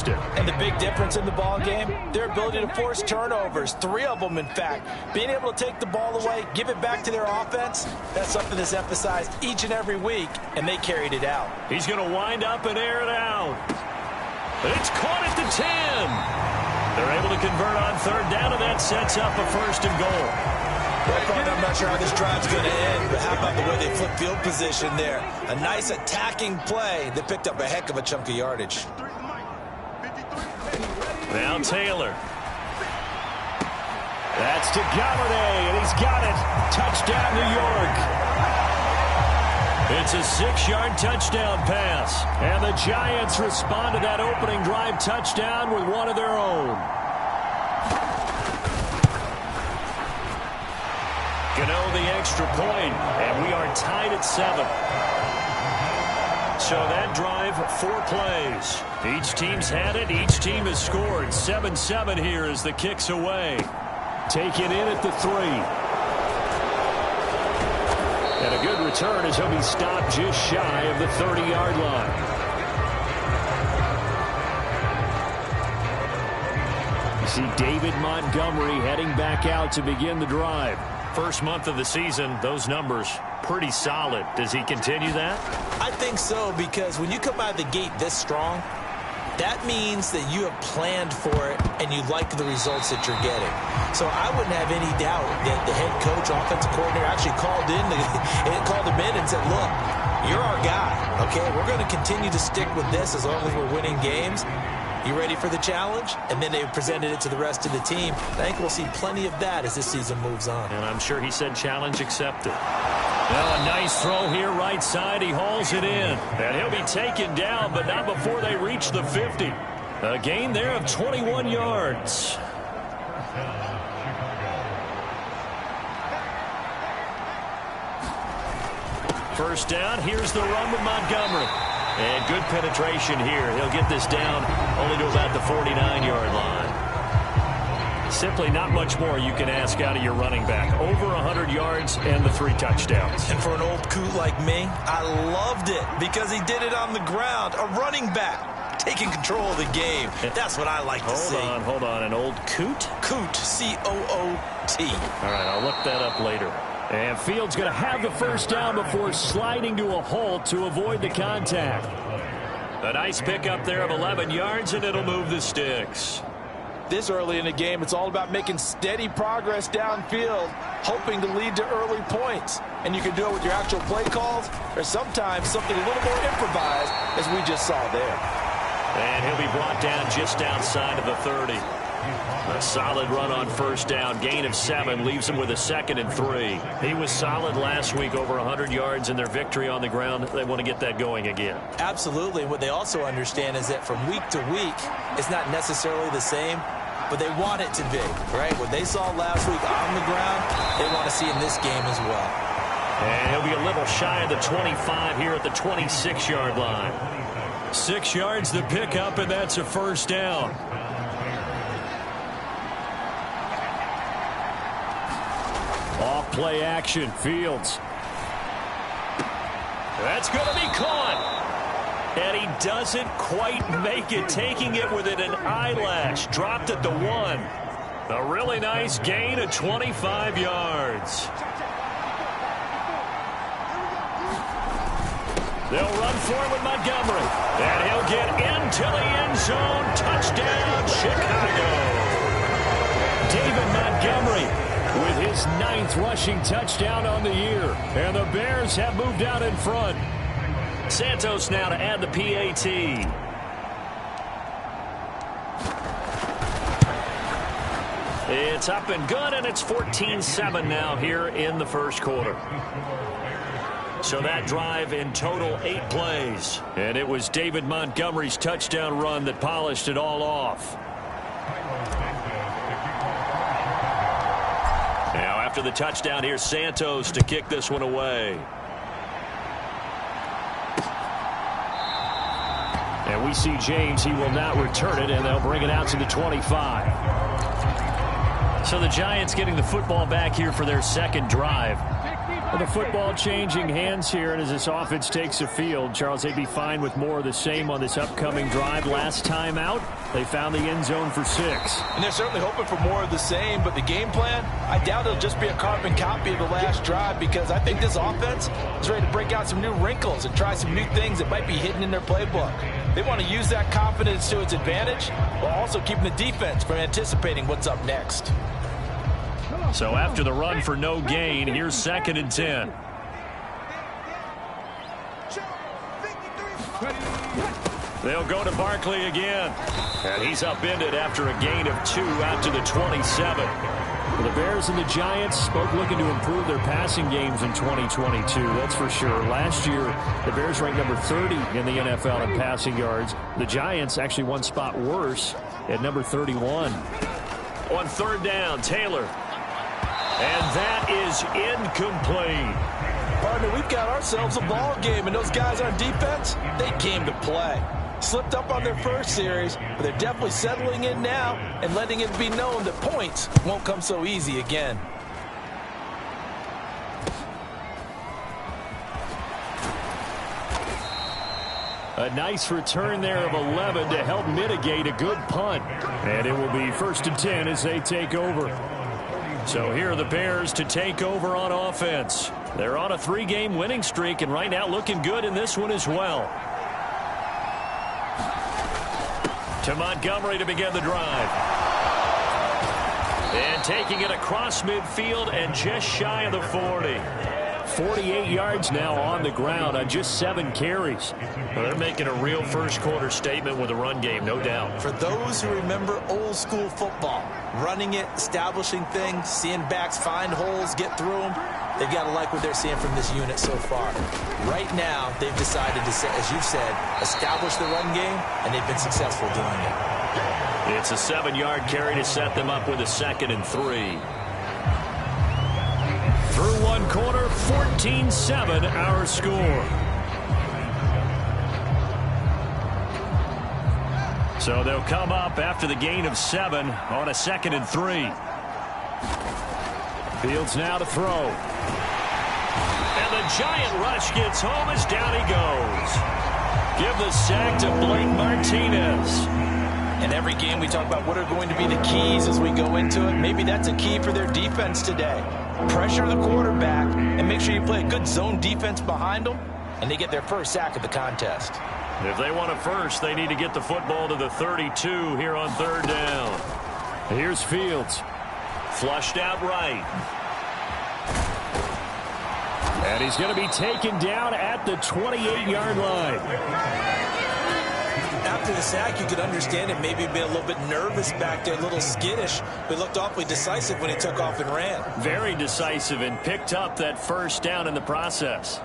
And the big difference in the ball game, their ability to force turnovers, 3 of them in fact. Being able to take the ball away, give it back to their offense, that's something that's emphasized each and every week, and they carried it out. He's going to wind up and air it out. It's caught at the 10. They're able to convert on 3rd down, and that sets up a 1st and goal. I'm not sure how this drive's going to end, but how about the way they flip field position there? A nice attacking play that picked up a heck of a chunk of yardage. Now Taylor. That's to Galladay, and he's got it. Touchdown, New York. It's a 6-yard touchdown pass. And the Giants respond to that opening drive touchdown with one of their own. Gano the extra point, and we are tied at 7. So that drive, 4 plays. Each team's had it. Each team has scored. 7-7 here as the kick's away. Taken in at the 3. And a good return as he'll be stopped just shy of the 30-yard line. You see David Montgomery heading back out to begin the drive. First month of the season, those numbers pretty solid. Does he continue that? I think so, because when you come out of the gate this strong, that means that you have planned for it and you like the results that you're getting. So I wouldn't have any doubt that the head coach, offensive coordinator actually called him in and said, look, you're our guy, okay? We're going to continue to stick with this as long as we're winning games. You ready for the challenge? And then they presented it to the rest of the team. I think we'll see plenty of that as this season moves on. And I'm sure he said challenge accepted. Well, a nice throw here right side. He hauls it in. And he'll be taken down, but not before they reach the 50. A gain there of 21 yards. First down. Here's the run with Montgomery. And good penetration here. He'll get this down only to about the 49-yard line. Simply not much more you can ask out of your running back. Over 100 yards and the 3 touchdowns. And for an old coot like me, I loved it because he did it on the ground. A running back taking control of the game. That's what I like to see. Hold on. An old coot? Coot, C-O-O-T. All right, I'll look that up later. And Fields going to have the first down before sliding to a halt to avoid the contact. A nice pickup there of 11 yards, and it'll move the sticks. This early in the game, it's all about making steady progress downfield, hoping to lead to early points. And you can do it with your actual play calls, or sometimes something a little more improvised, as we just saw there. And he'll be brought down just outside of the 30. A solid run on first down. Gain of 7 leaves him with a 2nd and 3. He was solid last week, over 100 yards in their victory on the ground. They want to get that going again. Absolutely. What they also understand is that from week to week, it's not necessarily the same, but they want it to be, right? What they saw last week on the ground, they want to see in this game as well. And he'll be a little shy of the 25 here at the 26-yard line. 6 yards to pick up, and that's a first down. Off play action, Fields. That's going to be caught. And he doesn't quite make it, taking it within an eyelash. Dropped at the 1. A really nice gain of 25 yards. They'll run for it with Montgomery. And he'll get into the end zone. Touchdown, Chicago. David Montgomery with his 9th rushing touchdown on the year. And the Bears have moved out in front. Santos now to add the PAT. It's up and good, and it's 14-7 now here in the first quarter. So that drive in total 8 plays. And it was David Montgomery's touchdown run that polished it all off. Now after the touchdown, here's Santos to kick this one away. And we see James. He will not return it, and they'll bring it out to the 25. So the Giants getting the football back here for their second drive. Well, the football changing hands here, and as this offense takes the field, Charles, they'd be fine with more of the same on this upcoming drive. Last time out, they found the end zone for 6. And they're certainly hoping for more of the same, but the game plan, I doubt it'll just be a carbon copy of the last drive, because I think this offense is ready to break out some new wrinkles and try some new things that might be hidden in their playbook. They want to use that confidence to its advantage while also keeping the defense from anticipating what's up next. So after the run for no gain, here's 2nd and 10. They'll go to Barkley again. And he's upended after a gain of 2 out to the 27. Well, the Bears and the Giants both looking to improve their passing games in 2022, that's for sure. Last year, the Bears ranked number 30 in the NFL in passing yards. The Giants actually one spot worse at number 31. On 3rd down, Taylor. And that is incomplete. Partner, we've got ourselves a ball game, and those guys on defense, they came to play. Slipped up on their first series, but they're definitely settling in now and letting it be known that points won't come so easy again. A nice return there of 11 to help mitigate a good punt. And it will be 1st and 10 as they take over. So here are the Bears to take over on offense. They're on a 3-game winning streak, and right now looking good in this one as well. To Montgomery to begin the drive. And taking it across midfield and just shy of the 40. 48 yards now on the ground on just 7 carries. Well, they're making a real first-quarter statement with a run game, no doubt. For those who remember old-school football, running it, establishing things, seeing backs find holes, get through them, they've got to like what they're seeing from this unit so far. Right now, they've decided to, as you've said, establish the run game, and they've been successful doing it. It's a 7-yard carry to set them up with a 2nd and 3. Through one quarter, 14-7 our score. So they'll come up after the gain of 7 on a 2nd and 3. Fields now to throw. And the giant rush gets home as down he goes. Give the sack to Blake Martinez. In every game we talk about what are going to be the keys as we go into it. Maybe that's a key for their defense today. Pressure the quarterback and make sure you play a good zone defense behind them, and they get their first sack of the contest. If they want a first, they need to get the football to the 32 here on 3rd down. Here's Fields. Flushed out right. And he's going to be taken down at the 28-yard line. After the sack, you could understand it. Maybe been a little bit nervous back there, a little skittish, but looked awfully decisive when he took off and ran. Very decisive and picked up that first down in the process.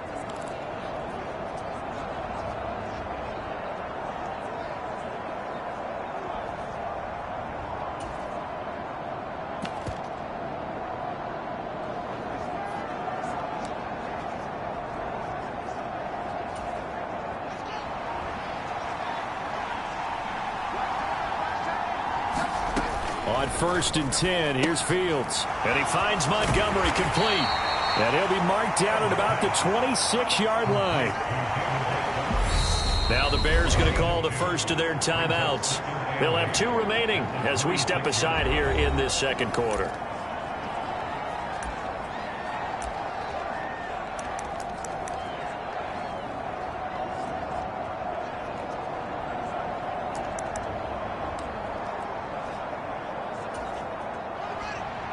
On 1st and 10, here's Fields. And he finds Montgomery complete. And he'll be marked down at about the 26-yard line. Now the Bears going to call the first of their timeouts. They'll have 2 remaining as we step aside here in this 2nd quarter.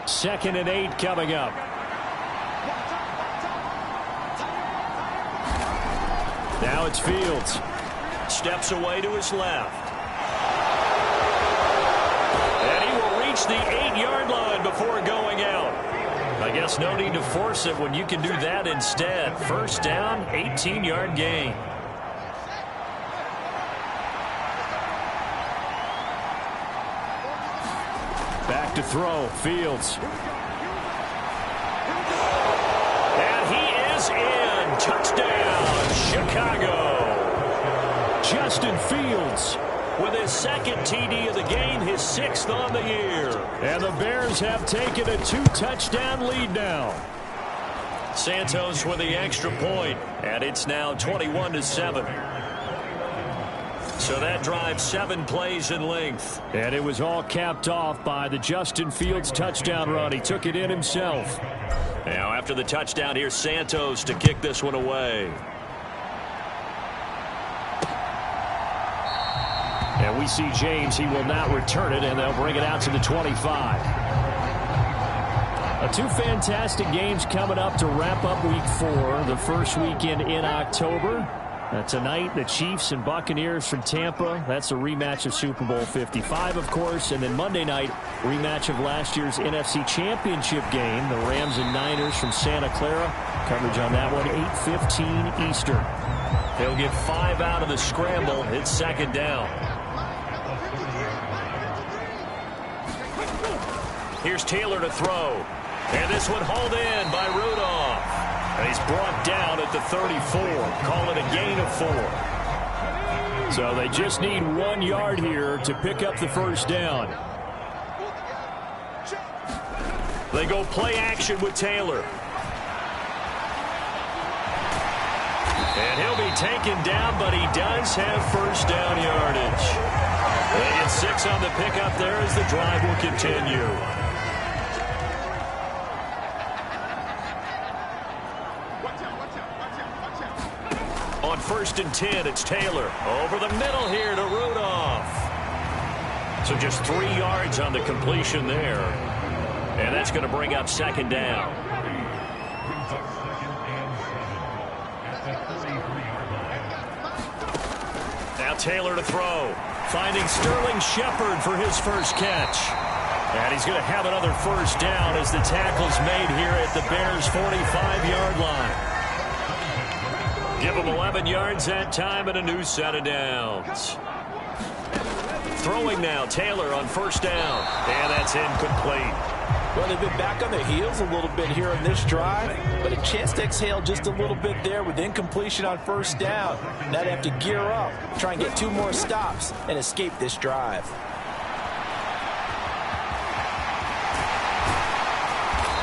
Second and 8 coming up. Now it's Fields. Steps away to his left. And he will reach the 8-yard line before going out. I guess no need to force it when you can do that instead. First down, 18-yard gain. Back to throw, Fields. And he is in. Touchdown, Chicago. Justin Fields with his 2nd TD of the game, his 6th on the year. And the Bears have taken a 2-touchdown lead now. Santos with the extra point, and it's now 21-7. So that drive 7 plays in length. And it was all capped off by the Justin Fields touchdown run. He took it in himself. Now after the touchdown, here's Santos to kick this one away. And we see James. He will not return it, and they'll bring it out to the 25. Two fantastic games coming up to wrap up Week 4, the first weekend in October. Tonight, the Chiefs and Buccaneers from Tampa. That's a rematch of Super Bowl 55, of course. And then Monday night, rematch of last year's NFC Championship game, the Rams and Niners from Santa Clara. Coverage on that one, 8:15 Eastern. They'll get 5 out of the scramble. It's second down. Here's Taylor to throw. And this one hauled in by Rudolph. And he's brought down at the 34. Call it a gain of 4. So they just need 1 yard here to pick up the first down. They go play action with Taylor. And he'll be taken down, but he does have first down yardage. They get 6 on the pickup there as the drive will continue. On 1st and 10, it's Taylor. Over the middle here to Rudolph. So just 3 yards on the completion there. And that's going to bring up second down. Now Taylor to throw. Finding Sterling Shepard for his first catch. And he's going to have another first down as the tackle's made here at the Bears' 45-yard line. Give him 11 yards that time and a new set of downs. Throwing now, Taylor on first down. And that's incomplete. Well, they've been back on their heels a little bit here on this drive, but a chance to exhale just a little bit there with incompletion on first down. Now they have to gear up, try and get 2 more stops, and escape this drive.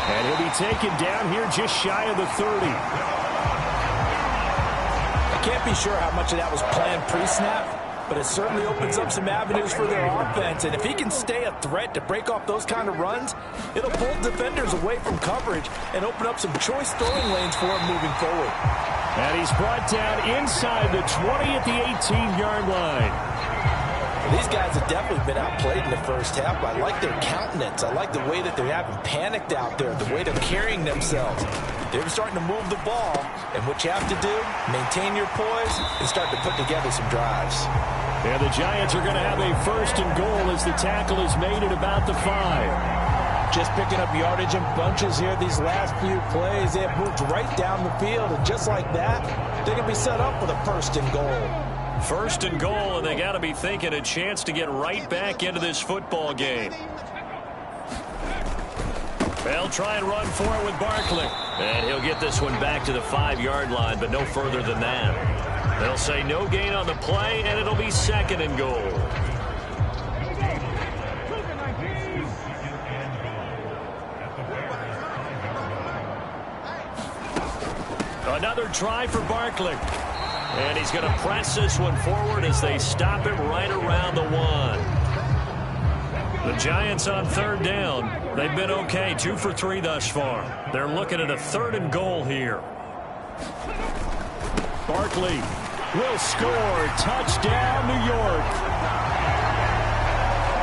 And he'll be taken down here just shy of the 30. I can't be sure how much of that was planned pre-snap, but it certainly opens up some avenues for their offense. And if he can stay a threat to break off those kind of runs, it'll pull defenders away from coverage and open up some choice throwing lanes for him moving forward. And he's brought down inside the 20 at the 18-yard line. These guys have definitely been outplayed in the first half. I like their countenance. I like the way that they're having panicked out there, the way they're carrying themselves. They're starting to move the ball, and what you have to do, maintain your poise and start to put together some drives. And the Giants are going to have a 1st and goal as the tackle is made at about the 5. Just picking up yardage in bunches here these last few plays. They have moved right down the field, and just like that, they're going to be set up with a 1st and goal. 1st and goal, and they got to be thinking a chance to get right back into this football game. They'll try and run for it with Barkley. And he'll get this one back to the 5-yard line, but no further than that. They'll say no gain on the play, and it'll be 2nd and goal. Another try for Barkley. And he's going to press this one forward as they stop it right around the 1. The Giants on 3rd down. They've been okay, 2 for 3 thus far. They're looking at a 3rd and goal here. Barkley will score. Touchdown, New York.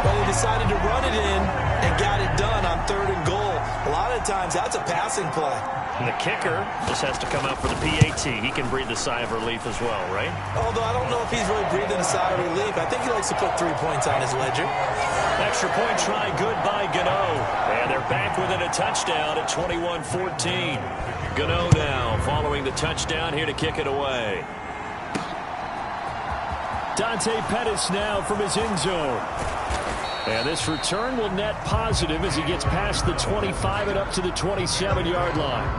Well, they decided to run it in and got it done on 3rd and goal. A lot of times, that's a passing play. And the kicker just has to come out for the PAT. He can breathe a sigh of relief as well, right? Although I don't know if he's really breathing a sigh of relief. I think he likes to put 3 points on his ledger. Extra point try, good by Gano. And they're back within a touchdown at 21-14. Gano now following the touchdown here to kick it away. Dante Pettis now from his end zone. And this return will net positive as he gets past the 25 and up to the 27-yard line.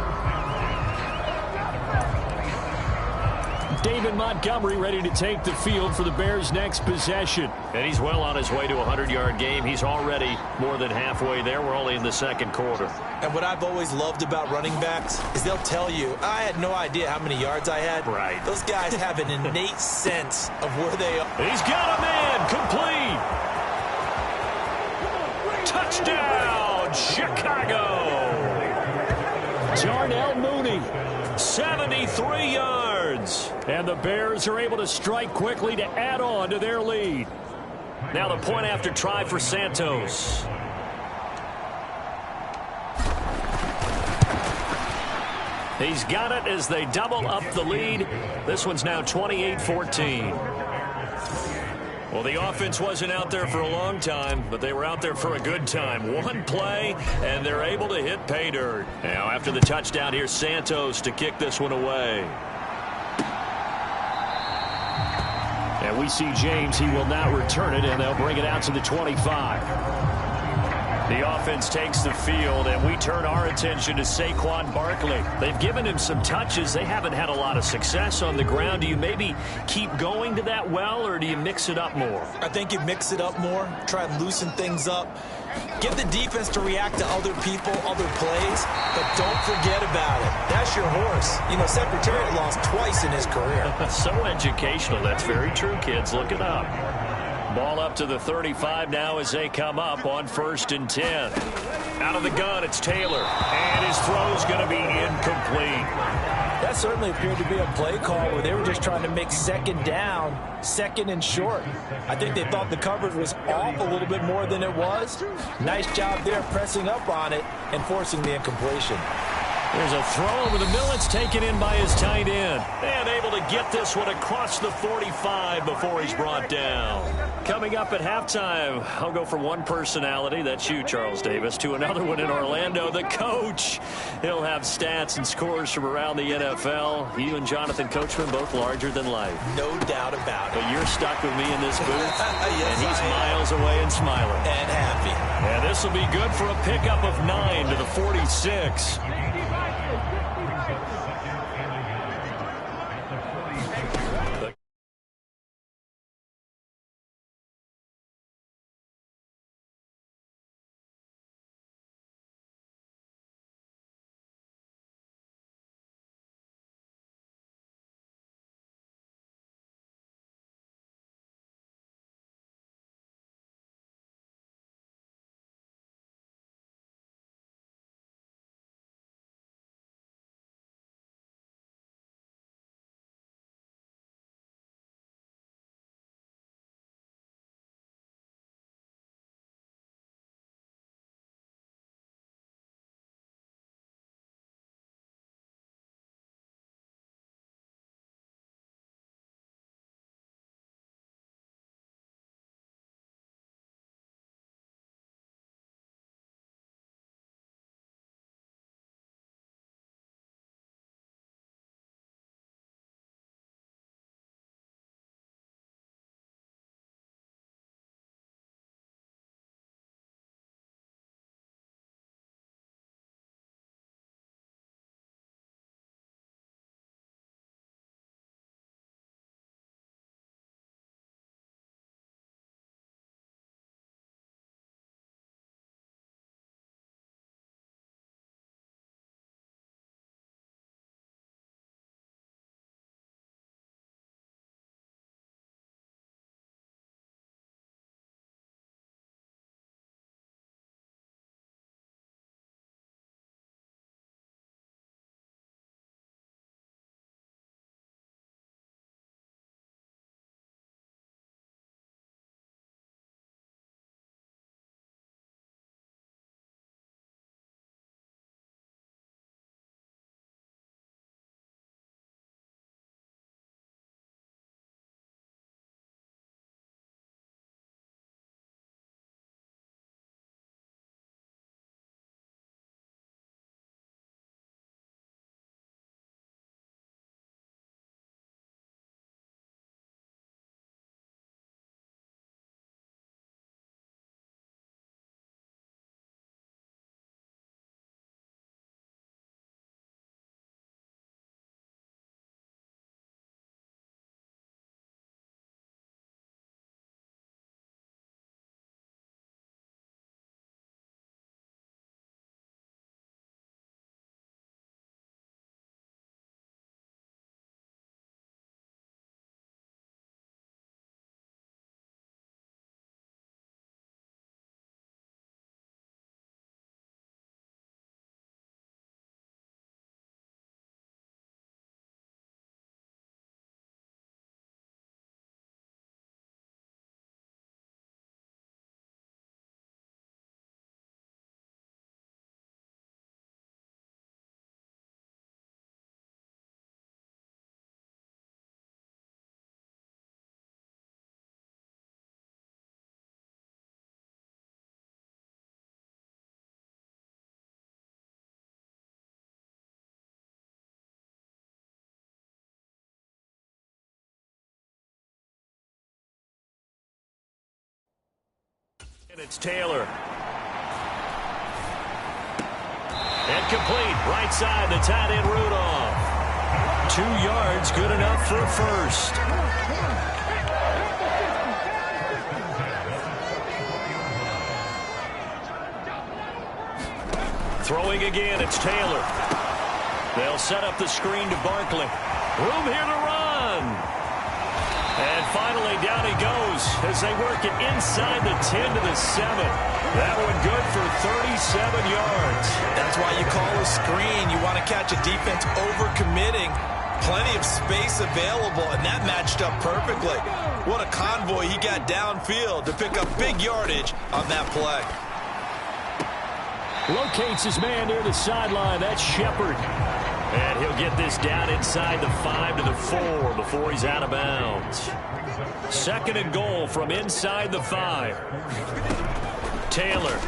David Montgomery ready to take the field for the Bears' next possession. And he's well on his way to a 100-yard game. He's already more than halfway there. We're only in the second quarter. And what I've always loved about running backs is they'll tell you, I had no idea how many yards I had. Right. Those guys have an innate sense of where they are. He's got a man. Complete. Touchdown, Chicago. Darnell Mooney, 73 yards. And the Bears are able to strike quickly to add on to their lead. Now the point after try for Santos. He's got it as they double up the lead. This one's now 28-14. Well, the offense wasn't out there for a long time, but they were out there for a good time. One play, and they're able to hit pay dirt. Now, after the touchdown, here's Santos to kick this one away. And we see James. He will not return it, and they'll bring it out to the 25. The offense takes the field, and we turn our attention to Saquon Barkley. They've given him some touches. They haven't had a lot of success on the ground. Do you maybe keep going to that well, or do you mix it up more? I think you mix it up more, try and loosen things up. Get the defense to react to other people, other plays, but don't forget about it. That's your horse. You know, Secretariat lost twice in his career. So educational. That's very true, kids. Look it up. Ball up to the 35 now as they come up on 1st and 10. Out of the gun, it's Taylor. And his throw's going to be incomplete. That certainly appeared to be a play call where they were just trying to make second down, second and short. I think they thought the coverage was off a little bit more than it was. Nice job there pressing up on it and forcing the incompletion. There's a throw over the middle. It's taken in by his tight end. And able to get this one across the 45 before he's brought down. Coming up at halftime, I'll go from one personality, that's you, Charles Davis, to another one in Orlando, the coach. He'll have stats and scores from around the NFL. You and Jonathan Coachman, both larger than life. No doubt about it. But you're stuck with me in this booth. Yes, and he's miles away and smiling. And happy. And this will be good for a pickup of 9 to the 46. It's Taylor. Incomplete. Right side, the tight end Rudolph. 2 yards, good enough for a first. Throwing again, it's Taylor. They'll set up the screen to Barkley. Room here to run. And finally, down he goes as they work it inside the 10 to the 7. That one good for 37 yards. That's why you call a screen. You want to catch a defense over-committing. Plenty of space available, and that matched up perfectly. What a convoy he got downfield to pick up big yardage on that play. Locates his man near the sideline. That's Shepard. And he'll get this down inside the 5 to the 4 before he's out of bounds. 2nd and goal from inside the 5. Taylor.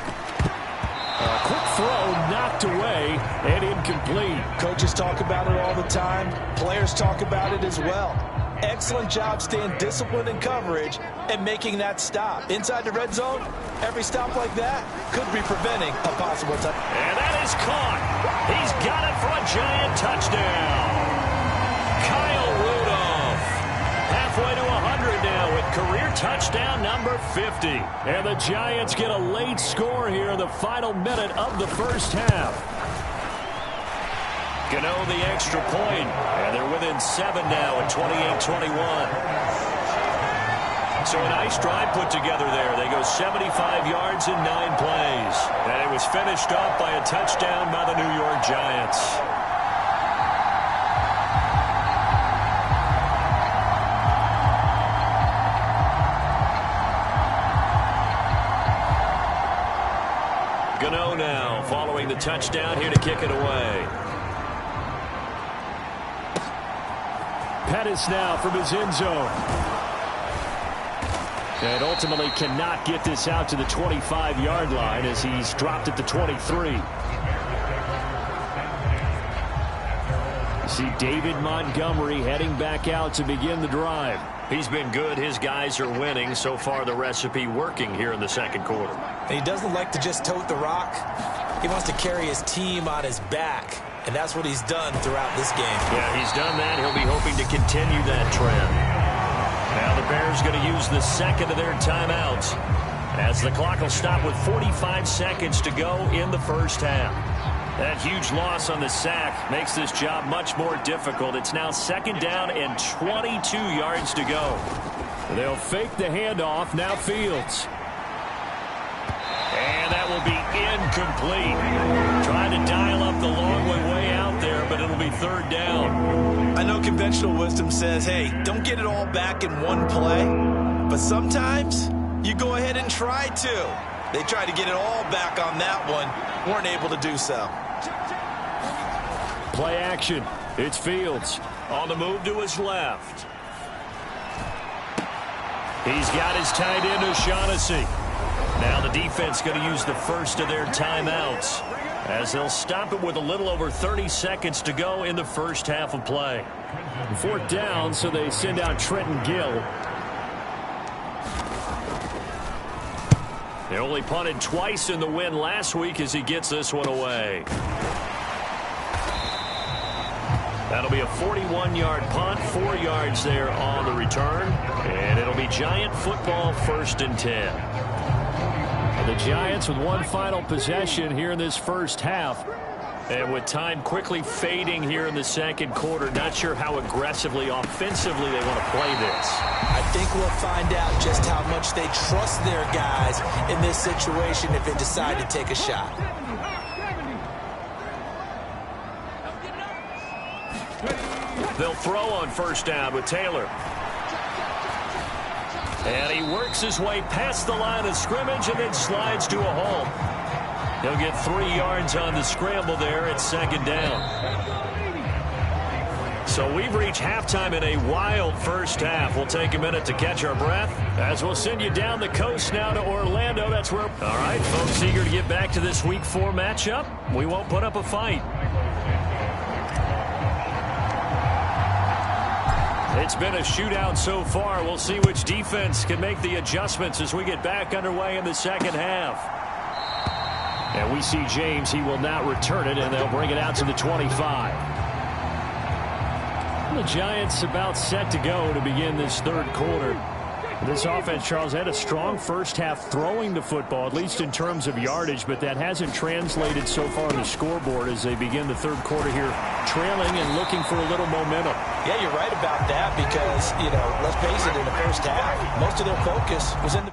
A quick throw knocked away and incomplete. Coaches talk about it all the time. Players talk about it as well. Excellent job staying disciplined in coverage and making that stop. Inside the red zone, every stop like that could be preventing a possible touchdown. And that is caught. He's got it for a Giant touchdown. Kyle Rudolph. Halfway to 100 now with career touchdown number 50. And the Giants get a late score here in the final minute of the first half. Gano the extra point, and they're within 7 now at 28-21. So a nice drive put together there. They go 75 yards in 9 plays. And it was finished off by a touchdown by the New York Giants. Gano now following the touchdown here to kick it away. Pettis now from his end zone. And ultimately cannot get this out to the 25-yard line as he's dropped at the 23. See David Montgomery heading back out to begin the drive. He's been good. His guys are winning. So far, the recipe working here in the second quarter. He doesn't like to just tote the rock. He wants to carry his team on his back. And that's what he's done throughout this game. Yeah, he's done that. He'll be hoping to continue that trend. Now the Bears going to use the second of their timeouts as the clock will stop with 45 seconds to go in the first half. That huge loss on the sack makes this job much more difficult. It's now 2nd down and 22 yards to go. They'll fake the handoff. Now Fields. And that will be incomplete. Trying to dial up the long way out there, but it'll be 3rd down. I know conventional wisdom says, hey, don't get it all back in one play. But sometimes you go ahead and try to. They tried to get it all back on that one. Weren't able to do so. Play action. It's Fields on the move to his left. He's got his tight end O'Shaughnessy. Now the defense going to use the first of their timeouts as they'll stop it with a little over 30 seconds to go in the first half of play. 4th down, so they send out Trenton Gill. They only punted twice in the win last week as he gets this one away. That'll be a 41-yard punt, 4 yards there on the return. And it'll be Giant football 1st and 10. And the Giants with one final possession here in this first half. And with time quickly fading here in the second quarter, not sure how aggressively, offensively they want to play this. I think we'll find out just how much they trust their guys in this situation if they decide to take a shot. They'll throw on 1st down with Taylor. And he works his way past the line of scrimmage and then slides to a hole. He'll get 3 yards on the scramble there at 2nd down. So we've reached halftime in a wild first half. We'll take a minute to catch our breath as we'll send you down the coast now to Orlando. That's where, all right, folks eager to get back to this Week 4 matchup. We won't put up a fight. It's been a shootout so far. We'll see which defense can make the adjustments as we get back underway in the second half. And we see James. He will not return it, and they'll bring it out to the 25. The Giants about set to go to begin this third quarter. This offense, Charles, had a strong first half throwing the football, at least in terms of yardage, but that hasn't translated so far on the scoreboard as they begin the third quarter here, trailing and looking for a little momentum. Yeah, you're right about that because, let's face it, in the first half, most of their focus was in the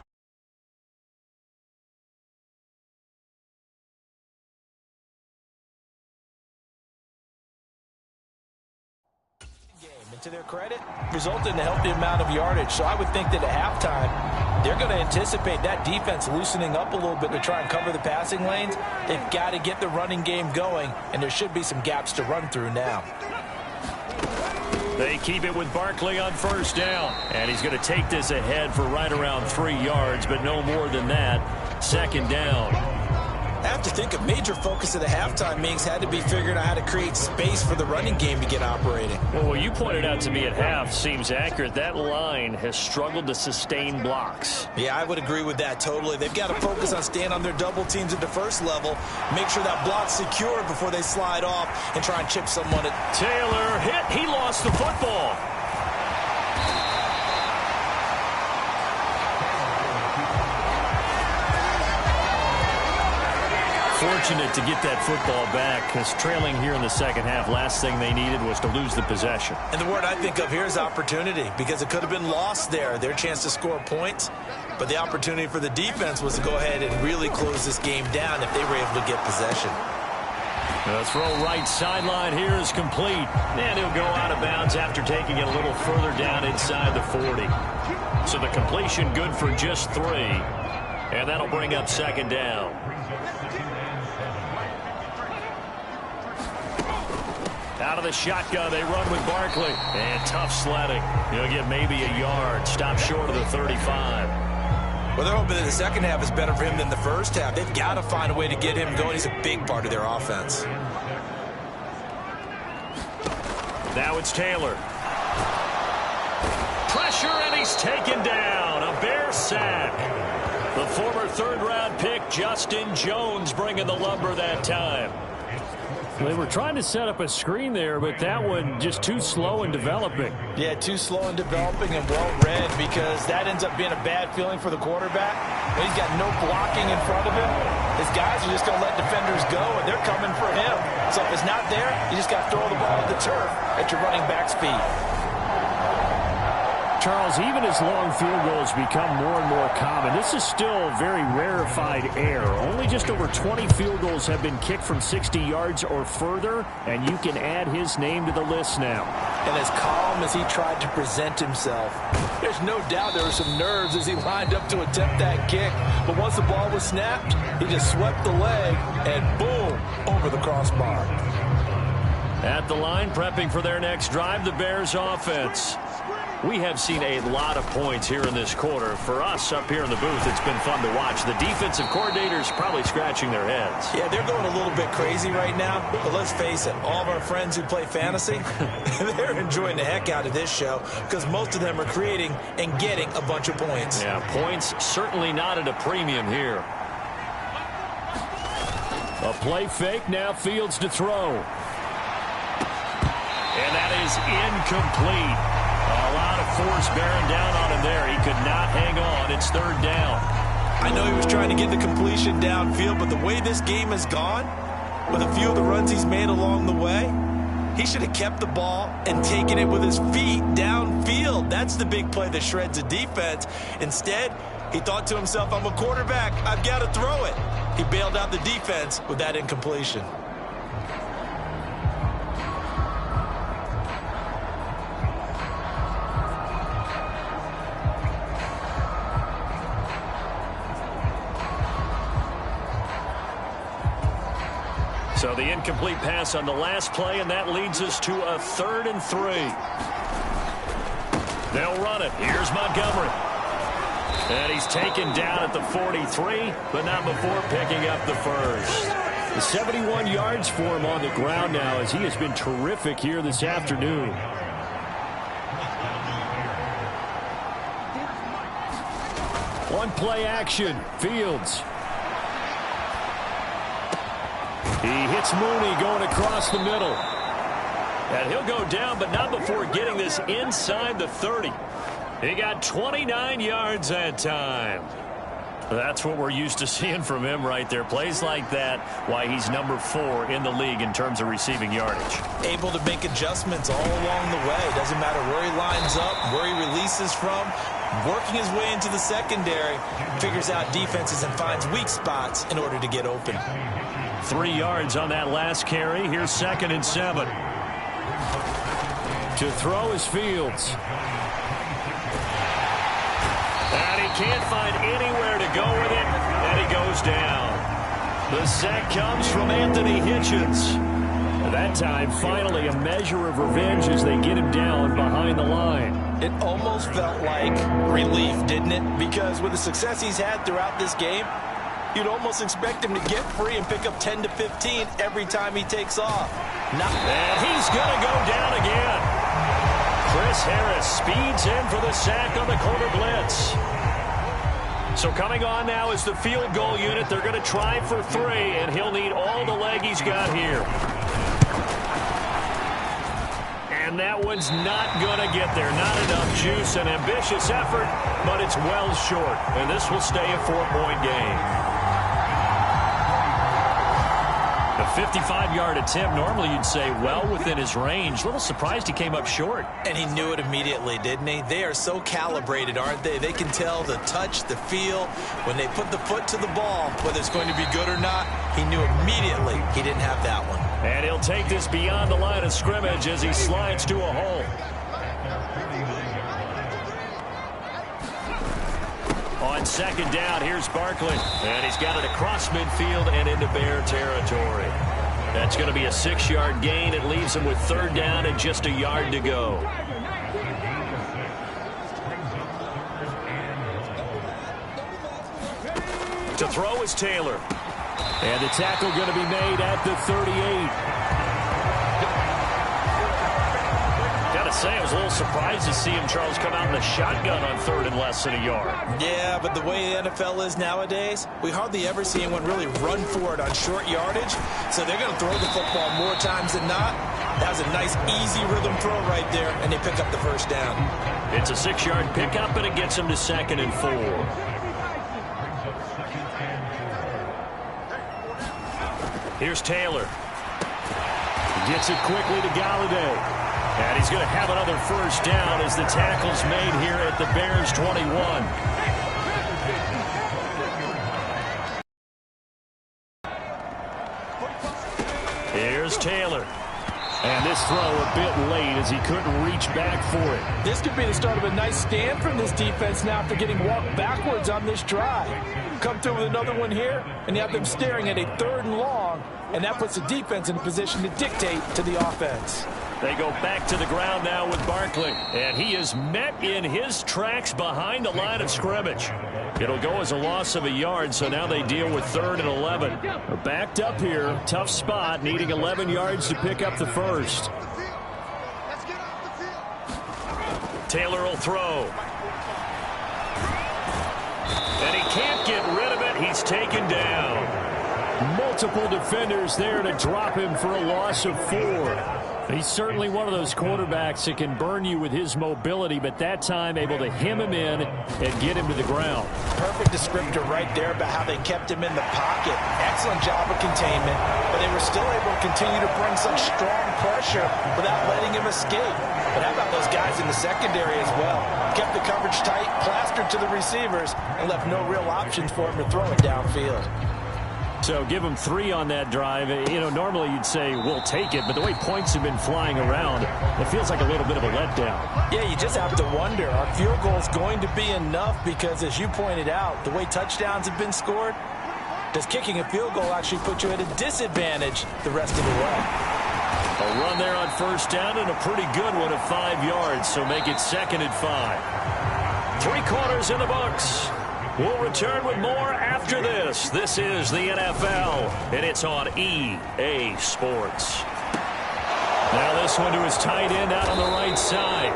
to their credit, resulted in a healthy amount of yardage. So I would think that at halftime, they're going to anticipate that defense loosening up a little bit to try and cover the passing lanes. They've got to get the running game going, and there should be some gaps to run through now. They keep it with Barkley on first down, and he's going to take this ahead for right around 3 yards, but no more than that. Second down. I have to think a major focus of the halftime meetings had to be figuring out how to create space for the running game to get operating. Well, what you pointed out to me at half seems accurate. That line has struggled to sustain blocks. Yeah, I would agree with that totally. They've got to focus on staying on their double teams at the first level, make sure that block's secure before they slide off and try and chip someone. Taylor hit. He lost the football. Fortunate to get that football back because trailing here in the second half, last thing they needed was to lose the possession. And the word I think of here is opportunity because it could have been lost there, their chance to score points. But the opportunity for the defense was to go ahead and really close this game down if they were able to get possession. The throw right sideline here is complete. And he'll go out of bounds after taking it a little further down inside the 40. So the completion good for just 3. And that'll bring up second down. Out of the shotgun, they run with Barkley. And tough sledding. He'll get maybe a yard. Stop short of the 35. Well, they're hoping that the second half is better for him than the first half. They've got to find a way to get him going. He's a big part of their offense. Now it's Taylor. Pressure, and he's taken down. A Bear sack. The former third-round pick, Justin Jones, bringing the lumber that time. They were trying to set up a screen there, but that one just too slow in developing. Yeah, too slow in developing and well read because that ends up being a bad feeling for the quarterback. When he's got no blocking in front of him, his guys are just going to let defenders go, and they're coming for him. So if it's not there, you just got to throw the ball at the turf at your running back speed. Charles, even as long field goals become more and more common, this is still very rarefied air. Only just over 20 field goals have been kicked from 60 yards or further, and you can add his name to the list now. And as calm as he tried to present himself, there's no doubt there were some nerves as he lined up to attempt that kick. But once the ball was snapped, he just swept the leg and boom, over the crossbar. At the line, prepping for their next drive, the Bears offense. We have seen a lot of points here in this quarter. For us up here in the booth, it's been fun to watch. The defensive coordinators probably scratching their heads. Yeah, they're going a little bit crazy right now. But let's face it, all of our friends who play fantasy, they're enjoying the heck out of this show because most of them are creating and getting a bunch of points. Yeah, points certainly not at a premium here. A play fake, now Fields to throw. And that is incomplete. A lot of force bearing down on him there. He could not hang on. It's third down. I know he was trying to get the completion downfield, but the way this game has gone, with a few of the runs he's made along the way, he should have kept the ball and taken it with his feet downfield. That's the big play that shreds the defense. Instead, he thought to himself, I'm a quarterback. I've got to throw it. He bailed out the defense with that incompletion. So the incomplete pass on the last play, and that leads us to a 3rd and 3. They'll run it. Here's Montgomery. And he's taken down at the 43, but not before picking up the first. 71 yards for him on the ground now as he has been terrific here this afternoon. on play action. Fields. He hits Mooney going across the middle. And he'll go down, but not before getting this inside the 30. He got 29 yards that time. That's what we're used to seeing from him right there. Plays like that, why he's number 4 in the league in terms of receiving yardage. Able to make adjustments all along the way. Doesn't matter where he lines up, where he releases from. Working his way into the secondary, figures out defenses and finds weak spots in order to get open. 3 yards on that last carry. Here's 2nd and 7. To throw is Fields. And he can't find anywhere to go with it, and he goes down. The sack comes from Anthony Hitchens. That time, finally, a measure of revenge as they get him down behind the line. It almost felt like relief, didn't it? Because with the success he's had throughout this game, you'd almost expect him to get free and pick up 10 to 15 every time he takes off. And he's going to go down again. Chris Harris speeds in for the sack on the corner blitz. So coming on now is the field goal unit. They're going to try for 3, and he'll need all the leg he's got here. And that one's not going to get there. Not enough juice. An ambitious effort, but it's well short. And this will stay a 4-point game. A 55-yard attempt, normally you'd say well within his range. A little surprised he came up short. And he knew it immediately, didn't he? They are so calibrated, aren't they? They can tell the touch, the feel. When they put the foot to the ball, whether it's going to be good or not, he knew immediately he didn't have that one. And he'll take this beyond the line of scrimmage as he slides to a hole. On 2nd down, here's Barkley. And he's got it across midfield and into Bear territory. That's going to be a 6-yard gain. It leaves him with 3rd down and just a yard to go. To throw is Taylor. And the tackle going to be made at the 38. Gotta say, I was a little surprised to see him, Charles, come out in the shotgun on 3rd and less than a yard. Yeah, but the way the NFL is nowadays, we hardly ever see anyone really run for it on short yardage. So they're going to throw the football more times than not. That was a nice, easy rhythm throw right there, and they pick up the 1st down. It's a 6-yard pickup, and it gets him to 2nd and 4. Here's Taylor. Gets it quickly to Galladay. And he's going to have another 1st down as the tackle's made here at the Bears 21. Here's Taylor. And this throw a bit late as he couldn't reach back for it. This could be the start of a nice stand from this defense now after getting walked backwards on this drive. Come through with another one here, and you have them staring at a 3rd and long, and that puts the defense in a position to dictate to the offense. They go back to the ground now with Barkley, and he is met in his tracks behind the line of scrimmage. It'll go as a loss of a yard, so now they deal with 3rd and 11. They're backed up here, tough spot, needing 11 yards to pick up the 1st. Taylor will throw. And he can't get rid of it. He's taken down. Multiple defenders there to drop him for a loss of 4. He's certainly one of those quarterbacks that can burn you with his mobility, but that time able to hem him in and get him to the ground. Perfect descriptor right there about how they kept him in the pocket. Excellent job of containment, but they were still able to continue to bring such strong pressure without letting him escape. But how about those guys in the secondary as well? Kept the coverage tight, plastered to the receivers, and left no real options for him to throw it downfield. So give them 3 on that drive. You know, normally you'd say, we'll take it, but the way points have been flying around, it feels like a little bit of a letdown. Yeah, you just have to wonder, are field goals going to be enough? Because as you pointed out, the way touchdowns have been scored, does kicking a field goal actually put you at a disadvantage the rest of the way? A run there on 1st down and a pretty good one of 5 yards, so make it 2nd and 5. 3 quarters in the books. We'll return with more after this. This is the NFL, and it's on EA Sports. Now this one to his tight end out on the right side.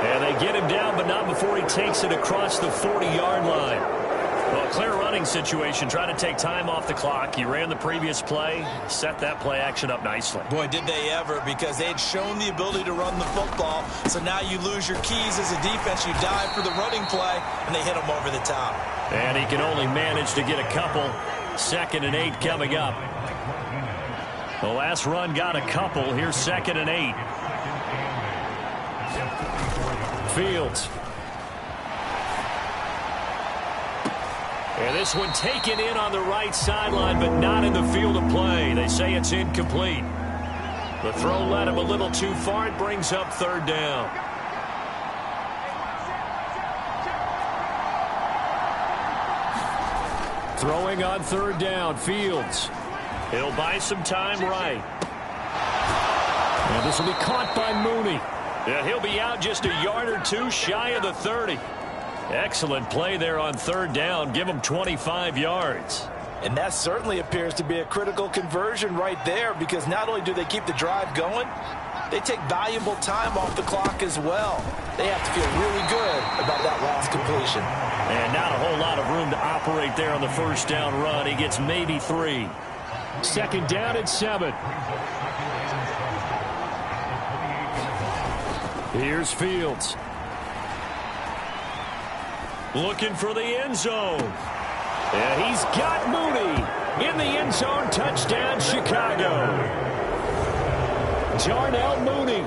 And they get him down, but not before he takes it across the 40-yard line. Well, clear running situation. Try to take time off the clock. He ran the previous play, set that play action up nicely. Boy, did they ever, because they had shown the ability to run the football. So now you lose your keys as a defense. You dive for the running play, and they hit him over the top. And he can only manage to get a couple. 2nd and 8 coming up. The last run got a couple. Here's 2nd and 8. Fields. And this one taken in on the right sideline, but not in the field of play. They say it's incomplete. The throw led him a little too far. It brings up 3rd down. Throwing on 3rd down, Fields. He'll buy some time right. And this will be caught by Mooney. Yeah, he'll be out just a yard or two shy of the 30. Excellent play there on 3rd down. Give him 25 yards. And that certainly appears to be a critical conversion right there, because not only do they keep the drive going, they take valuable time off the clock as well. They have to feel really good about that last completion. And not a whole lot of room to operate there on the 1st down run. He gets maybe 3. 2nd down and 7. Here's Fields. Looking for the end zone. And he's got Mooney in the end zone. Touchdown, Chicago. Darnell Mooney,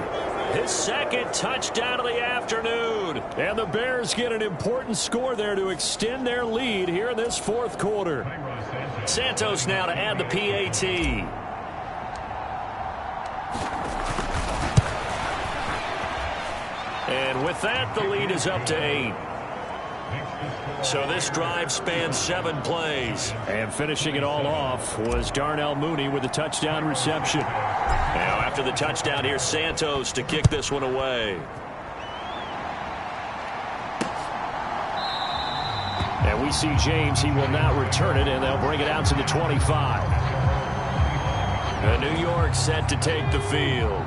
his 2nd touchdown of the afternoon. And the Bears get an important score there to extend their lead here in this 4th quarter. Santos now to add the PAT. And with that, the lead is up to 8. So this drive spans 7 plays. And finishing it all off was Darnell Mooney with a touchdown reception. Now after the touchdown, here's Santos to kick this one away. And we see James. He will not return it, and they'll bring it out to the 25. And New York set to take the field.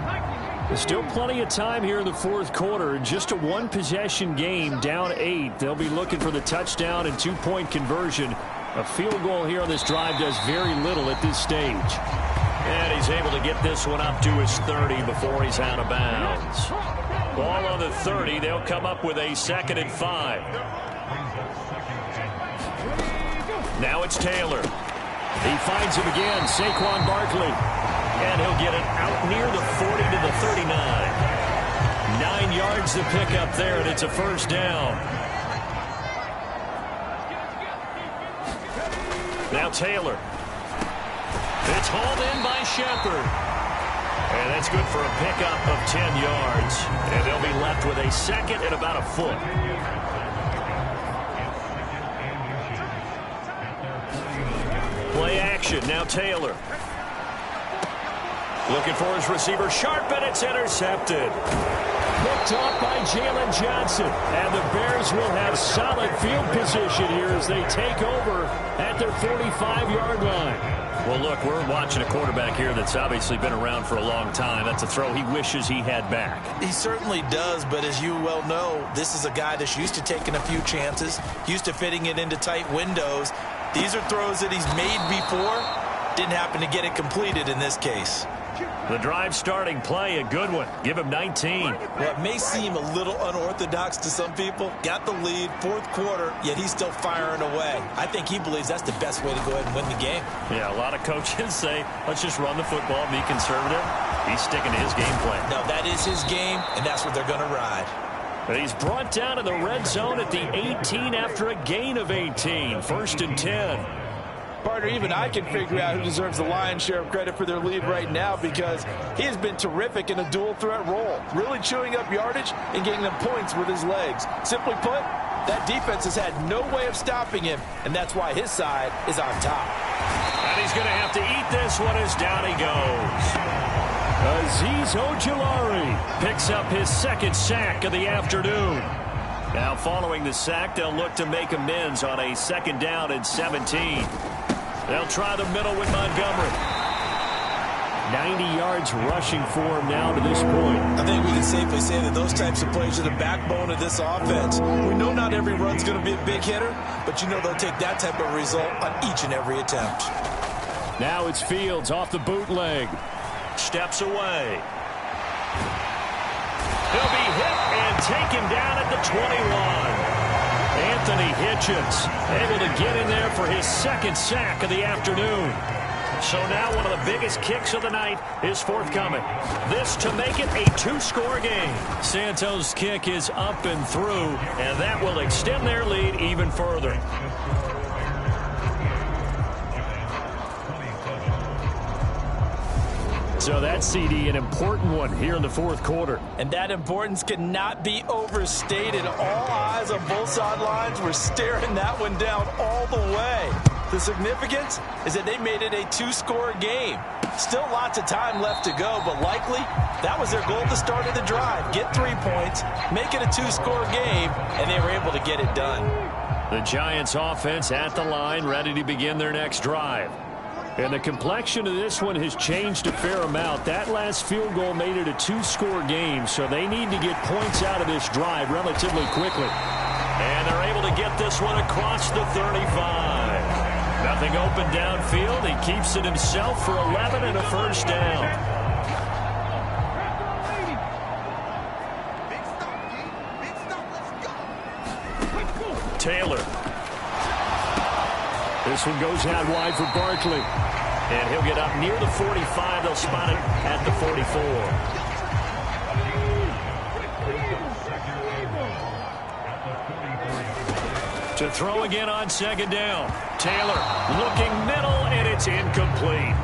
There's still plenty of time here in the 4th quarter. Just a 1-possession game, down 8. They'll be looking for the touchdown and 2-point conversion. A field goal here on this drive does very little at this stage. And he's able to get this one up to his 30 before he's out of bounds. Ball on the 30. They'll come up with a 2nd and 5. Now it's Taylor. He finds him again, Saquon Barkley. And he'll get it out near the 40 to the 39. 9 yards to pick up there, and it's a 1st down. Now Taylor. It's hauled in by Shepard. And that's good for a pickup of 10 yards. And they'll be left with a 2nd and about a foot. Play action. Now Taylor. Looking for his receiver, Sharp, and it's intercepted. Picked off by Jalen Johnson. And the Bears will have solid field position here as they take over at their 45-yard line. Well, look, we're watching a quarterback here that's obviously been around for a long time. That's a throw he wishes he had back. He certainly does, but as you well know, this is a guy that's used to taking a few chances, used to fitting it into tight windows. These are throws that he's made before. Didn't happen to get it completed in this case. The drive starting play, a good one. Give him 19. Well, it may seem a little unorthodox to some people. Got the lead, 4th quarter, yet he's still firing away. I think he believes that's the best way to go ahead and win the game. Yeah, a lot of coaches say, let's just run the football, be conservative. He's sticking to his game plan. No, that is his game, and that's what they're going to ride. But he's brought down in the red zone at the 18 after a gain of 18. 1st and 10. Partner, even I can figure out who deserves the lion's share of credit for their lead right now, because he has been terrific in a dual threat role, really chewing up yardage and getting them points with his legs. Simply put, that defense has had no way of stopping him, and that's why his side is on top. And he's going to have to eat this one as down he goes. Azeez Ojulari picks up his 2nd sack of the afternoon. Now following the sack, they'll look to make amends on a 2nd down and 17. They'll try the middle with Montgomery. 90 yards rushing for him now to this point. I think we can safely say that those types of plays are the backbone of this offense. We know not every run's going to be a big hitter, but you know they'll take that type of result on each and every attempt. Now it's Fields off the bootleg. Steps away. He'll be hit and taken down at the 21. Anthony Hitchens able to get in there for his second sack of the afternoon. So now one of the biggest kicks of the night is forthcoming. This to make it a 2-score game. Santos' kick is up and through, and that will extend their lead even further. So that CD, an important one here in the fourth quarter. And that importance cannot be overstated. All eyes on both sidelines were staring that one down all the way. The significance is that they made it a 2-score game. Still lots of time left to go, but likely that was their goal at the start of the drive. Get 3 points, make it a 2-score game, and they were able to get it done. The Giants offense at the line, ready to begin their next drive. And the complexion of this one has changed a fair amount. That last field goal made it a 2-score game, so they need to get points out of this drive relatively quickly. And they're able to get this one across the 35. Nothing open downfield. He keeps it himself for 11 and a first down. Taylor. This one goes out wide for Barkley. And he'll get up near the 45. They'll spot it at the 44. To throw again on second down. Taylor looking middle, and it's incomplete.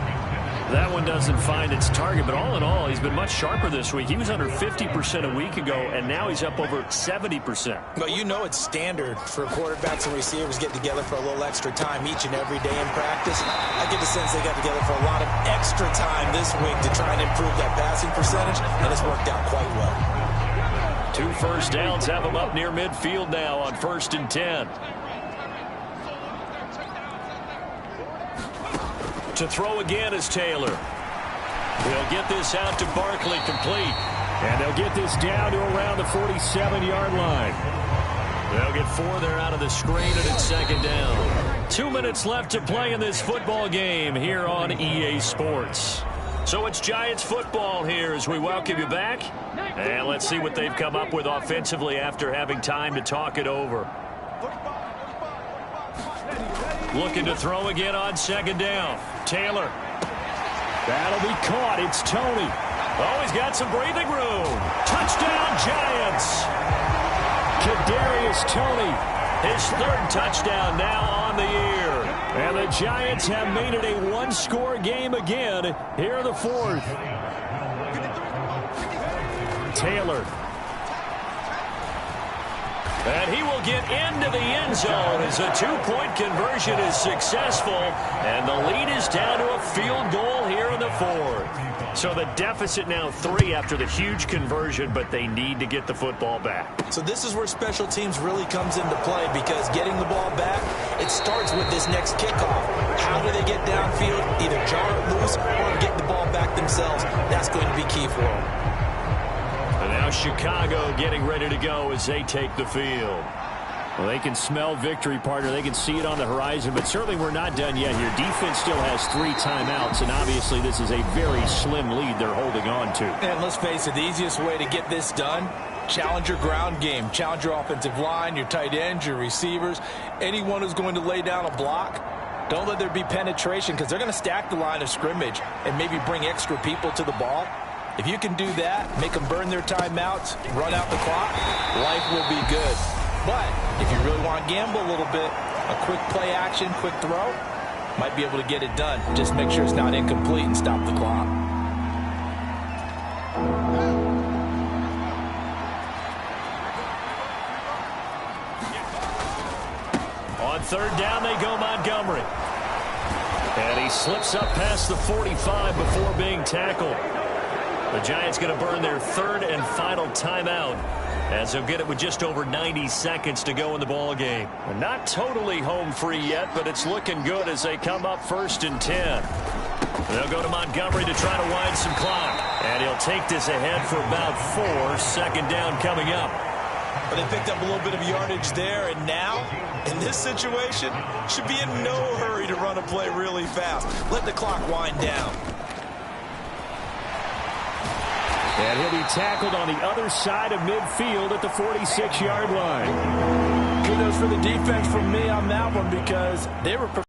That one doesn't find its target, but all in all, he's been much sharper this week. He was under 50% a week ago, and now he's up over 70%. But you know it's standard for quarterbacks and receivers getting together for a little extra time each and every day in practice. I get the sense they got together for a lot of extra time this week to try and improve that passing percentage, and it's worked out quite well. 2 first downs have him up near midfield now on 1st and 10. To throw again is Taylor. He'll get this out to Barkley, complete. And they'll get this down to around the 47-yard line. They'll get 4 there out of the screen, and it's second down. 2 minutes left to play in this football game here on EA Sports. So it's Giants football here as we welcome you back. And let's see what they've come up with offensively after having time to talk it over. Looking to throw again on second down. Taylor. That'll be caught. It's Tony. Oh, he's got some breathing room. Touchdown, Giants. Kadarius Toney. His 3rd touchdown now on the year. And the Giants have made it a 1-score game again here in the 4th. Taylor. And he will get into the end zone as a 2-point conversion is successful. And the lead is down to a field goal here in the 4th. So the deficit now 3 after the huge conversion, but they need to get the football back. So this is where special teams really comes into play, because getting the ball back, it starts with this next kickoff. How do they get downfield? Either jar it loose or get the ball back themselves. That's going to be key for them. And now Chicago getting ready to go as they take the field. Well, they can smell victory, partner. They can see it on the horizon, but certainly we're not done yet here. Defense still has 3 timeouts, and obviously this is a very slim lead they're holding on to. And let's face it, the easiest way to get this done, challenge your ground game. Challenge your offensive line, your tight ends, your receivers, anyone who's going to lay down a block. Don't let there be penetration, because they're going to stack the line of scrimmage and maybe bring extra people to the ball. If you can do that, make them burn their timeouts, run out the clock, life will be good. But if you really want to gamble a little bit, a quick play action, quick throw, might be able to get it done. Just make sure it's not incomplete and stop the clock. On 3rd down they go, Montgomery. And he slips up past the 45 before being tackled. The Giants going to burn their 3rd and final timeout as they'll get it with just over 90 seconds to go in the ball game. Not totally home free yet, but it's looking good as they come up 1st and 10. They'll go to Montgomery to try to wind some clock. And he'll take this ahead for about 4. Second down coming up. But they picked up a little bit of yardage there, and now, in this situation, should be in no hurry to run a play really fast. Let the clock wind down. And he'll be tackled on the other side of midfield at the 46-yard line. Kudos for the defense from me on that one, because they were for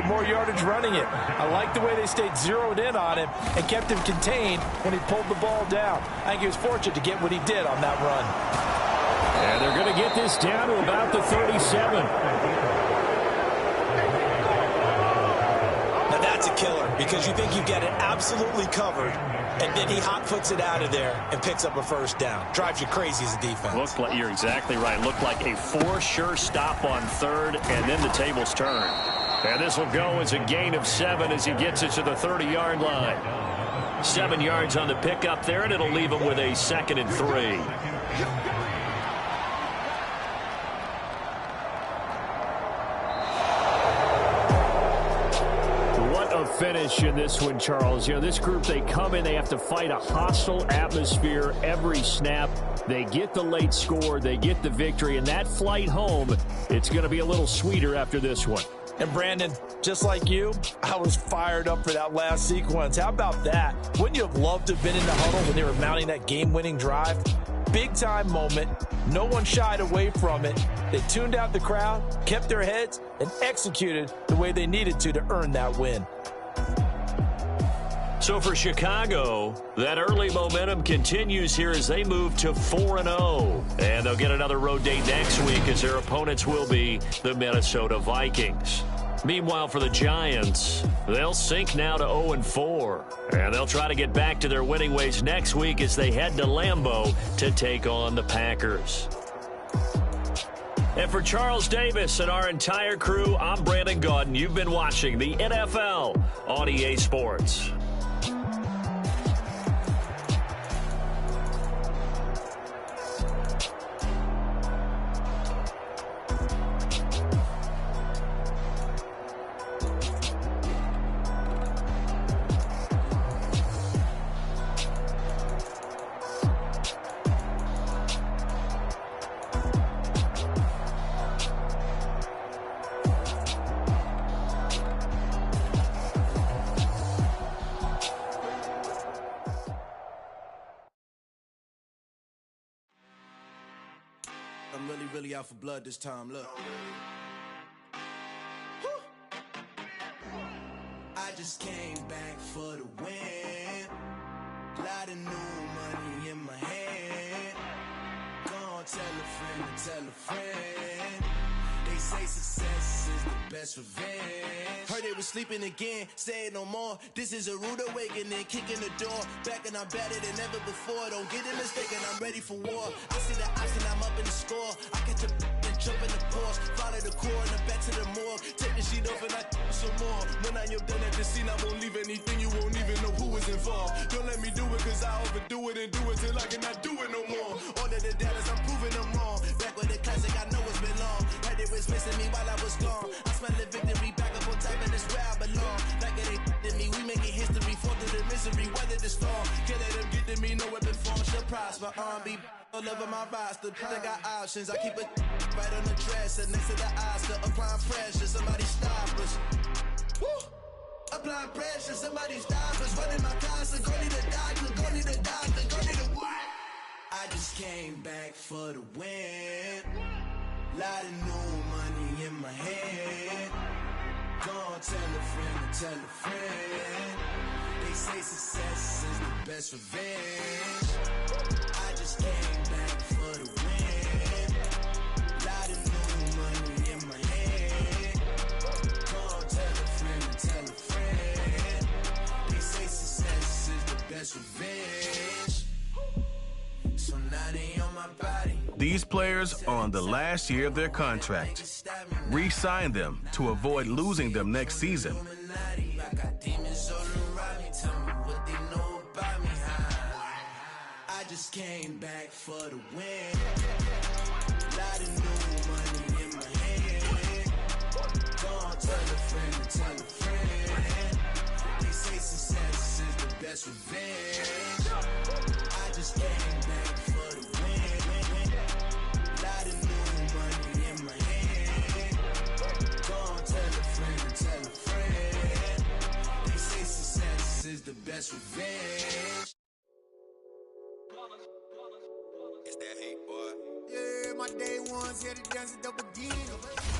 more yardage running it. I like the way they stayed zeroed in on him and kept him contained when he pulled the ball down. I think he was fortunate to get what he did on that run. And they're going to get this down to about the 37. Now that's a killer, because you think you've got it absolutely covered, and then he hot-foots it out of there and picks up a first down. Drives you crazy as a defense. Looked like, you're exactly right. Looked like a for-sure stop on third, and then the tables turn. And this will go as a gain of 7 as he gets it to the 30-yard line. 7 yards on the pickup there, and it'll leave him with a 2nd and 3. Finish in this one, Charles. You know, this group, they come in, they have to fight a hostile atmosphere every snap. They get the late score, they get the victory, and that flight home, it's going to be a little sweeter after this one. And Brandon, just like you, I was fired up for that last sequence. How about that? Wouldn't you have loved to have been in the huddle when they were mounting that game-winning drive? Big-time moment. No one shied away from it. They tuned out the crowd, kept their heads, and executed the way they needed to earn that win. So for Chicago, that early momentum continues here as they move to 4-0. And they'll get another road date next week as their opponents will be the Minnesota Vikings. Meanwhile, for the Giants, they'll sink now to 0-4. And they'll try to get back to their winning ways next week as they head to Lambeau to take on the Packers. And for Charles Davis and our entire crew, I'm Brandon Gaudin. You've been watching the NFL on EA Sports. I'm really out for blood this time, look. I just came back for the win. Lot of new money in my hand. Gonna tell a friend to tell a friend. They say success is the best revenge. Heard they was sleeping again, say it no more. This is a rude awakening, kicking the door. Back and I'm better than ever before. Don't get it mistaken, I'm ready for war. I see the option, I'm up in the score. I catch a and jump in the Porsche. Follow the core and back to the morgue. Take the sheet off and I some more. When I'm done at the scene, I won't leave anything. You won't even know who is involved. Don't let me do it, cause I overdo it and do it till I cannot do it no more. All of the Dallas, I'm proving them wrong. Back with the classic, I know it's been long. Right, they was missing me while I was gone. I smell the victory, back up on time, and it's where I belong. Like it ain't to me, we making history. Fall through the misery, weather the storm. Can't let them get to me, no weapon form should prosper. R&B all over my roster. I got options, I keep it right on the dresser. Next to the Oscar, applying pressure. Somebody stop us. Woo! Applying pressure, somebody stop us. Running my concert, go need a doctor, go need a doctor, go need a what? I just came back for the win. Lot of new money in my hand. Gonna tell a friend to tell a friend. They say success is the best revenge. I just came back for the win. Lot of new money in my hand. Gonna tell a friend to tell a friend. They say success is the best revenge. So now they on my body. These players are on the last year of their contract. Re-sign them to avoid losing them next season. I just came back for the win. Lot of new money in my hand. Gonna tell a friend to tell a friend. that's revenge. It's that hate, boy. Yeah, my day ones here to dance at the beginning.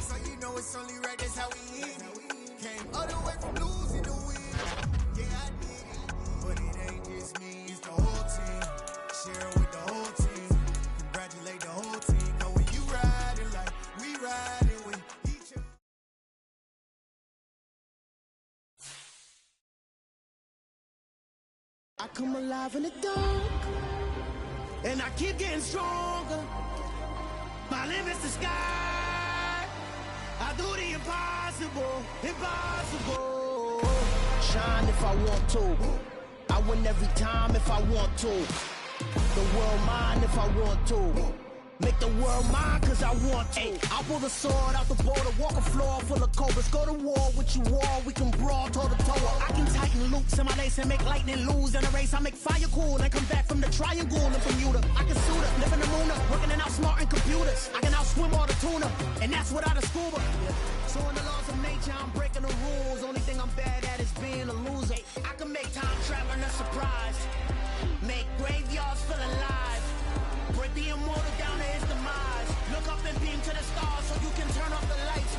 So you know it's only right, that's how we end it. Came all the way from losing to win. Yeah, I did it. But it ain't just me, it's the whole team. Share it with the whole team. Congratulate the whole team. Know when you riding like we riding with each other. I come alive in the dark, and I keep getting stronger. My limit's the sky. I do the impossible, impossible. Shine if I want to. I win every time if I want to. The world mine if I want to. Make the world mine cause I want to. Ay, I'll pull the sword out the border, walk a floor full of cobras. Go to war with you all, we can brawl toe to toe. I can tighten loops in my lace and make lightning lose in a race. I make fire cool and come back from the triangle in Bermuda. I can suit up, live in the moon up, working and outsmarting computers. I can outswim all the tuna, and that's without a scuba. So in the laws of nature, I'm breaking the rules. Only thing I'm bad at is being a loser. I can make time traveling a surprise. Make graveyards feel alive. Break the immortal down to his demise. Look up and beam to the stars so you can turn off the lights.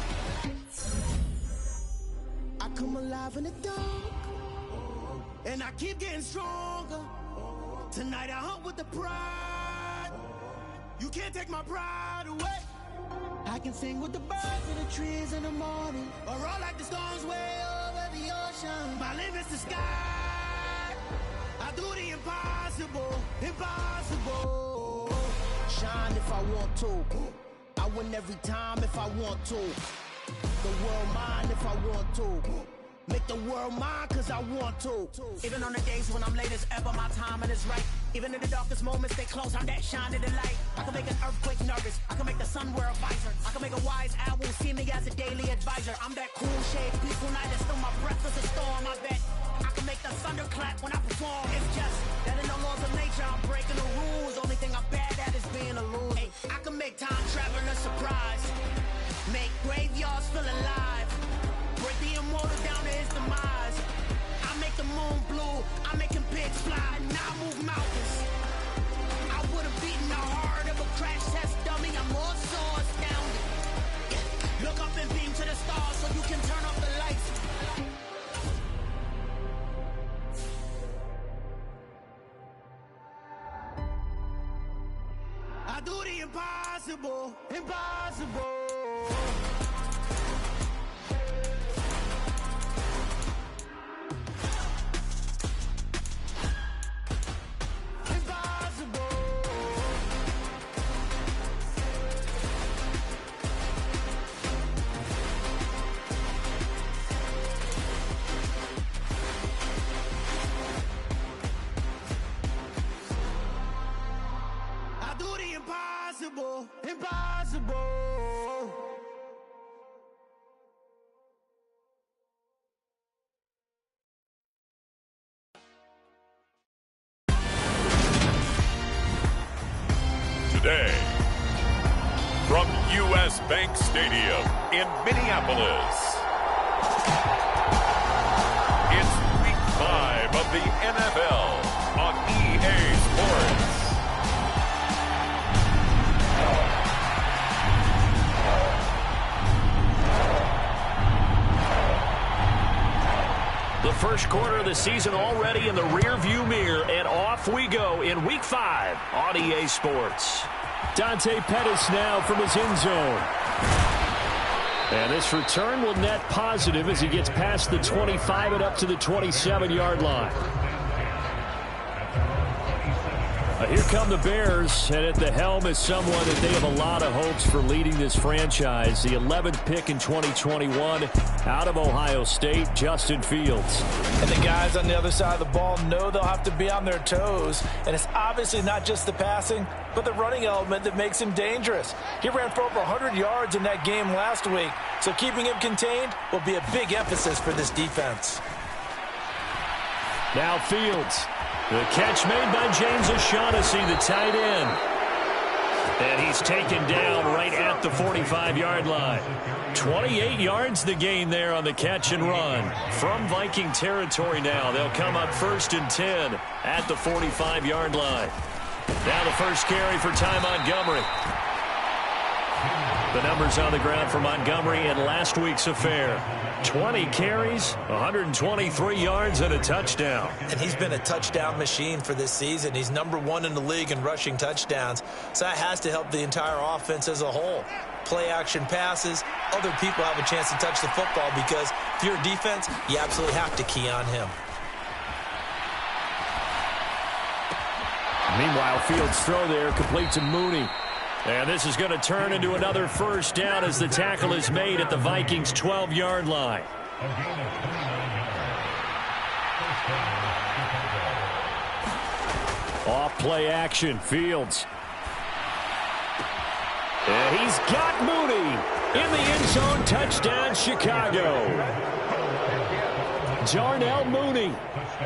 I come alive in the dark, and I keep getting stronger. Tonight I hunt with the pride. You can't take my pride away. I can sing with the birds and the trees in the morning, or roll like the storms way over the ocean. My limit's the sky. I do the impossible, impossible. Shine if I want to. I win every time if I want to. The world mine if I want to. Make the world mine cause I want to. Even on the days when I'm late as ever, my timing is right. Even in the darkest moments, stay close, I'm that shining the light. I can make an earthquake nervous, I can make the sun wear a visor. I can make a wise owl see me as a daily advisor. I'm that cool shade, peaceful night, and still my breath is a storm, I bet. I can make the thunder clap when I perform. It's just that in the laws of nature, I'm breaking the rules. Only thing I'm bad at is being a loser. Hey, I can make time traveling a surprise. Make graveyards feel alive. Break the immortal down to his demise. I make the moon blue, I'm making pigs fly, now I move mountains. I would've beaten the heart of a crash test dummy, I'm more so astounded. Yeah. Look up and beam to the stars so you can turn off the lights. I do the impossible, impossible. Impossible, impossible. Today, from U.S. Bank Stadium in Minneapolis, it's Week 5 of the NFL on EA Sports. The first quarter of the season already in the rearview mirror, and off we go in Week 5 on EA Sports. Dante Pettis now from his end zone. And this return will net positive as he gets past the 25 and up to the 27-yard line. Here come the Bears, and at the helm is someone that they have a lot of hopes for leading this franchise. The 11th pick in 2021 out of Ohio State, Justin Fields. And the guys on the other side of the ball know they'll have to be on their toes. And it's obviously not just the passing, but the running element that makes him dangerous. He ran for over 100 yards in that game last week, so keeping him contained will be a big emphasis for this defense. Now Fields. The catch made by James O'Shaughnessy, the tight end. And he's taken down right at the 45-yard line. 28 yards the gain there on the catch and run. From Viking territory now, they'll come up 1st and 10 at the 45-yard line. Now the first carry for Ty Montgomery. The numbers on the ground for Montgomery in last week's affair. 20 carries, 123 yards, and a touchdown. And he's been a touchdown machine for this season. He's #1 in the league in rushing touchdowns. So that has to help the entire offense as a whole. Play action passes, other people have a chance to touch the football because if you're a defense, you absolutely have to key on him. Meanwhile, Fields' throw there complete to Mooney. And this is going to turn into another first down as the tackle is made at the Vikings' 12-yard line. Off play action, Fields. And he's got Mooney in the end zone. Touchdown, Chicago. Darnell Mooney,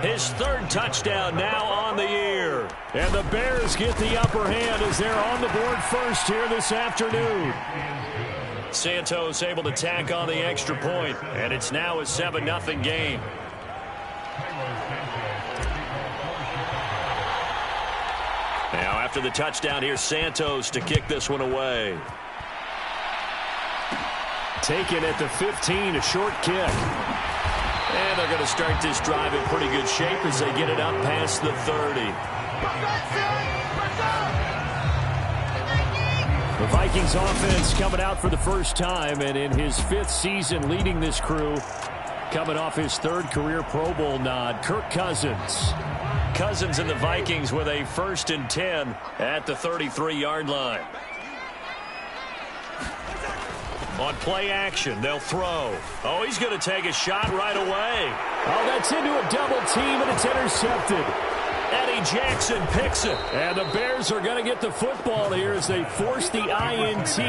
his 3rd touchdown now on the year. And the Bears get the upper hand as they're on the board first here this afternoon. Santos able to tack on the extra point, and it's now a 7-0 game. Now after the touchdown, here's Santos to kick this one away. Taken at the 15, a short kick. And they're going to start this drive in pretty good shape as they get it up past the 30. The Vikings offense coming out for the first time, and in his 5th season leading this crew, coming off his 3rd career Pro Bowl nod, Kirk Cousins. Cousins and the Vikings with a 1st and 10 at the 33-yard line. On play action, they'll throw. Oh, he's going to take a shot right away. Oh, that's into a double team, and it's intercepted. Eddie Jackson picks it. And the Bears are going to get the football here as they force the INT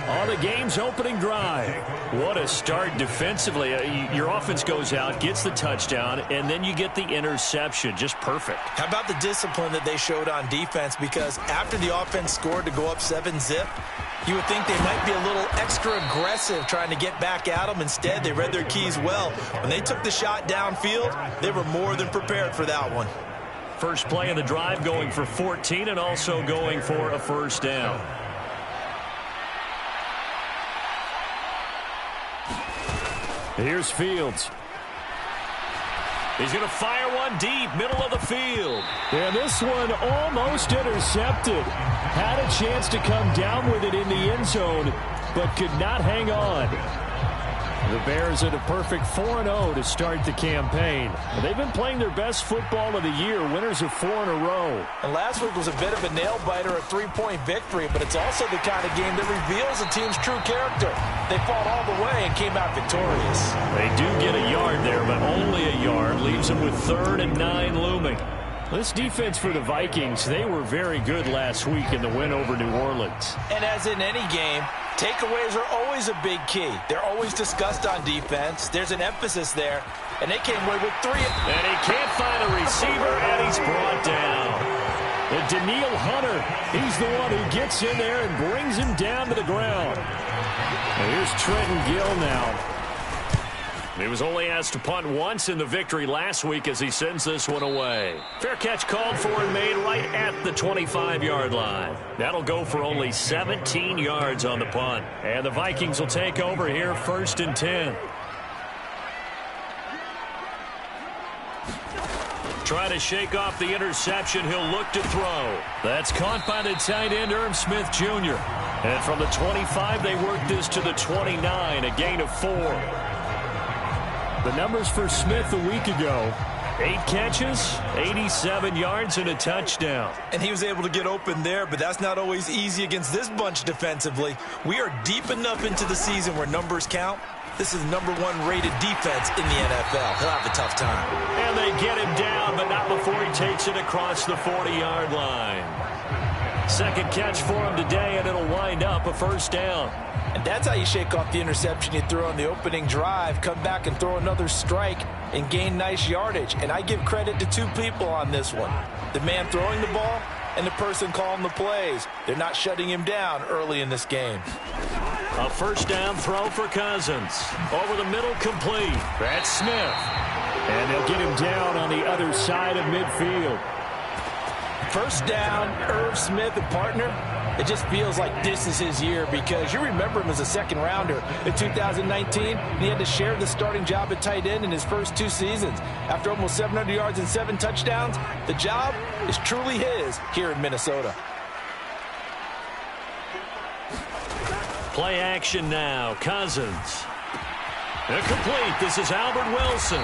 on the game's opening drive. What a start defensively. Your offense goes out, gets the touchdown, and then you get the interception. Just perfect. How about the discipline that they showed on defense? Because after the offense scored to go up 7-zip, you would think they might be a little extra aggressive trying to get back at them. Instead, they read their keys well. When they took the shot downfield, they were more than prepared for that one. First play of the drive going for 14 and also going for a first down. Here's Fields. He's going to fire one deep, middle of the field. And this one almost intercepted. Had a chance to come down with it in the end zone, but could not hang on. The Bears at a perfect 4-0 to start the campaign. They've been playing their best football of the year, winners of 4 in a row. And last week was a bit of a nail-biter, a 3-point victory, but it's also the kind of game that reveals a team's true character. They fought all the way and came out victorious. They do get a yard there, but only a yard. Leaves them with 3rd and 9 looming. This defense for the Vikings, they were very good last week in the win over New Orleans. And as in any game, takeaways are always a big key. They're always discussed on defense. There's an emphasis there, and they came away with 3. And he can't find a receiver, and he's brought down. And Daniil Hunter, he's the one who gets in there and brings him down to the ground. And here's Trenton Gill now. He was only asked to punt once in the victory last week as he sends this one away. Fair catch called for and made right at the 25-yard line. That'll go for only 17 yards on the punt. And the Vikings will take over here 1st and 10. Try to shake off the interception. He'll look to throw. That's caught by the tight end, Irv Smith Jr. And from the 25, they work this to the 29, a gain of 4. The numbers for Smith a week ago, 8 catches, 87 yards, and a touchdown. And he was able to get open there, but that's not always easy against this bunch defensively. We are deep enough into the season where numbers count. This is #1 rated defense in the NFL. He'll have a tough time. And they get him down, but not before he takes it across the 40-yard line. Second catch for him today, and it'll wind up a first down. And that's how you shake off the interception you threw on the opening drive, come back and throw another strike and gain nice yardage. And I give credit to 2 people on this one. The man throwing the ball and the person calling the plays. They're not shutting him down early in this game. A first down throw for Cousins. Over the middle, complete. That's Smith. And they'll get him down on the other side of midfield. First down, Irv Smith and partner. It just feels like this is his year because you remember him as a second-rounder in 2019. And he had to share the starting job at tight end in his first 2 seasons. After almost 700 yards and 7 touchdowns, the job is truly his here in Minnesota. Play action now. Cousins. Incomplete. This is Albert Wilson.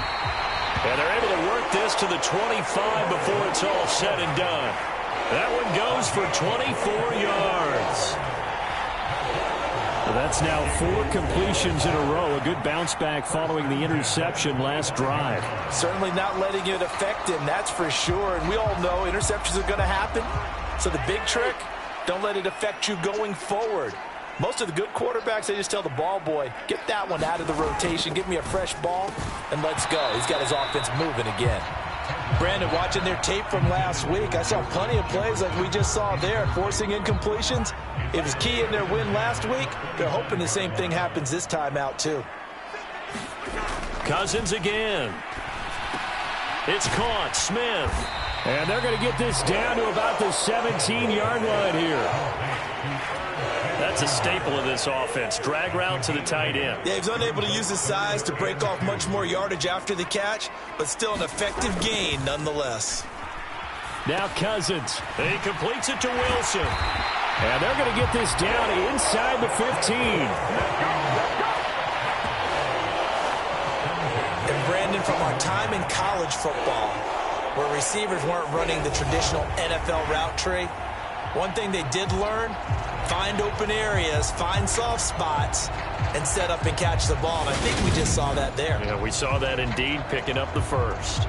And they're able to work this to the 25 before it's all said and done. That one goes for 24 yards. That's now 4 completions in a row. A good bounce back following the interception last drive. Certainly not letting it affect him, that's for sure. And we all know interceptions are going to happen. So the big trick, don't let it affect you going forward. Most of the good quarterbacks, they just tell the ball boy, get that one out of the rotation, give me a fresh ball, and let's go. He's got his offense moving again. Brandon, watching their tape from last week, I saw plenty of plays like we just saw there, forcing incompletions. It was key in their win last week. They're hoping the same thing happens this time out, too. Cousins again. It's caught. Smith. And they're going to get this down to about the 17-yard line here. That's a staple of this offense. Drag route to the tight end. Yeah, he's unable to use his size to break off much more yardage after the catch, but still an effective gain nonetheless. Now Cousins. He completes it to Wilson. And they're going to get this down inside the 15. And Brandon, from our time in college football, where receivers weren't running the traditional NFL route tree, one thing they did learn, find open areas, find soft spots, and set up and catch the ball. And I think we just saw that there. Yeah, we saw that indeed, picking up the first.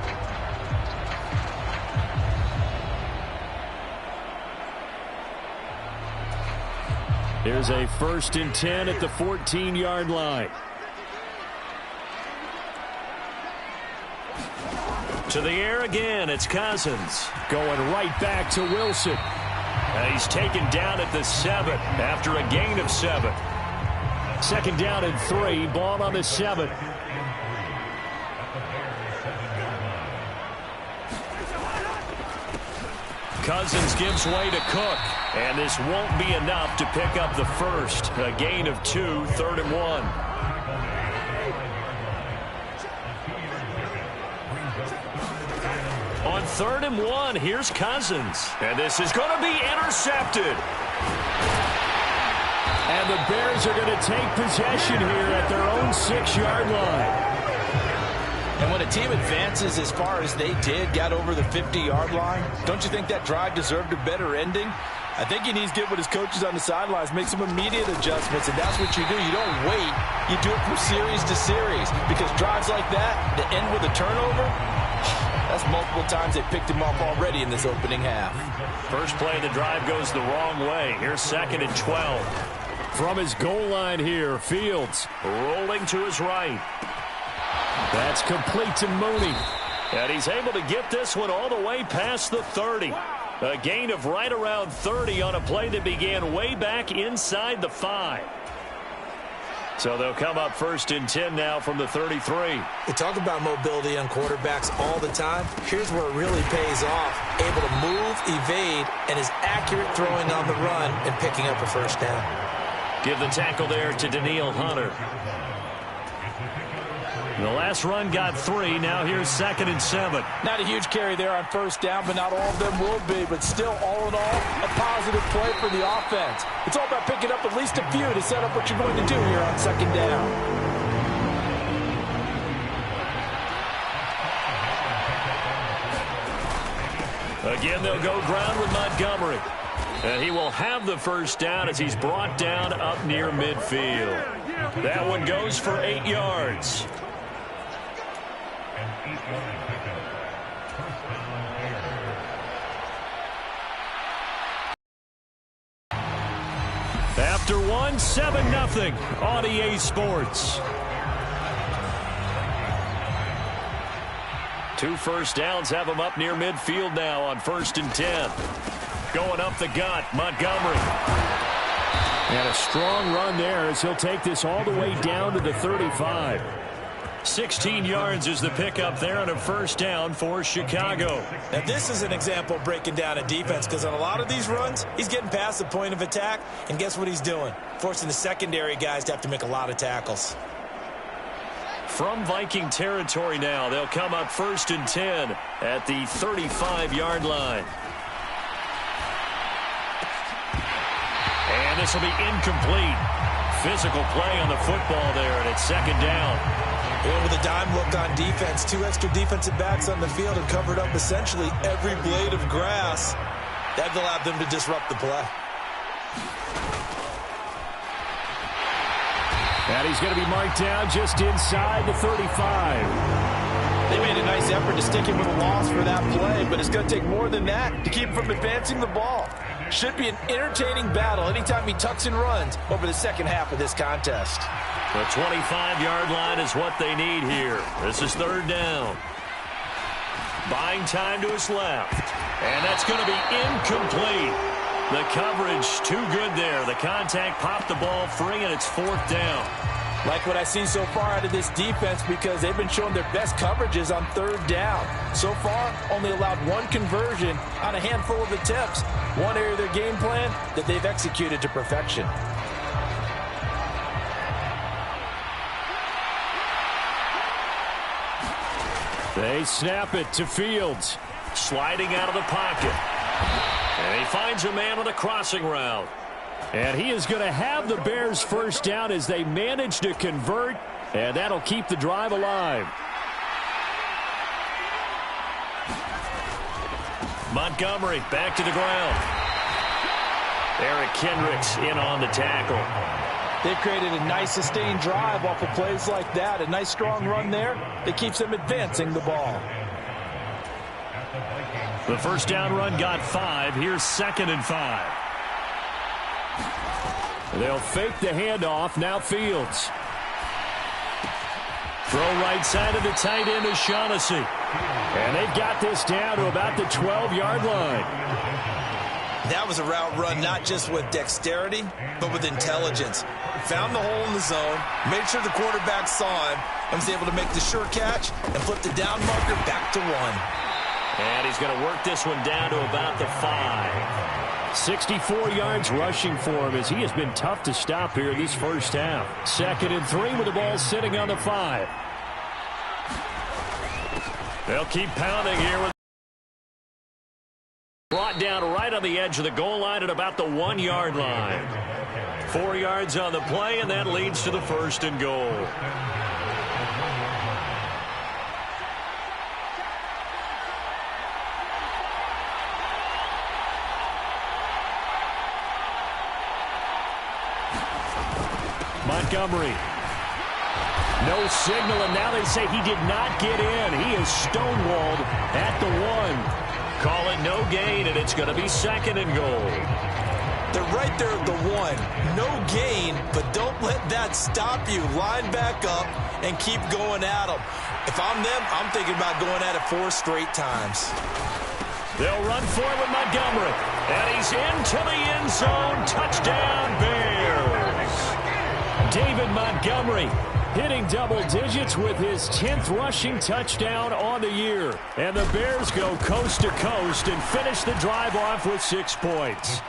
Here's a 1st and 10 at the 14-yard line. To the air again, it's Cousins. Going right back to Wilson. And he's taken down at the 7 after a gain of 7. 2nd down and 3, ball on the 7. Cousins gives way to Cook. And this won't be enough to pick up the first. A gain of 2, 3rd and 1. On 3rd and 1, here's Cousins. And this is going to be intercepted. And the Bears are going to take possession here at their own 6-yard line. And when a team advances as far as they did, got over the 50-yard line, don't you think that drive deserved a better ending? I think he needs to get with his coaches on the sidelines, make some immediate adjustments, and that's what you do. You don't wait. You do it from series to series, because drives like that that end with a turnover, that's multiple times they picked him off already in this opening half. First play of the drive goes the wrong way. Here's 2nd and 12. From his goal line here, Fields rolling to his right. That's complete to Mooney. And he's able to get this one all the way past the 30. A gain of right around 30 on a play that began way back inside the 5. So they'll come up 1st and 10 now from the 33. We talk about mobility on quarterbacks all the time. Here's where it really pays off. Able to move, evade, and is accurate throwing on the run and picking up a first down. Give the tackle there to Daniil Hunter. The last run got 3. Now here's 2nd and 7. Not a huge carry there on first down, but not all of them will be. But still, all in all, a positive play for the offense. It's all about picking up at least a few to set up what you're going to do here on 2nd down. Again, they'll go ground with Montgomery. And he will have the first down as he's brought down up near midfield. That one goes for 8 yards. After one, 7-0 on EA Sports. 2 first downs have them up near midfield now on 1st and 10. Going up the gut, Montgomery. And a strong run there as he'll take this all the way down to the 35. 16 yards is the pickup there on a first down for Chicago. Now, this is an example of breaking down a defense, because on a lot of these runs, he's getting past the point of attack, and guess what he's doing? Forcing the secondary guys to have to make a lot of tackles. From Viking territory now, they'll come up 1st and 10 at the 35-yard line. And this will be incomplete. Physical play on the football there, and it's 2nd down. And with a dime look on defense, 2 extra defensive backs on the field and covered up essentially every blade of grass. That allowed them to disrupt the play. And he's going to be marked down just inside the 35. They made a nice effort to stick him with a loss for that play, but it's going to take more than that to keep him from advancing the ball. Should be an entertaining battle anytime he tucks and runs over the second half of this contest. The 25-yard line is what they need here. This is 3rd down. Buying time to his left. And that's going to be incomplete. The coverage too good there. The contact popped the ball free, and it's 4th down. Like what I see so far out of this defense, because they've been showing their best coverages on 3rd down. So far, only allowed 1 conversion on a handful of attempts. One area of their game plan that they've executed to perfection. They snap it to Fields. Sliding out of the pocket. And he finds a man on a crossing route. And he is going to have the Bears first down as they manage to convert. And that'll keep the drive alive. Montgomery back to the ground. Eric Kendricks in on the tackle. They've created a nice sustained drive off of plays like that. A nice strong run there that keeps them advancing the ball. The first down run got 5. Here's 2nd and 5. They'll fake the handoff. Now Fields. Throw right side of the tight end is Shaughnessy. And they've got this down to about the 12-yard line. That was a route run not just with dexterity, but with intelligence. Found the hole in the zone, made sure the quarterback saw him, and was able to make the sure catch and flip the down marker back to 1. And he's going to work this one down to about the 5. 64 yards rushing for him as he has been tough to stop here this first half. 2nd and 3 with the ball sitting on the 5. They'll keep pounding here with brought down right on the edge of the goal line at about the 1-yard line. 4 yards on the play, and that leads to the 1st and goal. Montgomery. No signal, and now they say he did not get in. He is stonewalled at the 1. Call it no gain, and it's going to be 2nd and goal. They're right there at the 1. No gain, but don't let that stop you. Line back up and keep going at them. If I'm them, I'm thinking about going at it 4 straight times. They'll run for it with Montgomery. And he's into the end zone. Touchdown, Bears. David Montgomery hitting double digits with his 10th rushing touchdown on the year. And the Bears go coast to coast and finish the drive off with 6 points.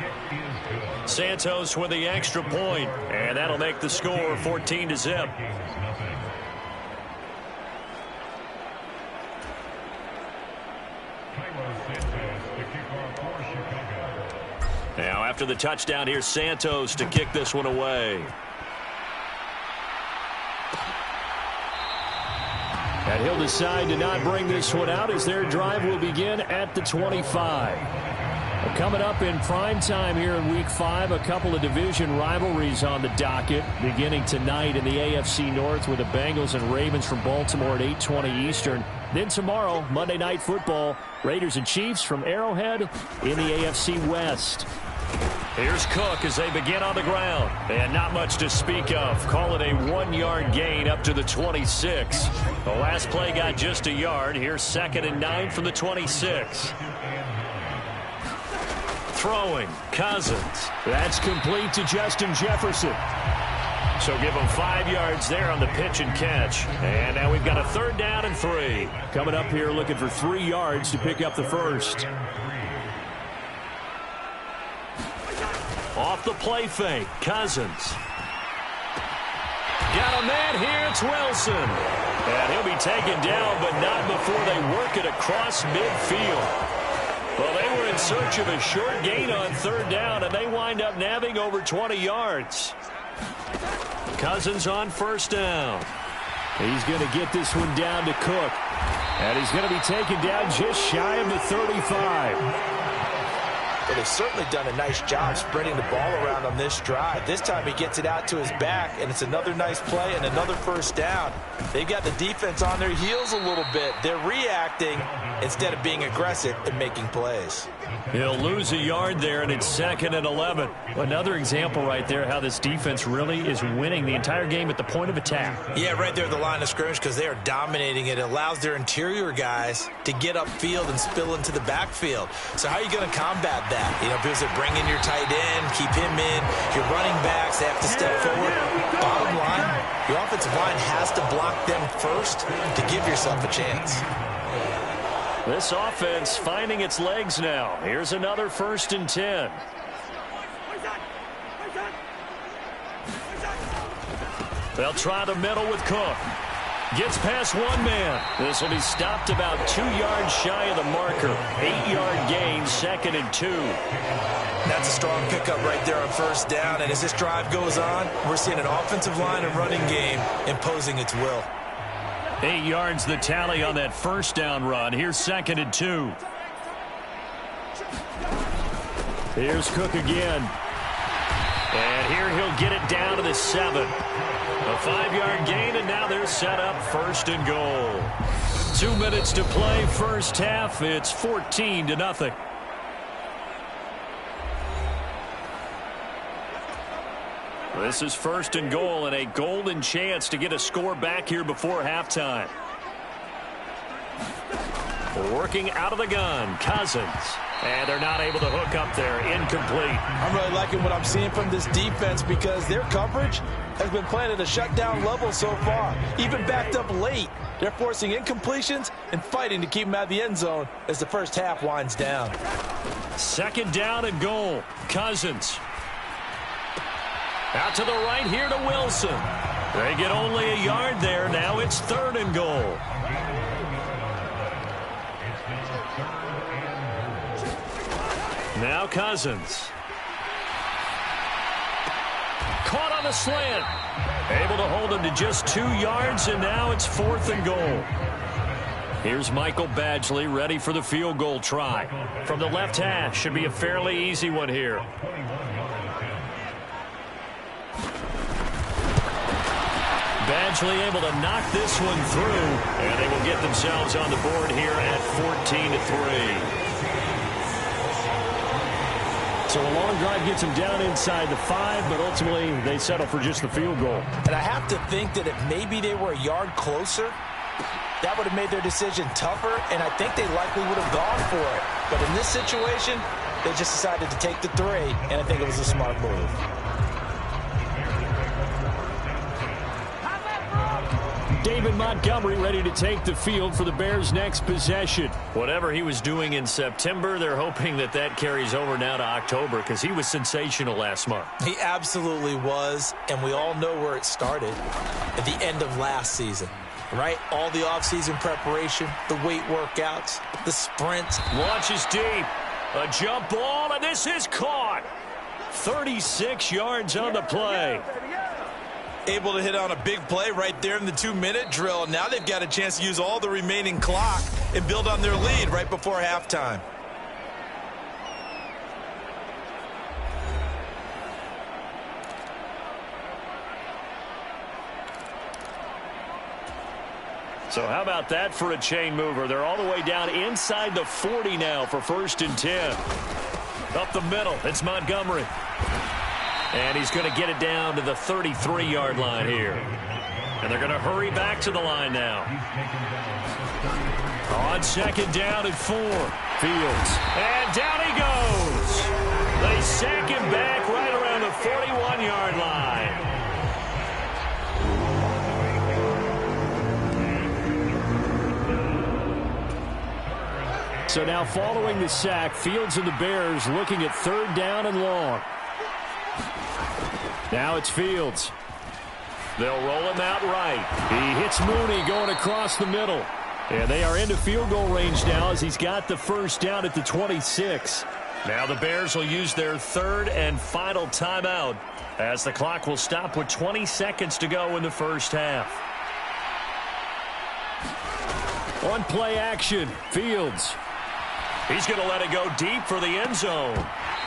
Santos with the extra point, and that'll make the score 14-0. Now after the touchdown, here's Santos to kick this one away. And he'll decide to not bring this one out as their drive will begin at the 25. Coming up in prime time here in Week 5, a couple of division rivalries on the docket, beginning tonight in the AFC North with the Bengals and Ravens from Baltimore at 8:20 Eastern. Then tomorrow, Monday Night Football, Raiders and Chiefs from Arrowhead in the AFC West. Here's Cook as they begin on the ground. And not much to speak of. Call it a 1-yard gain up to the 26. The last play got just a yard. Here's 2nd and 9 from the 26. throwing. Cousins. That's complete to Justin Jefferson. So give him 5 yards there on the pitch and catch. And now we've got a 3rd down and 3. Coming up here looking for 3 yards to pick up the first. Off the play fake. Cousins. Got a man here. It's Wilson. And he'll be taken down, but not before they work it across midfield. Well, they were in search of a short gain on 3rd down, and they wind up nabbing over 20 yards. Cousins on 1st down. He's going to get this one down to Cook. And he's going to be taken down just shy of the 35. But they've certainly done a nice job spreading the ball around on this drive. This time he gets it out to his back, and it's another nice play and another 1st down. They've got the defense on their heels a little bit. They're reacting instead of being aggressive and making plays. He'll lose a yard there, and it's 2nd and 11. Another example right there how this defense really is winning the entire game at the point of attack. Yeah, right there at the line of scrimmage because they are dominating it. It allows their interior guys to get upfield and spill into the backfield. So how are you going to combat that? You know, because they bring in your tight end, keep him in. Your running backs, they have to step forward. Bottom line, your offensive line has to block them first to give yourself a chance. This offense finding its legs now. Here's another 1st and 10. They'll try the middle with Cook. Gets past 1 man. This will be stopped about 2 yards shy of the marker. 8-yard gain, 2nd and 2. That's a strong pickup right there on 1st down. And as this drive goes on, we're seeing an offensive line and running game imposing its will. 8 yards the tally on that 1st down run. Here's 2nd and 2. Here's Cook again. And here he'll get it down to the 7. A 5-yard gain, and now they're set up 1st and goal. 2 minutes to play, 1st half. It's 14-0. This is 1st and goal, and a golden chance to get a score back here before halftime. Working out of the gun, Cousins. And they're not able to hook up there. Incomplete. I'm really liking what I'm seeing from this defense because their coverage has been playing at a shutdown level so far. Even backed up late. They're forcing incompletions and fighting to keep them out of the end zone as the 1st half winds down. 2nd down and goal. Cousins. Out to the right here to Wilson. They get only a yard there. Now it's 3rd and goal. Now Cousins. Caught on the slant. Able to hold him to just 2 yards, and now it's 4th and goal. Here's Michael Badgley ready for the field goal try. From the left hash, should be a fairly easy one here. Badgley able to knock this one through, and they will get themselves on the board here at 14-3. So a long drive gets them down inside the 5, but ultimately they settle for just the field goal. And I have to think that if maybe they were a yard closer, that would have made their decision tougher, and I think they likely would have gone for it. But in this situation, they just decided to take the 3, and I think it was a smart move. David Montgomery ready to take the field for the Bears' next possession. Whatever he was doing in September, they're hoping that that carries over now to October because he was sensational last month. He absolutely was, and we all know where it started at the end of last season, right? All the offseason preparation, the weight workouts, the sprints. Launches deep. A jump ball, and this is caught. 36 yards on the play. Able to hit on a big play right there in the 2-minute drill. Now they've got a chance to use all the remaining clock and build on their lead right before halftime. So how about that for a chain mover? They're all the way down inside the 40 now for 1st and 10. Up the middle, it's Montgomery. And he's going to get it down to the 33-yard line here. And they're going to hurry back to the line now. On 2nd down and 4. Fields. And down he goes. They sack him back right around the 41-yard line. So now following the sack, Fields and the Bears looking at 3rd down and long. Now it's Fields. They'll roll him out right. He hits Mooney going across the middle. And they are into field goal range now as he's got the first down at the 26. Now the Bears will use their 3rd and final timeout as the clock will stop with 20 seconds to go in the first half. On play action, Fields. He's going to let it go deep for the end zone.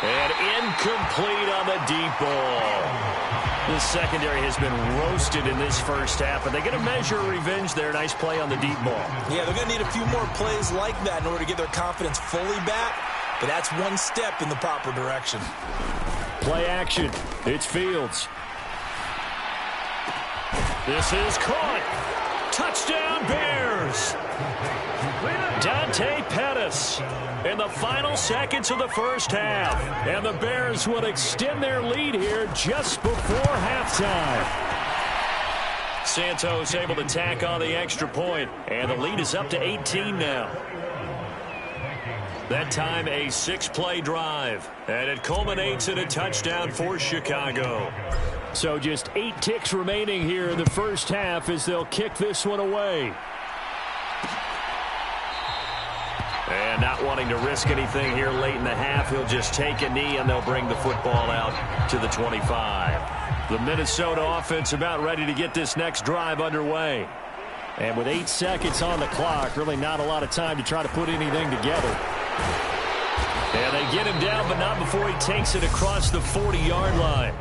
And incomplete on the deep ball. The secondary has been roasted in this first half, but they're going to measure revenge there. Nice play on the deep ball. Yeah, they're going to need a few more plays like that in order to get their confidence fully back, but that's one step in the proper direction. Play action. It's Fields. This is caught. Touchdown, Bears. Dante Pettis in the final seconds of the first half. And the Bears would extend their lead here just before halftime. Santos able to tack on the extra point, and the lead is up to 18 now. That time a 6-play drive, and it culminates in a touchdown for Chicago. So just 8 ticks remaining here in the first half as they'll kick this one away. And not wanting to risk anything here late in the half, he'll just take a knee and they'll bring the football out to the 25. The Minnesota offense about ready to get this next drive underway. And with 8 seconds on the clock, really not a lot of time to try to put anything together. And they get him down, but not before he takes it across the 40-yard line.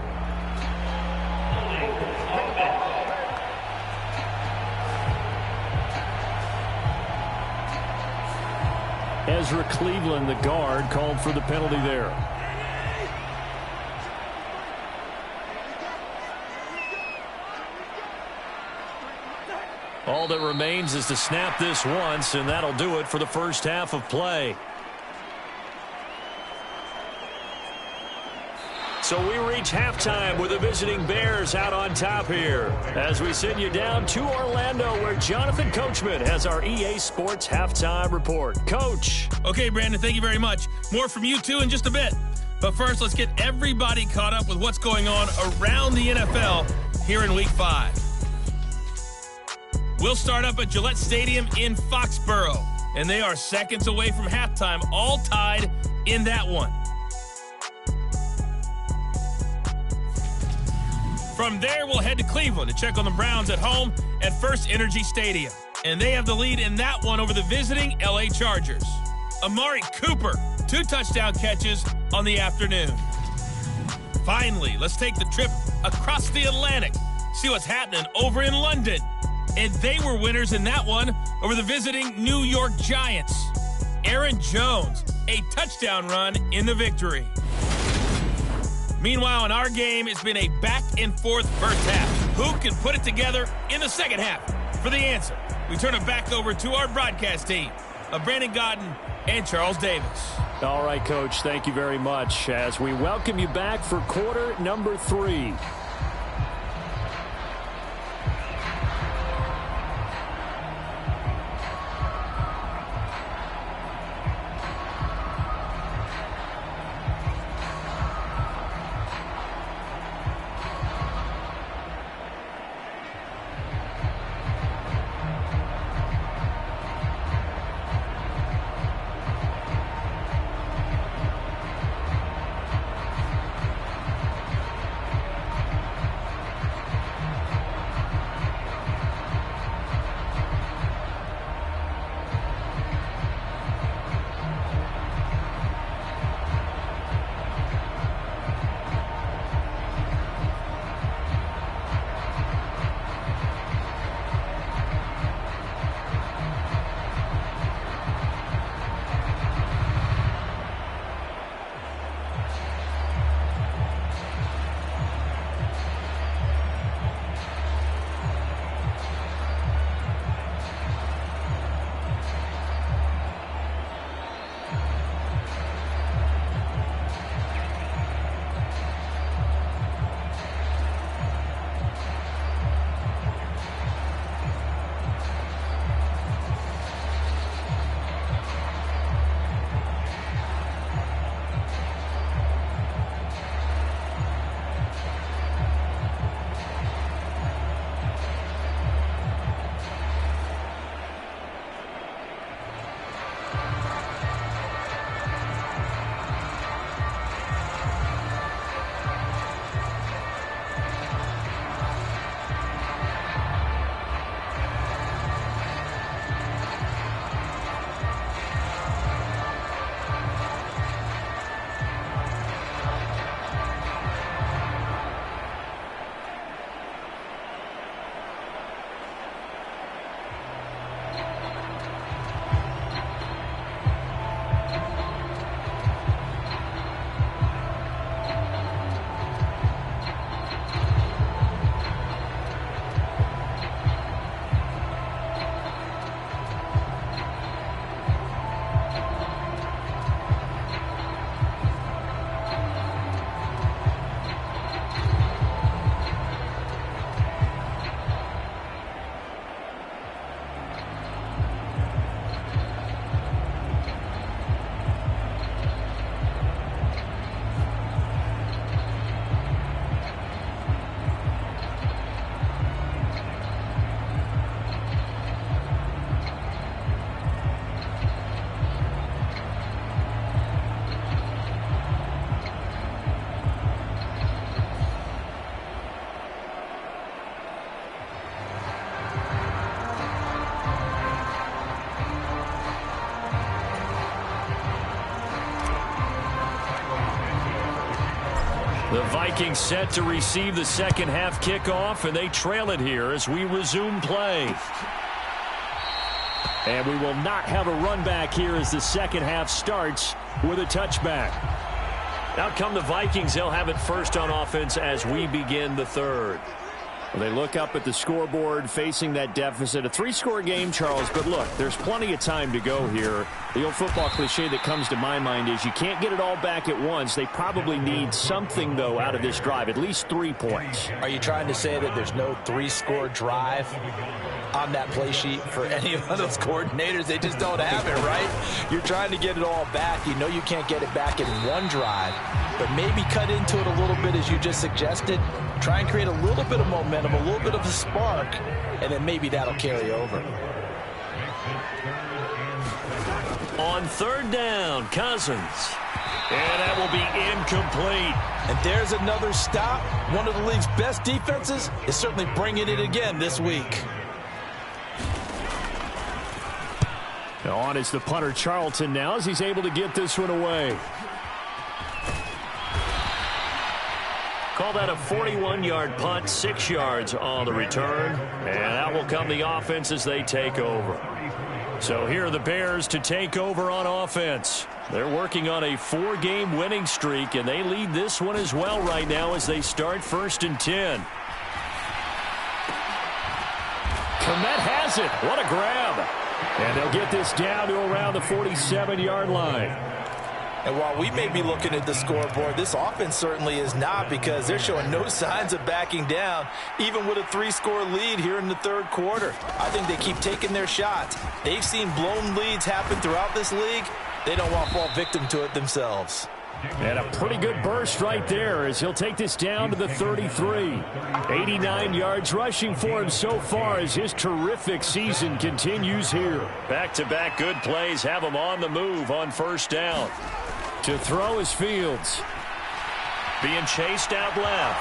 Ezra Cleveland, the guard, called for the penalty there. All that remains is to snap this once, and that'll do it for the first half of play. So we reach halftime with the visiting Bears out on top here as we send you down to Orlando where Jonathan Coachman has our EA Sports Halftime Report. Coach. Okay, Brandon, thank you very much. More from you two in just a bit. But first, let's get everybody caught up with what's going on around the NFL here in Week 5. We'll start up at Gillette Stadium in Foxborough, and they are seconds away from halftime, all tied in that one. From there, we'll head to Cleveland to check on the Browns at home at First Energy Stadium. And they have the lead in that one over the visiting LA Chargers. Amari Cooper, 2 touchdown catches on the afternoon. Finally, let's take the trip across the Atlantic, see what's happening over in London. And they were winners in that one over the visiting New York Giants. Aaron Jones, a touchdown run in the victory. Meanwhile, in our game, it's been a back-and-forth first half. Who can put it together in the second half? For the answer, we turn it back over to our broadcast team of Brandon Godden and Charles Davis. All right, Coach, thank you very much as we welcome you back for quarter number 3. The Vikings set to receive the second half kickoff, and they trail it here as we resume play. And we will not have a run back here as the second half starts with a touchback. Out come the Vikings. They'll have it first on offense as we begin the third. Well, they look up at the scoreboard facing that deficit. A 3-score game, Charles, but look, there's plenty of time to go here. The old football cliche that comes to my mind is you can't get it all back at once. They probably need something, though, out of this drive, at least 3 points. Are you trying to say that there's no 3-score drive on that play sheet for any of those coordinators? They just don't have it, right? You're trying to get it all back. You know you can't get it back in one drive, but maybe cut into it a little bit as you just suggested. Try and create a little bit of momentum, a little bit of a spark, and then maybe that'll carry over. On third down, Cousins. And that will be incomplete. And there's another stop. One of the league's best defenses is certainly bringing it again this week. On is the punter, Charlton, now as he's able to get this one away. Call that a 41-yard punt, 6 yards on the return. And that will come the offense as they take over. So here are the Bears to take over on offense. They're working on a 4-game winning streak, and they lead this one as well right now as they start 1st and 10. Komet has it. What a grab. And they'll get this down to around the 47-yard line. And while we may be looking at the scoreboard, this offense certainly is not, because they're showing no signs of backing down, even with a 3-score lead here in the third quarter. I think they keep taking their shots. They've seen blown leads happen throughout this league. They don't want to fall victim to it themselves. And a pretty good burst right there as he'll take this down to the 33. 89 yards rushing for him so far as his terrific season continues here. Back-to-back good plays have him on the move on first down. To throw is Fields. Being chased out left.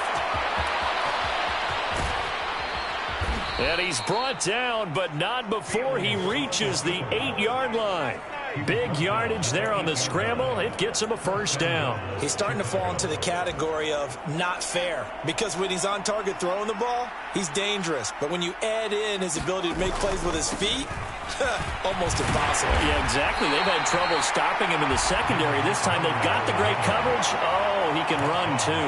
And he's brought down, but not before he reaches the 8-yard line. Big yardage there on the scramble. It gets him a first down. He's starting to fall into the category of not fair, because when he's on target throwing the ball, he's dangerous. But when you add in his ability to make plays with his feet, almost impossible. Yeah, exactly. They've had trouble stopping him in the secondary. This time they've got the great coverage. Oh, he can run too.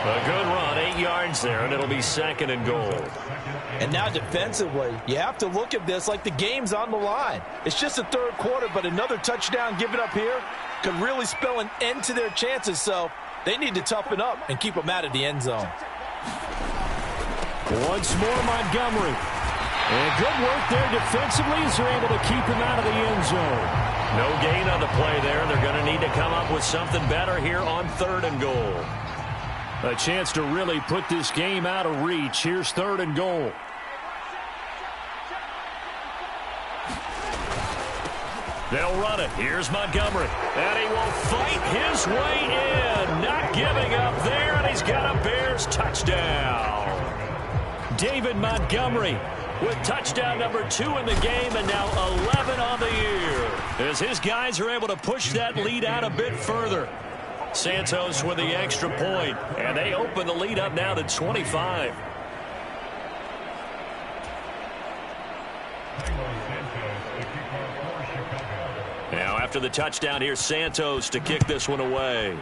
A good run, 8 yards there, and it'll be 2nd and goal. And now defensively, you have to look at this like the game's on the line. It's just the third quarter, but another touchdown given up here could really spell an end to their chances. So they need to toughen up and keep them out of the end zone. Once more, Montgomery. And good work there defensively as they're able to keep him out of the end zone. No gain on the play there. They're going to need to come up with something better here on 3rd and goal. A chance to really put this game out of reach. Here's 3rd and goal. They'll run it. Here's Montgomery. And he will fight his way in. Not giving up there, and he's got a Bears touchdown. David Montgomery with touchdown number 2 in the game, and now 11 on the year, as his guys are able to push that lead out a bit further. Santos with the extra point, and they open the lead up now to 25. Now after the touchdown, here's Santos to kick this one away.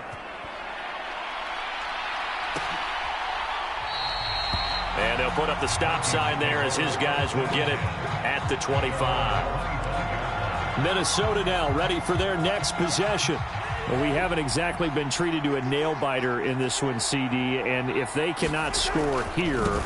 And they'll put up the stop sign there as his guys will get it at the 25. Minnesota now ready for their next possession. Well, we haven't exactly been treated to a nail-biter in this one, CD, and if they cannot score here,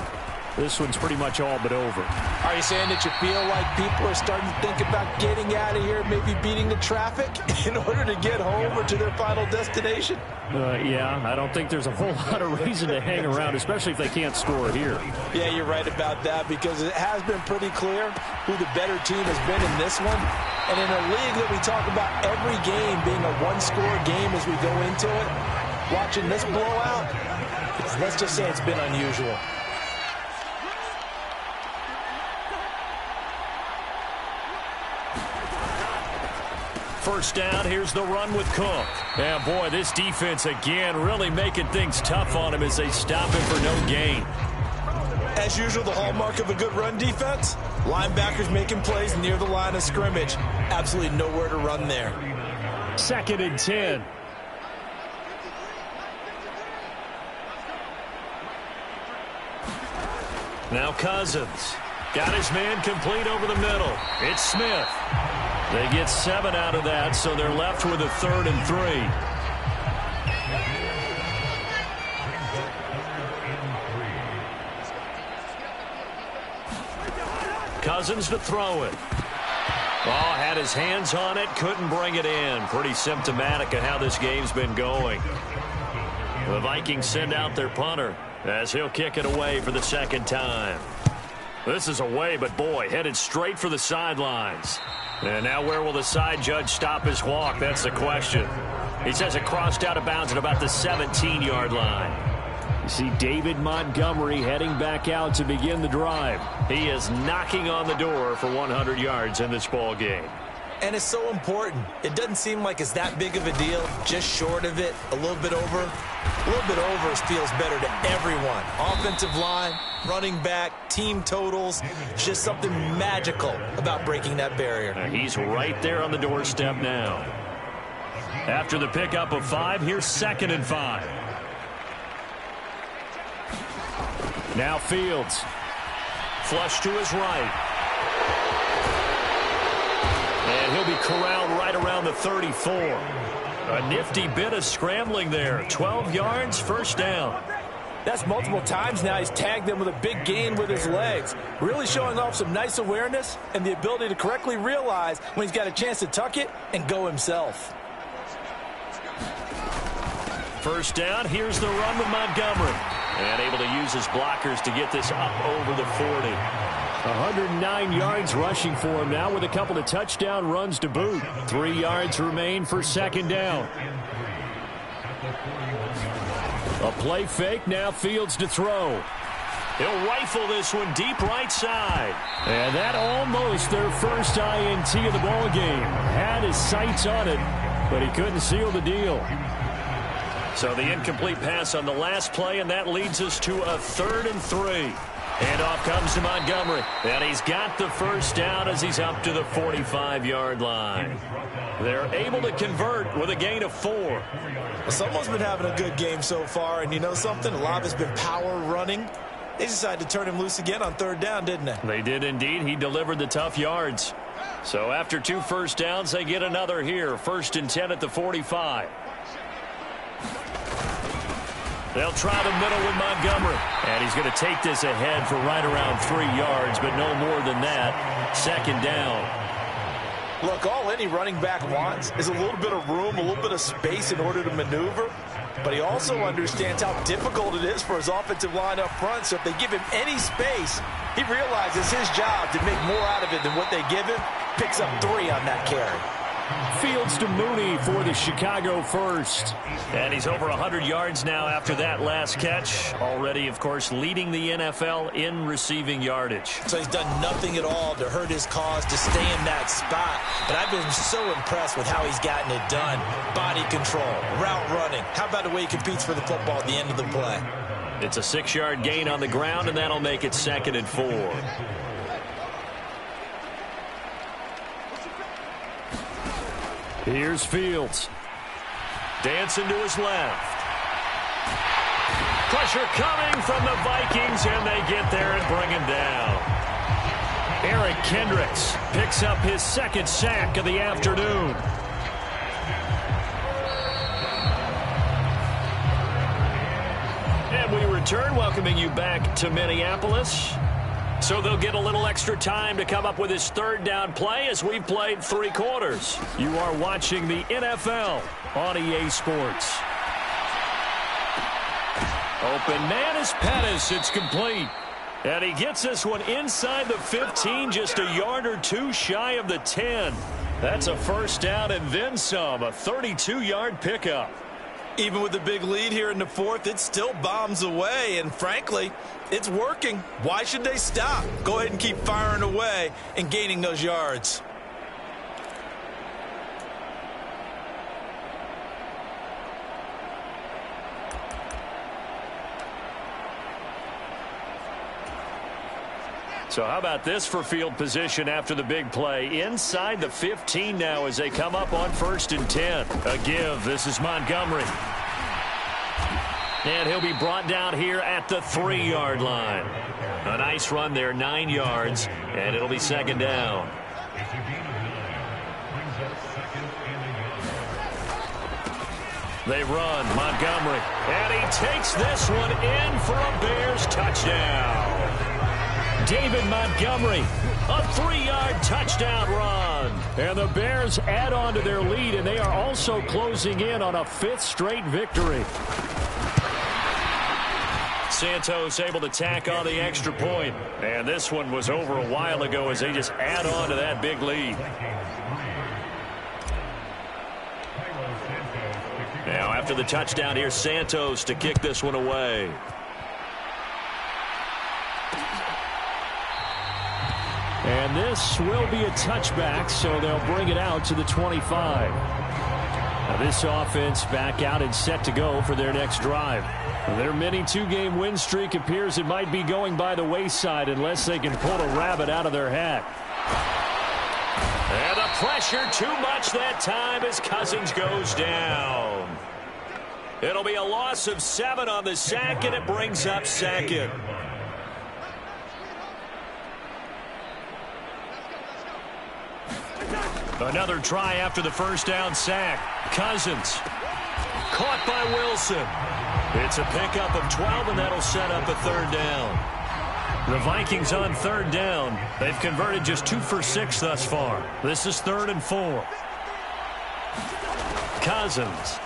this one's pretty much all but over. Are you saying that you feel like people are starting to think about getting out of here, maybe beating the traffic in order to get home or to their final destination? Yeah, I don't think there's a whole lot of reason to hang around, especially if they can't score here. Yeah, you're right about that, because it has been pretty clear who the better team has been in this one. And in a league that we talk about every game being a one-score game as we go into it, watching this blowout, let's just say it's been unusual. first down. Here's the run with Cook. And, boy, this defense, again, really making things tough on him as they stop him for no gain. As usual, the hallmark of a good run defense, linebackers making plays near the line of scrimmage. Absolutely nowhere to run there. 2nd and 10. Now Cousins. Got his man complete over the middle. It's Smith. They get 7 out of that, so they're left with a 3rd and 3. Cousins to throw it. Oh, had his hands on it, couldn't bring it in. Pretty symptomatic of how this game's been going. The Vikings send out their punter as he'll kick it away for the 2nd time. This is away, but boy, headed straight for the sidelines. And now where will the side judge stop his walk? That's the question. He says it crossed out of bounds at about the 17-yard line. You see David Montgomery heading back out to begin the drive. He is knocking on the door for 100 yards in this ball game. And it's so important. It doesn't seem like it's that big of a deal. Just short of it, a little bit over. A little bit over feels better to everyone. Offensive line, running back, team totals. Just something magical about breaking that barrier. He's right there on the doorstep now. After the pickup of 5, here's 2nd and 5. Now Fields. Flush to his right. And he'll be corralled right around the 34. A nifty bit of scrambling there. 12 yards, first down. That's multiple times now he's tagged them with a big gain with his legs. Really showing off some nice awareness and the ability to correctly realize when he's got a chance to tuck it and go himself. First down, here's the run with Montgomery. And able to use his blockers to get this up over the 40. 109 yards rushing for him now with a couple of touchdown runs to boot. 3 yards remain for 2nd down. A play fake, now Fields to throw. He'll rifle this one deep right side. And that almost their first INT of the ball game. Had his sights on it, but he couldn't seal the deal. So the incomplete pass on the last play, and that leads us to a 3rd and 3. And off comes to Montgomery. And he's got the first down as he's up to the 45-yard line. They're able to convert with a gain of 4. Well, someone's been having a good game so far, and you know something? A lot of it's been power running. They decided to turn him loose again on 3rd down, didn't they? They did indeed. He delivered the tough yards. So after 2 first downs, they get another here. 1st and 10 at the 45. They'll try the middle with Montgomery. And he's going to take this ahead for right around 3 yards, but no more than that. 2nd down. Look, all any running back wants is a little bit of room, a little bit of space in order to maneuver. But he also understands how difficult it is for his offensive line up front. So if they give him any space, he realizes his job to make more out of it than what they give him. Picks up 3 on that carry. Fields to Mooney for the Chicago first. And he's over 100 yards now after that last catch. Already, of course, leading the NFL in receiving yardage. So he's done nothing at all to hurt his cause, to stay in that spot. But I've been so impressed with how he's gotten it done. Body control, route running. How about the way he competes for the football at the end of the play? It's a 6-yard gain on the ground, and that'll make it 2nd and 4. Here's Fields. Dancing to his left. Pressure coming from the Vikings, and they get there and bring him down. Eric Kendricks picks up his 2nd sack of the afternoon. And we return, welcoming you back to Minneapolis. So they'll get a little extra time to come up with his 3rd down play as we've played 3 quarters. You are watching the NFL on EA Sports. Open man is Pettis. It's complete. And he gets this one inside the 15, just a yard or 2 shy of the 10. That's a first down and then some, a 32-yard pickup. Even with the big lead here in the 4th, it still bombs away, and frankly, it's working. Why should they stop? Go ahead and keep firing away and gaining those yards. So how about this for field position after the big play? Inside the 15 now as they come up on 1st and 10. A give. This is Montgomery. And he'll be brought down here at the 3-yard line. A nice run there, 9 yards, and it'll be 2nd down. They run, Montgomery, and he takes this one in for a Bears touchdown. David Montgomery, a 3-yard touchdown run. And the Bears add on to their lead, and they are also closing in on a 5th straight victory. Santos able to tack on the extra point. And this one was over a while ago as they just add on to that big lead. Now after the touchdown, here's Santos to kick this one away. And this will be a touchback, so they'll bring it out to the 25. Now this offense back out and set to go for their next drive. Their mini 2-game win streak appears it might be going by the wayside unless they can pull a rabbit out of their hat. And the pressure too much that time as Cousins goes down. It'll be a loss of 7 on the sack, and it brings up 2nd. Another try after the 1st down sack. Cousins caught by Wilson. It's a pickup of 12, and that'll set up a 3rd down. The Vikings on 3rd down. They've converted just 2 for 6 thus far. This is 3rd and 4. Cousins.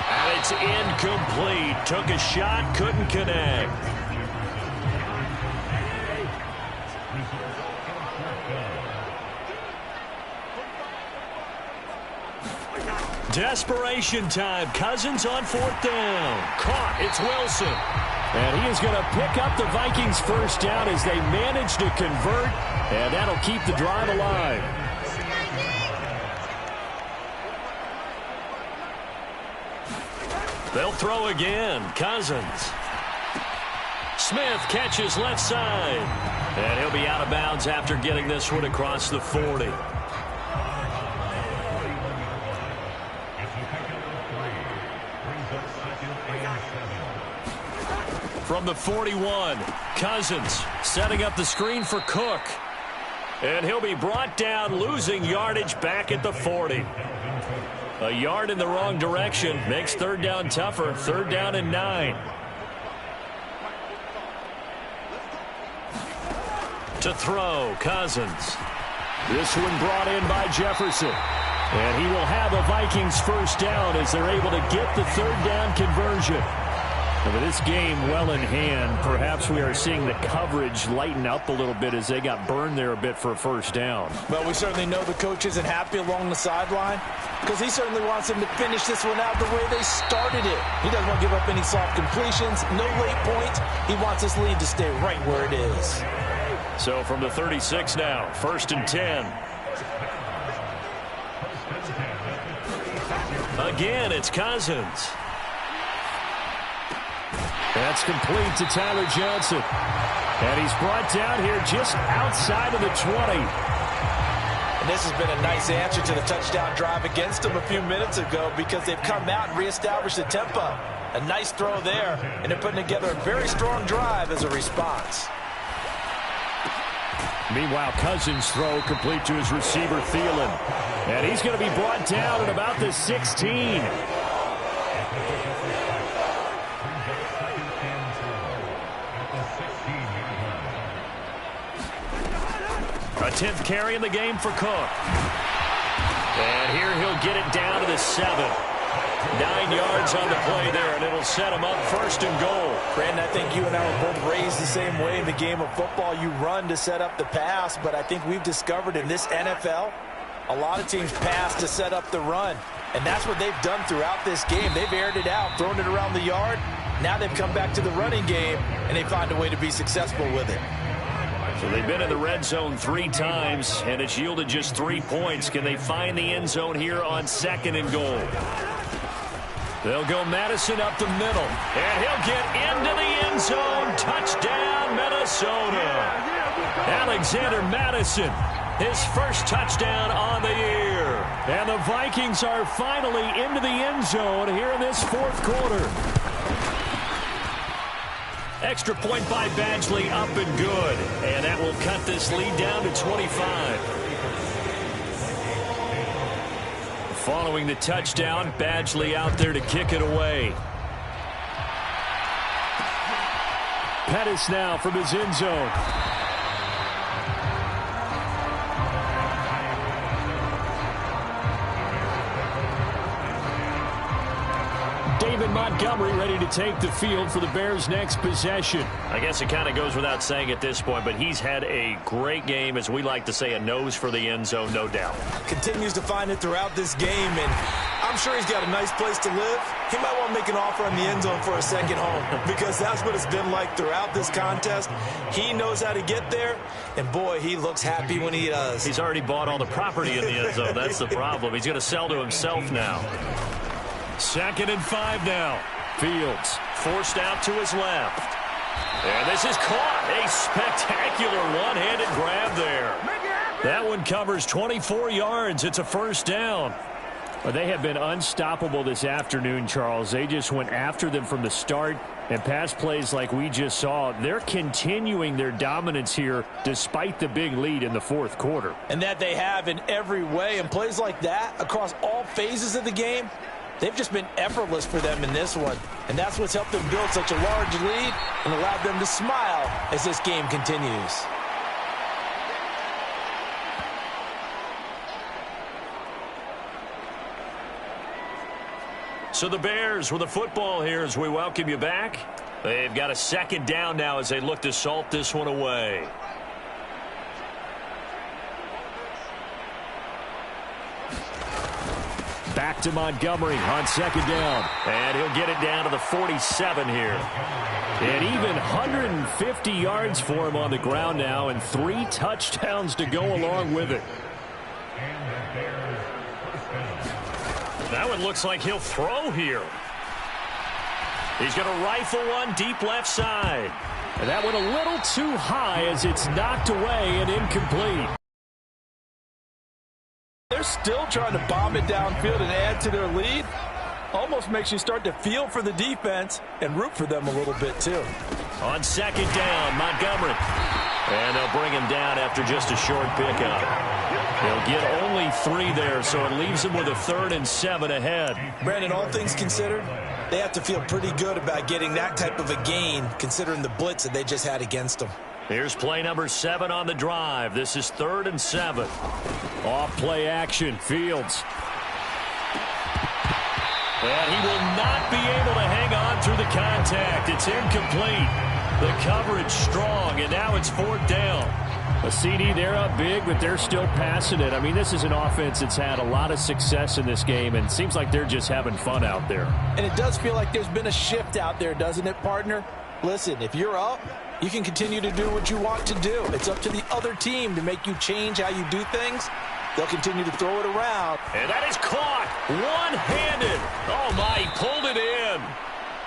And it's incomplete. Took a shot, couldn't connect. Desperation time. Cousins on 4th down. Caught. It's Wilson. And he is going to pick up the Vikings' 1st down as they manage to convert. And that'll keep the drive alive. They'll throw again. Cousins. Smith catches left side. And he'll be out of bounds after getting this one across the 40. From the 41, Cousins setting up the screen for Cook. And he'll be brought down, losing yardage back at the 40. A yard in the wrong direction makes 3rd down tougher. 3rd down and 9. To throw, Cousins. This one brought in by Jefferson. And he will have a Vikings 1st down as they're able to get the 3rd down conversion. With this game well in hand, perhaps we are seeing the coverage lighten up a little bit as they got burned there a bit for a 1st down. Well, we certainly know the coach isn't happy along the sideline because he certainly wants them to finish this one out the way they started it. He doesn't want to give up any soft completions, no late points. He wants this lead to stay right where it is. So from the 36 now, 1st and 10. Again, it's Cousins. That's complete to Tyler Johnson. And he's brought down here just outside of the 20. And this has been a nice answer to the touchdown drive against them a few minutes ago because they've come out and reestablished the tempo. A nice throw there, and they're putting together a very strong drive as a response. Meanwhile, Cousins' throw complete to his receiver, Thielen. And he's going to be brought down at about the 16. A 10th carry in the game for Cook. And here he'll get it down to the 7. 9 yards on the play there, and it'll set him up 1st and goal. Brandon, I think you and I were both raised the same way in the game of football. You run to set up the pass, but I think we've discovered in this NFL, a lot of teams pass to set up the run. And that's what they've done throughout this game. They've aired it out, thrown it around the yard. Now they've come back to the running game, and they find a way to be successful with it. So they've been in the red zone 3 times, and it's yielded just 3 points. Can they find the end zone here on 2nd and goal? They'll go Madison up the middle, and he'll get into the end zone touchdown, Minnesota. Alexander Madison, his first touchdown on the year. And the Vikings are finally into the end zone here in this fourth quarter. Extra point by Badgley, up and good. And that will cut this lead down to 25. Following the touchdown, Badgley out there to kick it away. Pettis now from his end zone. David Montgomery ready to take the field for the Bears' next possession. I guess it kind of goes without saying at this point, but he's had a great game, as we like to say, a nose for the end zone, no doubt. Continues to find it throughout this game, and I'm sure he's got a nice place to live. He might want to make an offer on the end zone for a second home, because that's what it's been like throughout this contest. He knows how to get there, and boy, he looks happy when he does. He's already bought all the property in the end zone. That's the problem. He's going to sell to himself now. 2nd and 5 now. Fields forced out to his left. And this is caught. A spectacular one-handed grab there. That one covers 24 yards. It's a first down. Well, they have been unstoppable this afternoon, Charles. They just went after them from the start. And pass plays like we just saw, they're continuing their dominance here despite the big lead in the fourth quarter. And that they have in every way. And plays like that across all phases of the game, they've just been effortless for them in this one. And that's what's helped them build such a large lead and allowed them to smile as this game continues. So the Bears with the football here as we welcome you back. They've got a second down now as they look to salt this one away. Back to Montgomery on second down. And he'll get it down to the 47 here. And even 150 yards for him on the ground now, and 3 touchdowns to go along with it. That one looks like he'll throw here. He's going to rifle one deep left side. And that one a little too high as it's knocked away and incomplete. They're still trying to bomb it downfield and add to their lead. Almost makes you start to feel for the defense and root for them a little bit too. On second down, Montgomery. And they'll bring him down after just a short pickup. They'll get only 3 there, so it leaves them with a 3rd and 7 ahead. Brandon, all things considered, they have to feel pretty good about getting that type of a gain, considering the blitz that they just had against them. Here's play number 7 on the drive. This is 3rd and 7. Off play action, Fields. And he will not be able to hang on through the contact. It's incomplete. The coverage strong, and now it's 4th down. A CD, they're up big, but they're still passing it. I mean, this is an offense that's had a lot of success in this game, and it seems like they're just having fun out there. And it does feel like there's been a shift out there, doesn't it, partner? Listen, if you're up, you can continue to do what you want to do. It's up to the other team to make you change how you do things. They'll continue to throw it around. And that is caught one-handed. Oh, my, he pulled it in.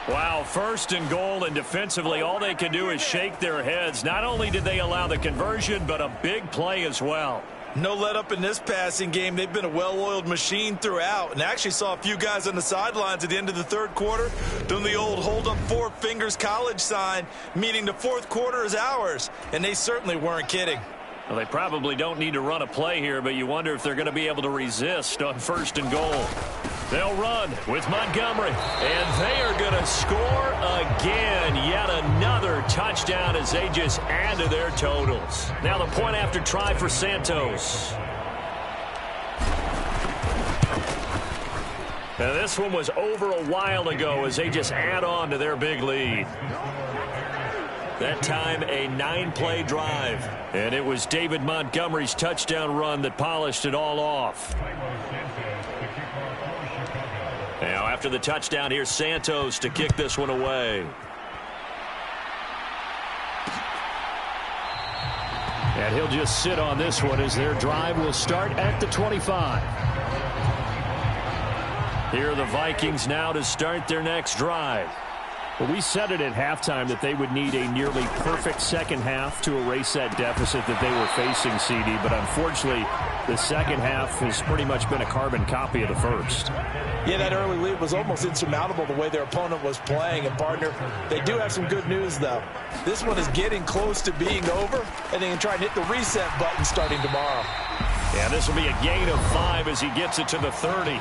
Wow, 1st and goal, and defensively all they can do is shake their heads. Not only did they allow the conversion, but a big play as well. No let up in this passing game. They've been a well-oiled machine throughout. And I actually saw a few guys on the sidelines at the end of the 3rd quarter doing the old hold up 4 fingers college sign, meaning the 4th quarter is ours. And they certainly weren't kidding. Well, they probably don't need to run a play here, but you wonder if they're going to be able to resist on 1st and goal. They'll run with Montgomery, and they are going to score again. Yet another touchdown as they just add to their totals. Now the point after try for Santos. Now this one was over a while ago as they just add on to their big lead. That time a 9-play drive. And it was David Montgomery's touchdown run that polished it all off. Now after the touchdown, here's Santos to kick this one away. And he'll just sit on this one as their drive will start at the 25. Here are the Vikings now to start their next drive. Well, we said it at halftime that they would need a nearly perfect second half to erase that deficit that they were facing, CD. But unfortunately, the second half has pretty much been a carbon copy of the first. Yeah, that early lead was almost insurmountable the way their opponent was playing. And, partner, they do have some good news, though. This one is getting close to being over, and they can try and hit the reset button starting tomorrow. Yeah, this will be a gain of 5 as he gets it to the 30.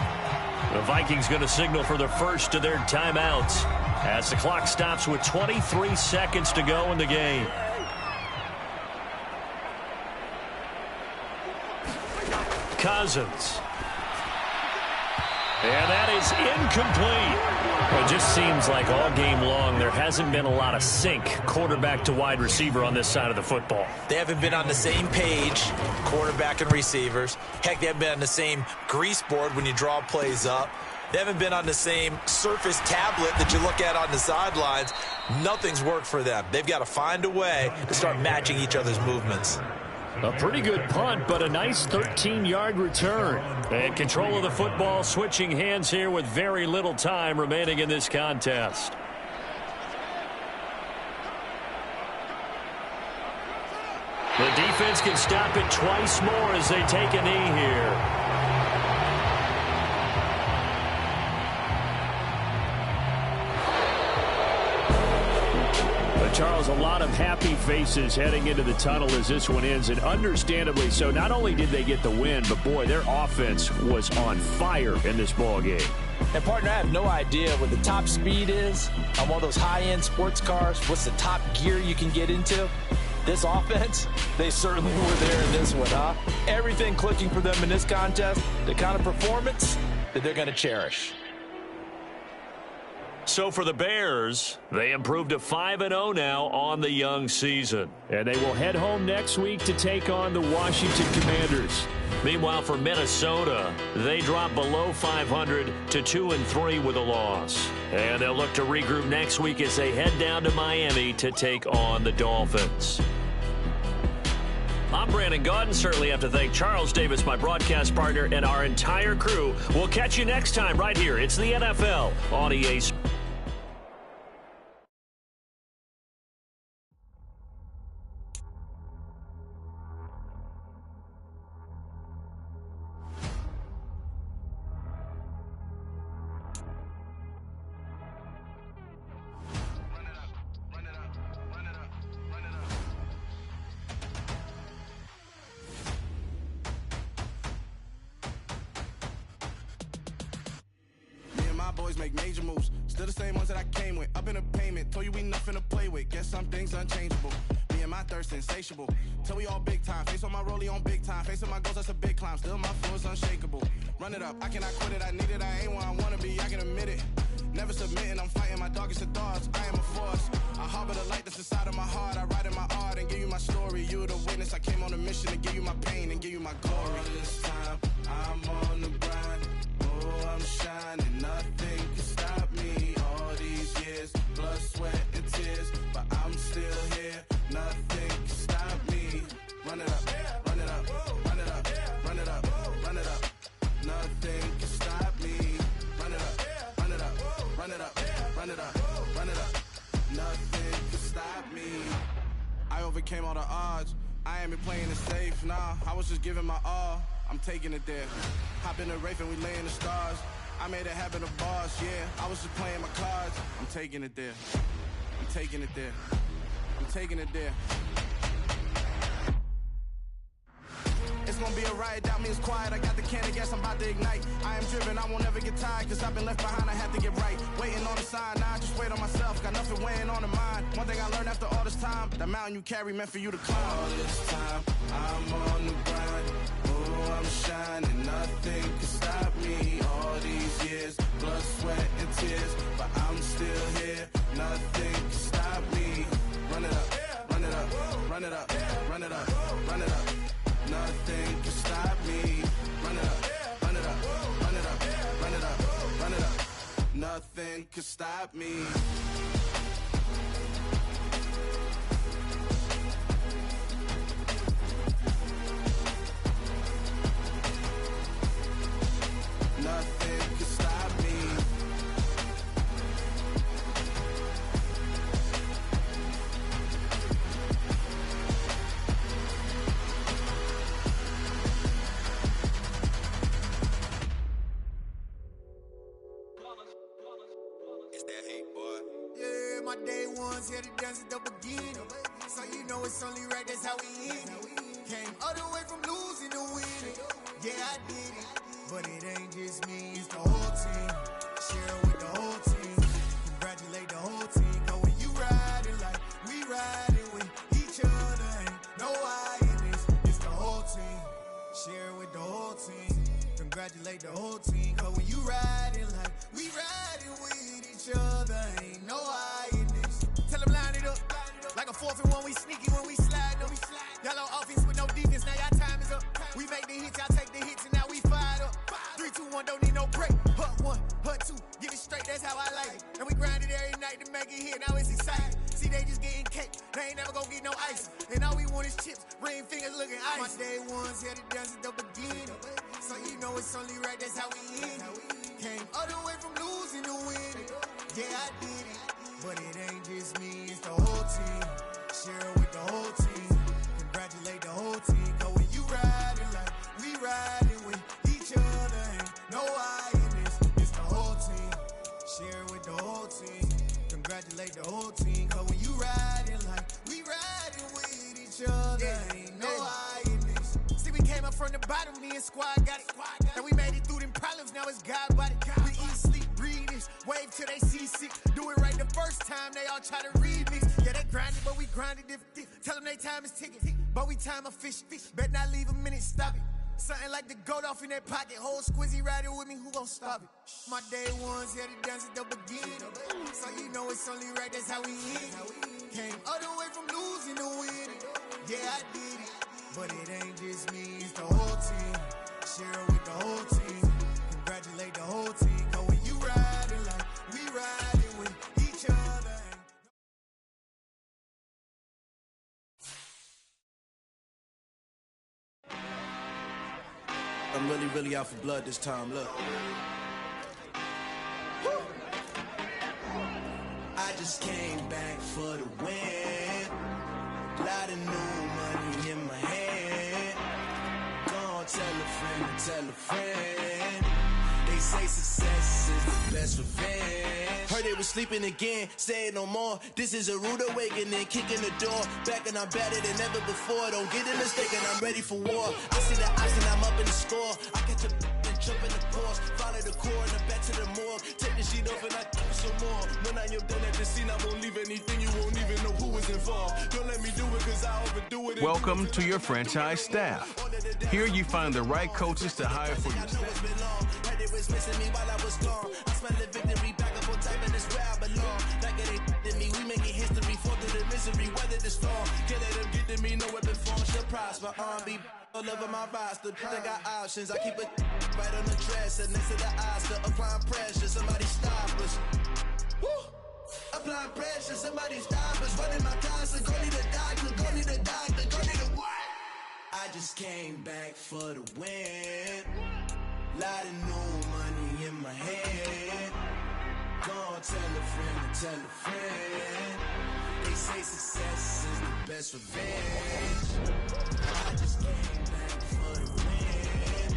The Vikings going to signal for the first of their timeouts as the clock stops with 23 seconds to go in the game. Cousins. And that is incomplete. Well, it just seems like all game long there hasn't been a lot of sync quarterback to wide receiver on this side of the football. They haven't been on the same page, quarterback and receivers. Heck, they haven't been on the same grease board when you draw plays up. They haven't been on the same Surface tablet that you look at on the sidelines. Nothing's worked for them. They've got to find a way to start matching each other's movements. A pretty good punt, but a nice 13-yard return. And control of the football, switching hands here with very little time remaining in this contest. The defense can stop it twice more as they take a knee here. Charles, a lot of happy faces heading into the tunnel as this one ends, and understandably so. Not only did they get the win, but, boy, their offense was on fire in this ball game. And, partner, I have no idea what the top speed is on one of those high-end sports cars. What's the top gear you can get into? This offense, they certainly were there in this one, huh? Everything clicking for them in this contest, the kind of performance that they're going to cherish. So for the Bears, they improved to 5-0 now on the young season. And they will head home next week to take on the Washington Commanders. Meanwhile, for Minnesota, they drop below 500 to 2-3 with a loss. And they'll look to regroup next week as they head down to Miami to take on the Dolphins. I'm Brandon Gaudin. Certainly have to thank Charles Davis, my broadcast partner, and our entire crew. We'll catch you next time right here. It's the NFL on EA Sports. Boys make major moves, still the same ones that I came with. Up in a payment, told you we nothing to play with. Guess some things unchangeable. Me and my thirst insatiable. Till we all big time. Face on my rollie on big time. Facing my goals, that's a big climb. Still my flow is unshakable. Run it up, I cannot quit it. I need it, I ain't where I wanna be. I can admit it. Never submitting, I'm fighting my darkest of thoughts. I am a force. I harbor the light that's inside of my heart. I write in my art and give you my story. You are the witness. I came on a mission to give you my pain and give you my glory. All this time, I'm on the grind. Oh, I'm shining. Nothing can stop me. All these years, blood, sweat, and tears. But I'm still here. Nothing can stop me. Run it up, run it up, run it up, run it up, run it up. Nothing can stop me. Run it up, run it up, run it up, run it up, run it up. Nothing can stop me. I overcame all the odds. I ain't been playing it safe, nah. I was just giving my all. I'm taking it there. Hop in the Wraith and we lay in the stars. I made it happen to boss, yeah. I was just playing my cards. I'm taking it there. I'm taking it there. I'm taking it there. It's gonna be a riot, doubt me it's quiet. I got the can of gas, I'm about to ignite. I am driven, I won't ever get tired, cause I've been left behind, I have to get right. Waiting on the sign, now I just wait on myself. Got nothing weighing on the mind. One thing I learned after all this time, that mountain you carry meant for you to climb. All this time, I'm on the grind. Oh, I'm shining, nothing can stop me. All these years, blood, sweat, and tears. But I'm still here, nothing can stop me. Run it up, run it up, run it up, run it up, run it up. Nothing can stop me. Run it up, run it up, run it up, run it up, run it up. Nothing can stop me. Nothing can stop me. ones here to dance at the beginning. So you know it's only right, that's how we end it. Came all the way from losing to winning. Yeah, I did it, but it ain't just me, it's the whole team. Share it with the whole team. Congratulate the whole team. Cause when you riding like we riding with each other, ain't no I in this, it's the whole team. Share it with the whole team. Congratulate the whole team. Cause when you riding like we riding with each other, ain't no I in this. Tell them line it up. Like a 4th and 1, we sneaky when we slide them. Yellow offense with no defense, now y'all time is up. We make the hits, y'all take the hits, and now we fired up. 3, 2, 1, don't need no break. Hut 1, hut 2, get it straight, that's how I like it. And we grind it every night to make it hit, now it's exciting. See, they just getting cake, they ain't never gonna get no ice. And all we want is chips, ring fingers looking ice. My day ones here to dance at the beginning. So you know it's only right, that's how we end it. Came all the way from losing to winning. Yeah, I did it, but it ain't just me, it's the whole team. Share it with the whole team. Congratulate the whole team. Cause when you riding like we riding with each other, ain't no I in this, it's the whole team. Share it with the whole team. Congratulate the whole team. Cause when you riding like we riding with each other, ain't no I in this. See, we came up from the bottom, me and squad got it. And we made it through them problems, now it's God body. We eat, sleep, breathe this, wave till they see sick. Do it right the first time, they all try to remix. Yeah, they grinded, but we grinded different. Tell them they time is ticking, but we time a fish. Bet not leave a minute, stop it. Something like the goat off in that pocket. Whole squizzy riding with me, who gon' stop it? My day ones here to dance at the beginning. So you know it's only right, that's how we end it. Came all the way from losing to winning. Yeah, I did it, but it ain't just me, it's the whole team. Share it with the whole team. Congratulate the whole team. Cause when you riding like we riding with each other. I'm really out for blood this time, look. I just came back for the win. Lot of new money in my hand. Gonna tell a friend. They say success is the best revenge. Heard they was sleeping again, say it no more. This is a rude awakening, kicking the door. Back and I'm better than ever before. Don't get it mistaken, I'm ready for war. I see the option, I'm up in the score. I catch a and jump in the course. Follow the core and I'm back to the morgue. Take the sheet off and I do some more. When I am done at the scene, I won't leave anything. You won't even know who was involved. Don't let me do it cause I overdo it. Welcome to your franchise staff. Here you find the right coaches to hire for your staff. They was missing me while I was gone. I smell the victory back up on time and it's where I belong. Like it ain't to me, we making history. Fall through the misery, weather the storm. Can't let them get to me, no weapon form shall prosper. R&B all over my roster. I got options, I keep it right on the dresser. Next to the Oscar, applying pressure. Somebody stop us. Woo! Applying pressure, somebody stop us. Running my closet, go need a doctor, go need a doctor, go need a what? I just came back for the win. Lot of new money in my hand. Gonna tell a friend. They say success is the best revenge. I just came back for the win.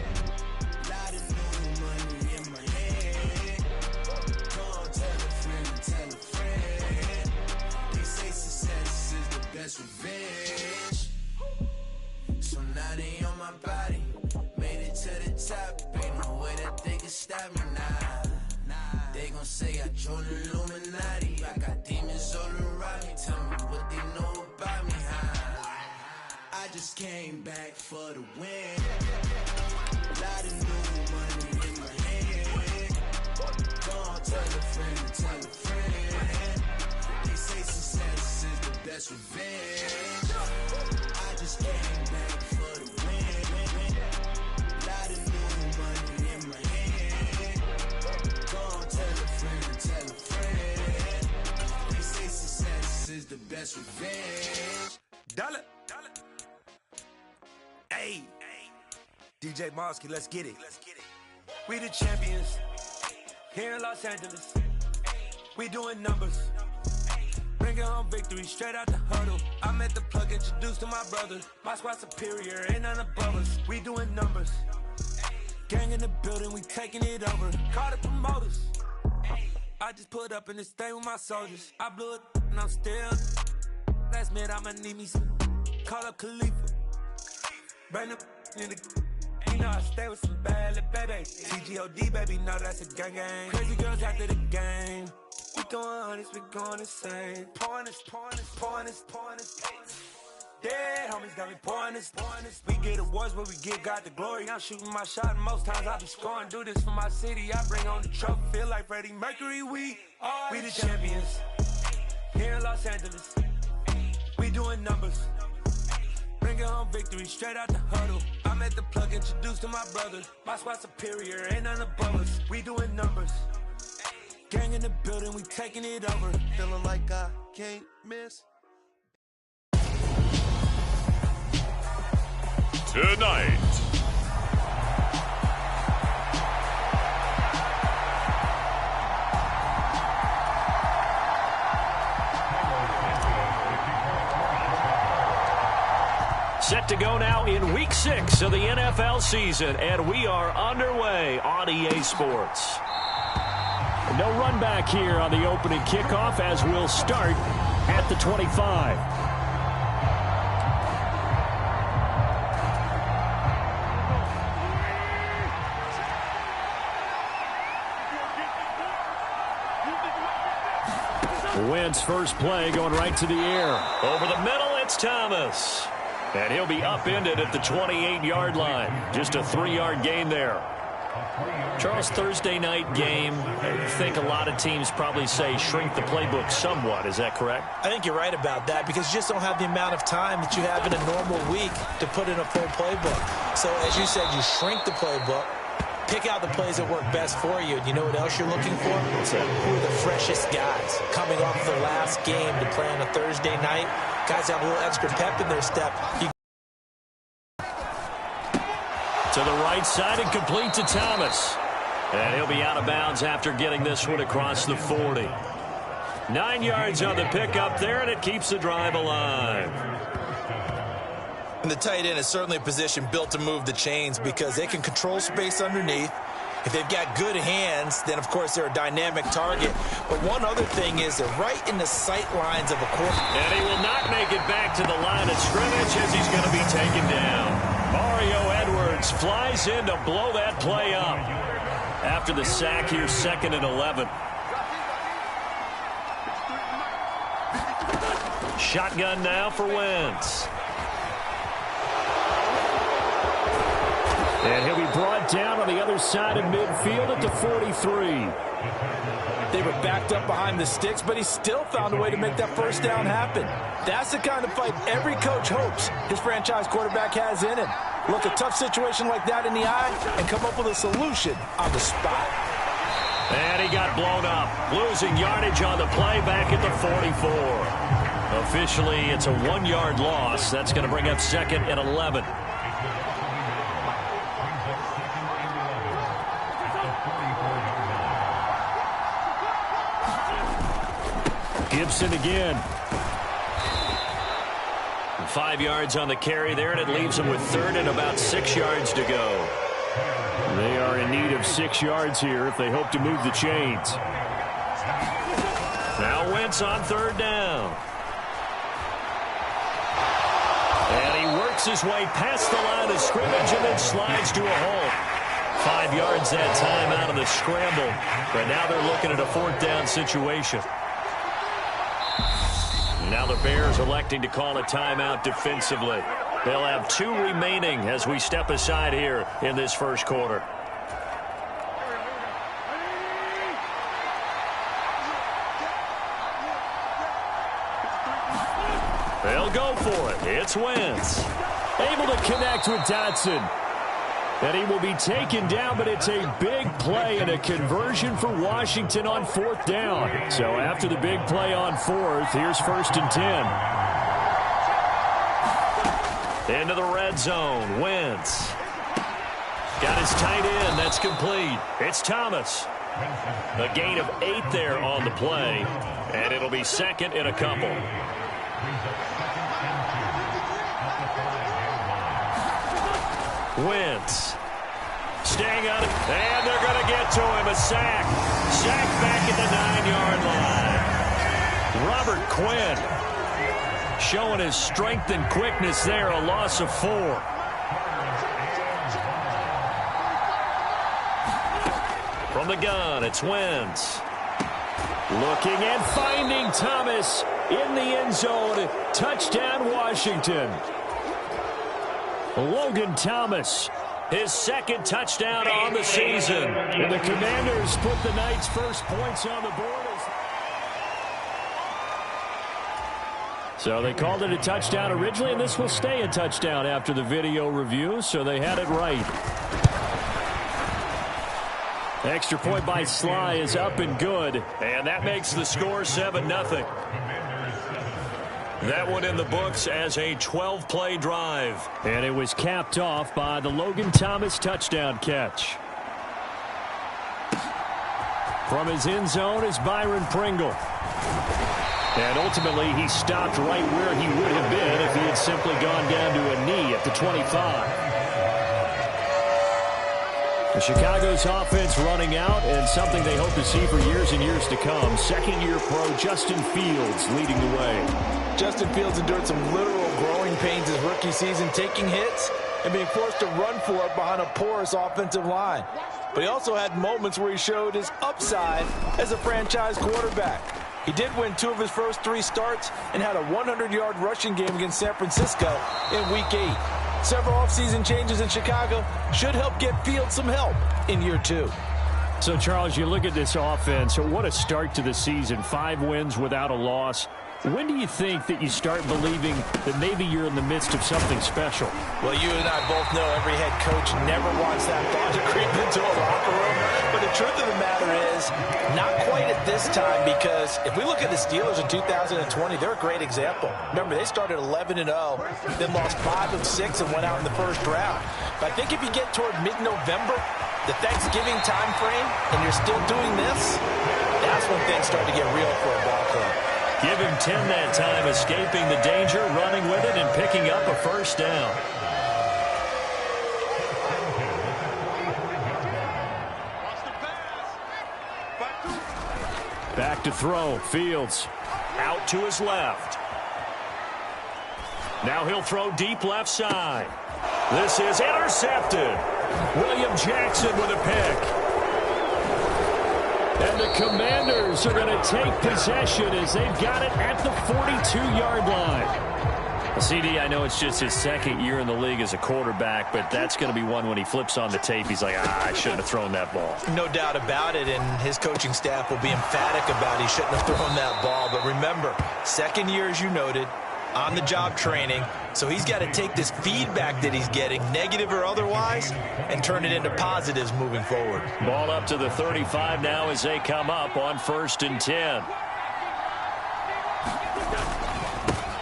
Lot of new money in my hand. Gonna tell a friend. They say success is the best revenge. So now they on my body. Made it to the top, ain't no way that they can stop me now. They gon' say I joined the Illuminati. I got demons all around me, tell me what they know about me, huh? I just came back for the win. Lot of new money in my hand. Gonna tell a friend. They say success is the best revenge. I just came back for the win. Lot of new money in my hand. Gonna tell a friend. They say success is the best revenge. Dollar. Hey. DJ Mosky, let's get it. We the champions here in Los Angeles. We doing numbers. Bringing home victory straight out the huddle. I met the plug, introduced to my brother. My squad superior, ain't none above us. We doing numbers. Gang in the building, we taking it over. Call the promoters. I just put up in this thing with my soldiers. I blew it. and I'm still. Last minute, I'ma need me some. Call up Khalifa. Bring up in the. You know I stay with some bad little baby. CGOD, baby, know that's a gang gang. Crazy girls after the game. We going honest, we going insane. Pouring this. Dead homies got me pouring this. We get awards, but we give God the glory. I'm shooting my shot, and most times I be scoring. Do this for my city, I bring on the trophy. Feel like Freddie Mercury, we the champions. Here in Los Angeles, we doing numbers. Bringing home victory, straight out the huddle. I'm at the plug, introduced to my brothers. My squad superior, ain't none above us. We doing numbers. Gang in the building, we taking it over. Feeling like I can't miss. Tonight, set to go now in Week 6 of the NFL season, and we are underway on EA Sports. No run back here on the opening kickoff as we'll start at the 25. Wentz first play going right to the air. Over the middle, it's Thomas. And he'll be upended at the 28-yard line. Just a 3-yard gain there. Charles, Thursday night game, I think a lot of teams probably say shrink the playbook somewhat. Is that correct? I think you're right about that because you just don't have the amount of time that you have in a normal week to put in a full playbook. So, as you said, you shrink the playbook. Pick out the plays that work best for you. And you know what else you're looking for? Who are the freshest guys coming off the last game to play on a Thursday night? Guys have a little extra pep in their step. To the right side and complete to Thomas. And he'll be out of bounds after getting this one across the 40. 9 yards on the pickup there, and it keeps the drive alive. And the tight end is certainly a position built to move the chains because they can control space underneath. If they've got good hands, then, of course, they're a dynamic target. But one other thing is they're right in the sight lines of a quarterback. And he will not make it back to the line of scrimmage as he's going to be taken down. Mario Edwards flies in to blow that play up. After the sack here, 2nd and 11. Shotgun now for Wentz. And he'll be brought down on the other side of midfield at the 43. They were backed up behind the sticks, but he still found a way to make that first down happen. That's the kind of fight every coach hopes his franchise quarterback has in him. Look a tough situation like that in the eye and come up with a solution on the spot. And he got blown up, losing yardage on the play back at the 44. Officially, it's a 1-yard loss. That's going to bring up 2nd and 11. Gibson again. 5 yards on the carry there, and it leaves them with 3rd and about 6 yards to go. They are in need of 6 yards here if they hope to move the chains. Now Wentz on 3rd down. And he works his way past the line of scrimmage and then slides to a halt. 5 yards that time out of the scramble. But now they're looking at a 4th down situation. Now the Bears electing to call a timeout defensively. They'll have 2 remaining as we step aside here in this first quarter. They'll go for it. It's Wentz. Able to connect with Dotson. And he will be taken down, but it's a big play and a conversion for Washington on 4th down. So after the big play on 4th, here's 1st and 10. Into the red zone, Wentz. Got his tight end, that's complete. It's Thomas. A gain of 8 there on the play, and it'll be 2nd and a couple. Wentz staying on it, and they're going to get to him. A sack. Sack back at the 9-yard line. Robert Quinn showing his strength and quickness there, a loss of 4. From the gun, it's Wentz. Looking and finding Thomas in the end zone. Touchdown, Washington. Logan Thomas, his second touchdown on the season. And the Commanders put the Knights' first points on the board. So they called it a touchdown originally, and this will stay a touchdown after the video review, so they had it right. Extra point by Sly is up and good, and that makes the score 7-0. That one in the books as a 12-play drive. And it was capped off by the Logan Thomas touchdown catch. From his end zone is Byron Pringle. And ultimately, he stopped right where he would have been if he had simply gone down to a knee at the 25. The Chicago's offense running out, and something they hope to see for years and years to come. Second-year pro Justin Fields leading the way. Justin Fields endured some literal growing pains his rookie season, taking hits and being forced to run for it behind a porous offensive line. But he also had moments where he showed his upside as a franchise quarterback. He did win 2 of his first 3 starts and had a 100-yard rushing game against San Francisco in Week 8. Several offseason changes in Chicago should help get Fields some help in year 2. So, Charles, you look at this offense. What a start to the season. 5 wins without a loss. When do you think that you start believing that maybe you're in the midst of something special? Well, you and I both know every head coach never wants that thought to creep into a locker room. But the truth of the matter is, not quite at this time, because if we look at the Steelers in 2020, they're a great example. Remember, they started 11-0, then lost 5 of 6 and went out in the first round. But I think if you get toward mid-November, the Thanksgiving time frame, and you're still doing this, that's when things start to get real for a ball club. Give him 10 that time, escaping the danger, running with it, and picking up a first down. Back to throw. Fields out to his left. Now he'll throw deep left side. This is intercepted. William Jackson with a pick. And the Commanders are going to take possession as they've got it at the 42-yard line. CD, I know it's just his second year in the league as a quarterback, but that's going to be one when he flips on the tape. He's like, I shouldn't have thrown that ball. No doubt about it, and his coaching staff will be emphatic about he shouldn't have thrown that ball. But remember, second year, as you noted, on-the-job training, so he's got to take this feedback that he's getting, negative or otherwise, and turn it into positives moving forward. Ball up to the 35 now as they come up on 1st and 10.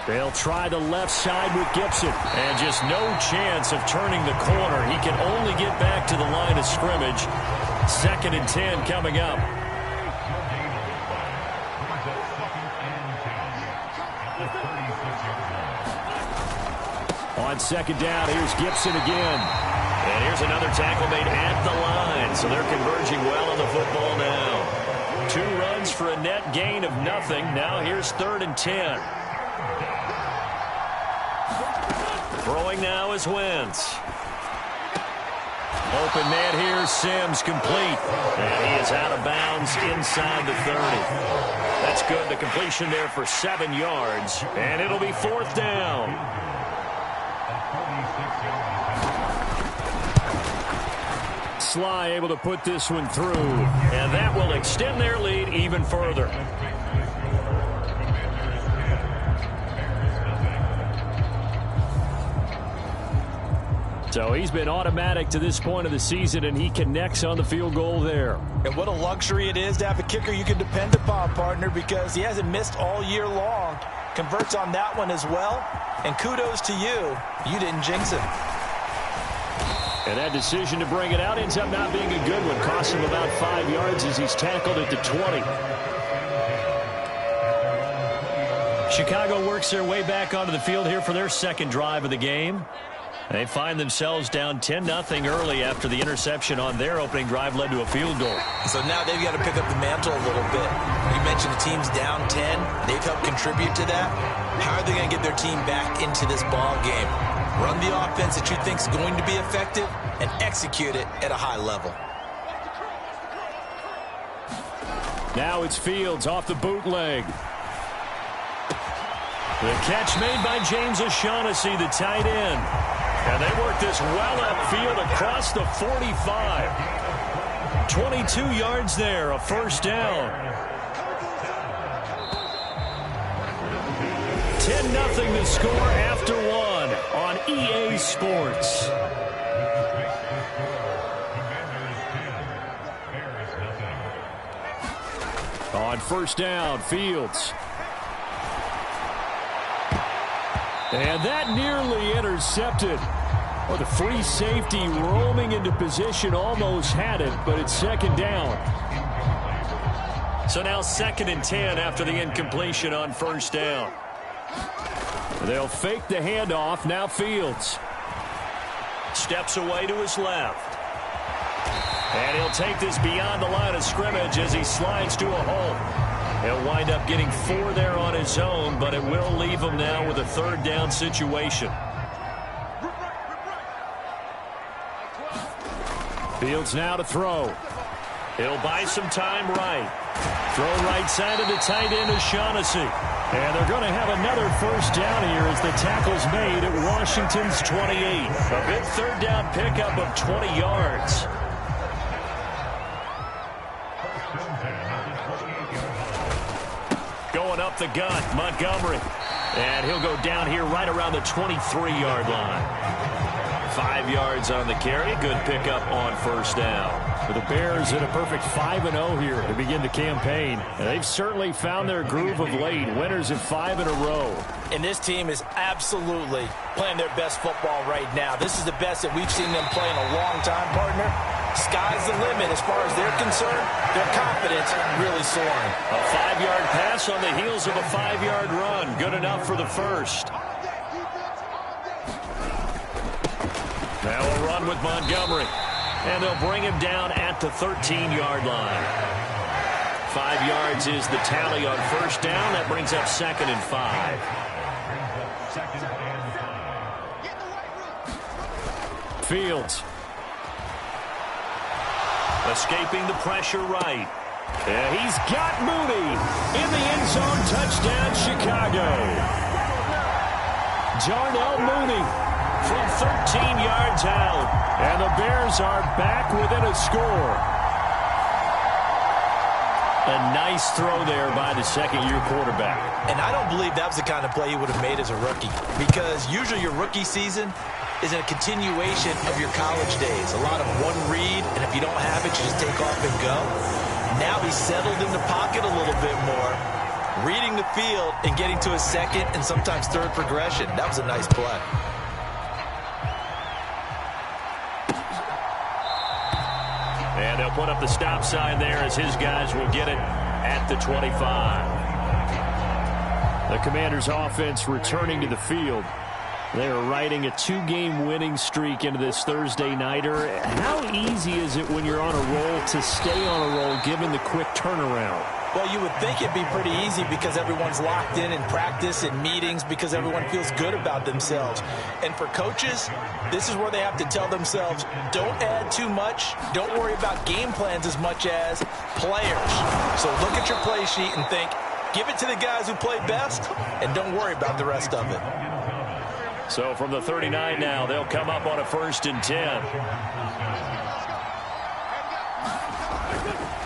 They'll try the left side with Gibson, and just no chance of turning the corner. He can only get back to the line of scrimmage. 2nd and 10 coming up. On 2nd down, here's Gibson again. And here's another tackle made at the line. So they're converging well on the football now. 2 runs for a net gain of nothing. Now here's 3rd and 10. Throwing now is Wentz. Open man here, Sims complete. And he is out of bounds inside the 30. That's good. The completion there for 7 yards. And it'll be 4th down. Sly able to put this one through, and that will extend their lead even further. So he's been automatic to this point of the season, and he connects on the field goal there. And what a luxury it is to have a kicker you can depend upon, partner, because he hasn't missed all year long. Converts on that one as well, and kudos to you. You didn't jinx him. And that decision to bring it out ends up not being a good one. Costs him about 5 yards as he's tackled at the 20. Chicago works their way back onto the field here for their second drive of the game. They find themselves down 10-0 early after the interception on their opening drive led to a field goal. So now they've got to pick up the mantle a little bit. You mentioned the team's down 10. They've helped contribute to that. How are they going to get their team back into this ball game? Run the offense that you think is going to be effective and execute it at a high level. Now it's Fields off the bootleg. The catch made by James O'Shaughnessy, the tight end. And they work this well upfield across the 45. 22 yards there, a first down. 10-0 the score after one on EA Sports. On first down, Fields. And that nearly intercepted. Well, the free safety roaming into position almost had it, but it's second down. So now 2nd and 10 after the incompletion on first down. They'll fake the handoff. Now Fields steps away to his left. And he'll take this beyond the line of scrimmage as he slides to a hole. He'll wind up getting 4 there on his own, but it will leave him now with a 3rd down situation. Fields now to throw. He'll buy some time right. Throw right side of the tight end O'Shaughnessy. And they're going to have another first down here as the tackle's made at Washington's 28. A big 3rd down pickup of 20 yards. Going up the gut, Montgomery. And he'll go down here right around the 23-yard line. 5 yards on the carry. Good pickup on first down. For the Bears in a perfect 5-0 here to begin the campaign. And they've certainly found their groove of late. Winners of 5 in a row. And this team is absolutely playing their best football right now. This is the best that we've seen them play in a long time, partner. Sky's the limit as far as they're concerned. Their confidence really soaring. A 5-yard pass on the heels of a 5-yard run. Good enough for the first. Now a run with Montgomery. And they'll bring him down at the 13-yard line. 5 yards is the tally on first down. That brings up 2nd and 5. Fields. Escaping the pressure right. And he's got Mooney in the end zone. Touchdown, Chicago. Darnell Mooney from 13 yards out. And the Bears are back within a score. A nice throw there by the second-year quarterback. And I don't believe that was the kind of play he would have made as a rookie. Because usually your rookie season is a continuation of your college days. A lot of one read, and if you don't have it, you just take off and go. Now he's settled in the pocket a little bit more, reading the field and getting to his 2nd and sometimes 3rd progression. That was a nice play. And they'll put up the stop sign there as his guys will get it at the 25. The Commanders' offense returning to the field. They are riding a 2-game winning streak into this Thursday nighter. How easy is it when you're on a roll to stay on a roll given the quick turnaround? Well, you would think it'd be pretty easy because everyone's locked in practice and meetings because everyone feels good about themselves. And for coaches, this is where they have to tell themselves, don't add too much. Don't worry about game plans as much as players. So look at your play sheet and think, give it to the guys who play best and don't worry about the rest of it. So from the 39 now, they'll come up on a 1st and 10.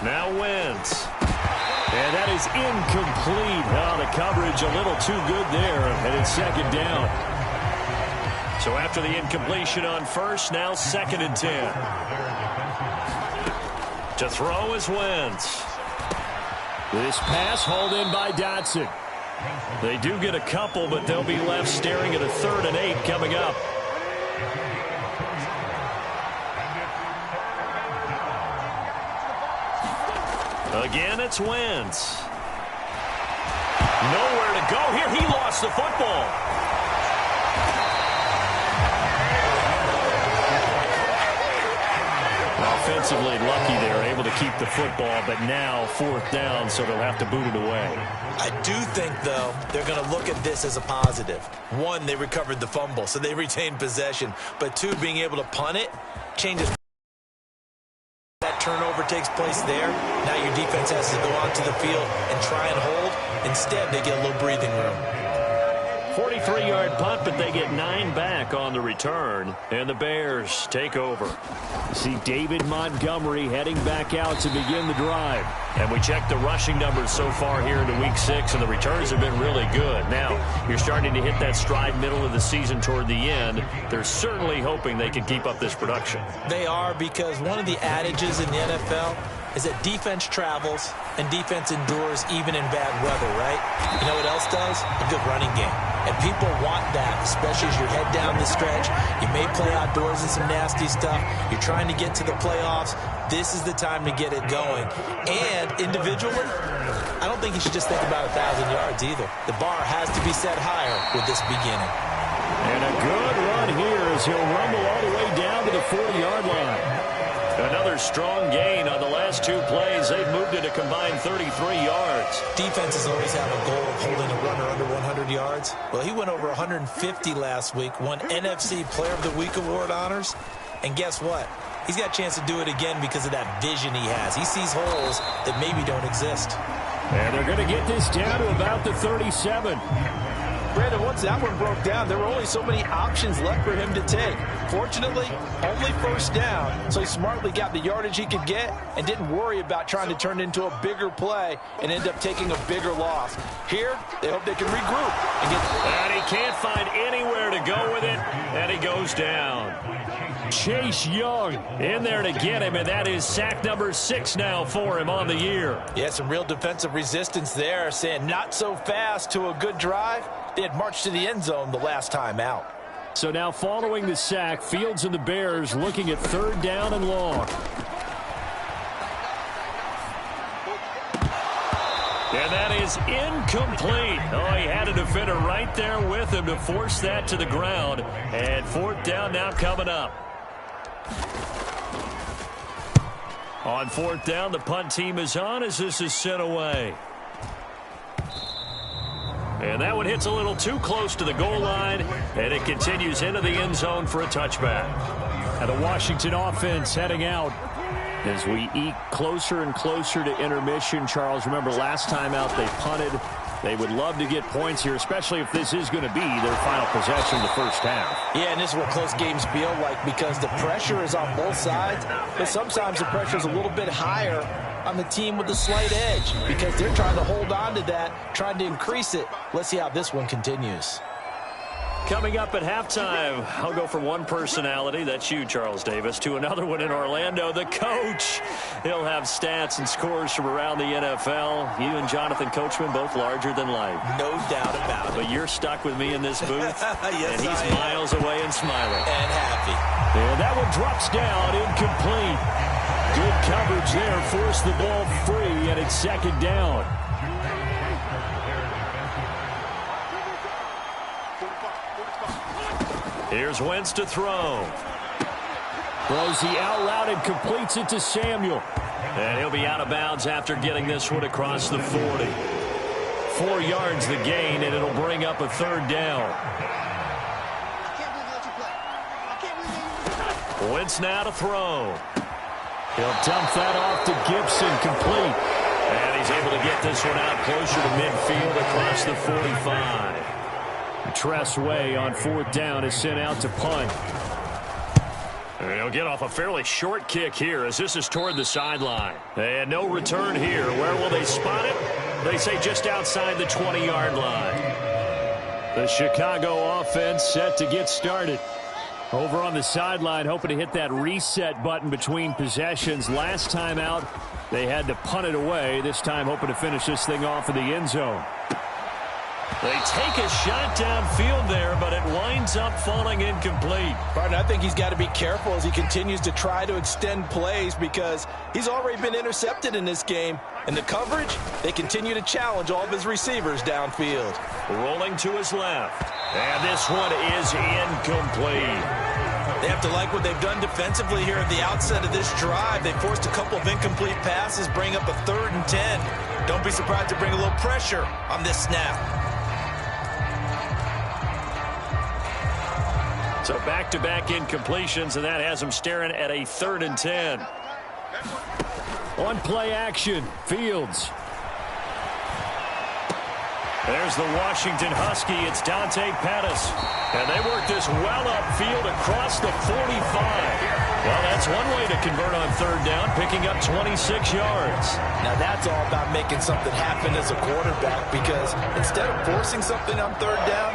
Now Wentz. And that is incomplete. Oh, the coverage a little too good there, and it's 2nd down. So after the incompletion on first, now 2nd and 10. To throw is Wentz. This pass hauled in by Dotson. They do get a couple, but they'll be left staring at a 3rd and 8 coming up. Again, it's Wentz. Nowhere to go here. He lost the football. defensively lucky they're able to keep the football, but now 4th down, so they'll have to boot it away. I do think, though, they're going to look at this as a positive. 1, they recovered the fumble, so they retained possession. But 2, being able to punt it changes. That turnover takes place there. Now your defense has to go onto the field and try and hold. Instead, they get a little breathing room. 43-yard punt, but they get 9 back on the return, and the Bears take over. See David Montgomery heading back out to begin the drive. And we checked the rushing numbers so far here into Week 6, and the returns have been really good. Now, you're starting to hit that stride middle of the season toward the end. They're certainly hoping they can keep up this production. They are, because one of the adages in the NFL is that defense travels and defense endures even in bad weather, right? You know what else does? A good running game. And people want that, especially as you head down the stretch. You may play outdoors in some nasty stuff. You're trying to get to the playoffs. This is the time to get it going. And individually, I don't think you should just think about 1,000 yards either. The bar has to be set higher with this beginning. And a good run here as he'll rumble all the way down to the 40-yard line. Another strong gain on the last 2 plays. They've moved it a combined 33 yards. Defenses always have a goal of holding a runner under 100 yards. Well, he went over 150 last week, won NFC Player of the Week award honors. And guess what? He's got a chance to do it again because of that vision he has. He sees holes that maybe don't exist. And they're going to get this down to about the 37. Brandon, once that one broke down, there were only so many options left for him to take. Fortunately, only 1st down, so he smartly got the yardage he could get and didn't worry about trying to turn it into a bigger play and end up taking a bigger loss. Here, they hope they can regroup. And he can't find anywhere to go with it, and he goes down. Chase Young in there to get him, and that is sack number 6 now for him on the year. Yeah, some real defensive resistance there, saying not so fast to a good drive. They had marched to the end zone the last time out. So now following the sack, Fields and the Bears looking at 3rd down and long. And that is incomplete. Oh, he had a defender right there with him to force that to the ground. And 4th down now coming up. On 4th down, the punt team is on as this is sent away. And that one hits a little too close to the goal line, and it continues into the end zone for a touchback. And the Washington offense heading out as we eke closer and closer to intermission. Charles, remember last time out they punted. They would love to get points here, especially if this is going to be their final possession of the 1st half. Yeah, and this is what close games feel like because the pressure is on both sides, but sometimes the pressure is a little bit higher on the team with the slight edge because they're trying to hold on to that, trying to increase it. Let's see how this one continues. Coming up at halftime, I'll go from one personality, that's you, Charles Davis, to another one in Orlando, the coach. He'll have stats and scores from around the NFL. You and Jonathan Coachman, both larger than life. No doubt about it. But you're stuck with me in this booth, yes, and he's miles away and smiling. And happy. And that one drops down, incomplete. Good coverage there, forced the ball free, and it's 2nd down. Here's Wentz to throw. Throws the out route and completes it to Samuel. And he'll be out of bounds after getting this one across the 40. 4 yards the gain, and it'll bring up a 3rd down. Wentz now to throw. He'll dump that off to Gibson, complete. And he's able to get this one out closer to midfield across the 45. Tress Way on 4th down is sent out to punt. And he'll get off a fairly short kick here as this is toward the sideline. And no return here. Where will they spot it? They say just outside the 20-yard line. The Chicago offense set to get started. Over on the sideline, hoping to hit that reset button between possessions. Last time out, they had to punt it away. This time, hoping to finish this thing off in the end zone. They take a shot downfield there, but it winds up falling incomplete. Partner, I think he's got to be careful as he continues to try to extend plays because he's already been intercepted in this game. And the coverage, they continue to challenge all of his receivers downfield. Rolling to his left. And this one is incomplete. They have to like what they've done defensively here at the outset of this drive. They forced a couple of incomplete passes, bring up a 3rd and 10. Don't be surprised to bring a little pressure on this snap. So back-to-back incompletions, and that has them staring at a 3rd and 10. On play action, Fields. There's the Washington Husky. It's Dante Pettis. And they work this well upfield across the 45. Well, that's one way to convert on 3rd down, picking up 26 yards. Now, that's all about making something happen as a quarterback, because instead of forcing something on 3rd down,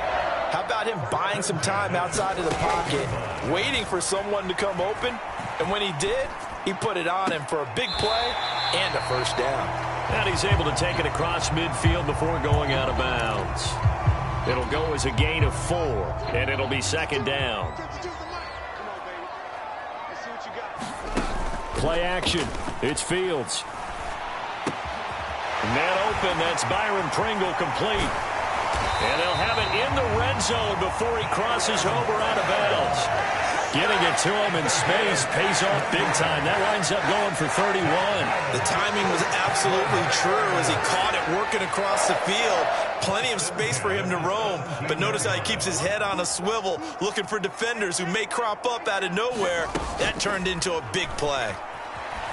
how about him buying some time outside of the pocket, waiting for someone to come open, and when he did, he put it on him for a big play and a 1st down. And he's able to take it across midfield before going out of bounds. It'll go as a gain of 4, and it'll be 2nd down. Play action. It's Fields. Man open. That's Byron Pringle complete. And they'll have it in the red zone before he crosses over out of bounds. Getting it to him in space pays off big time. That winds up going for 31. The timing was absolutely true as he caught it working across the field. Plenty of space for him to roam. But notice how he keeps his head on a swivel, looking for defenders who may crop up out of nowhere. That turned into a big play.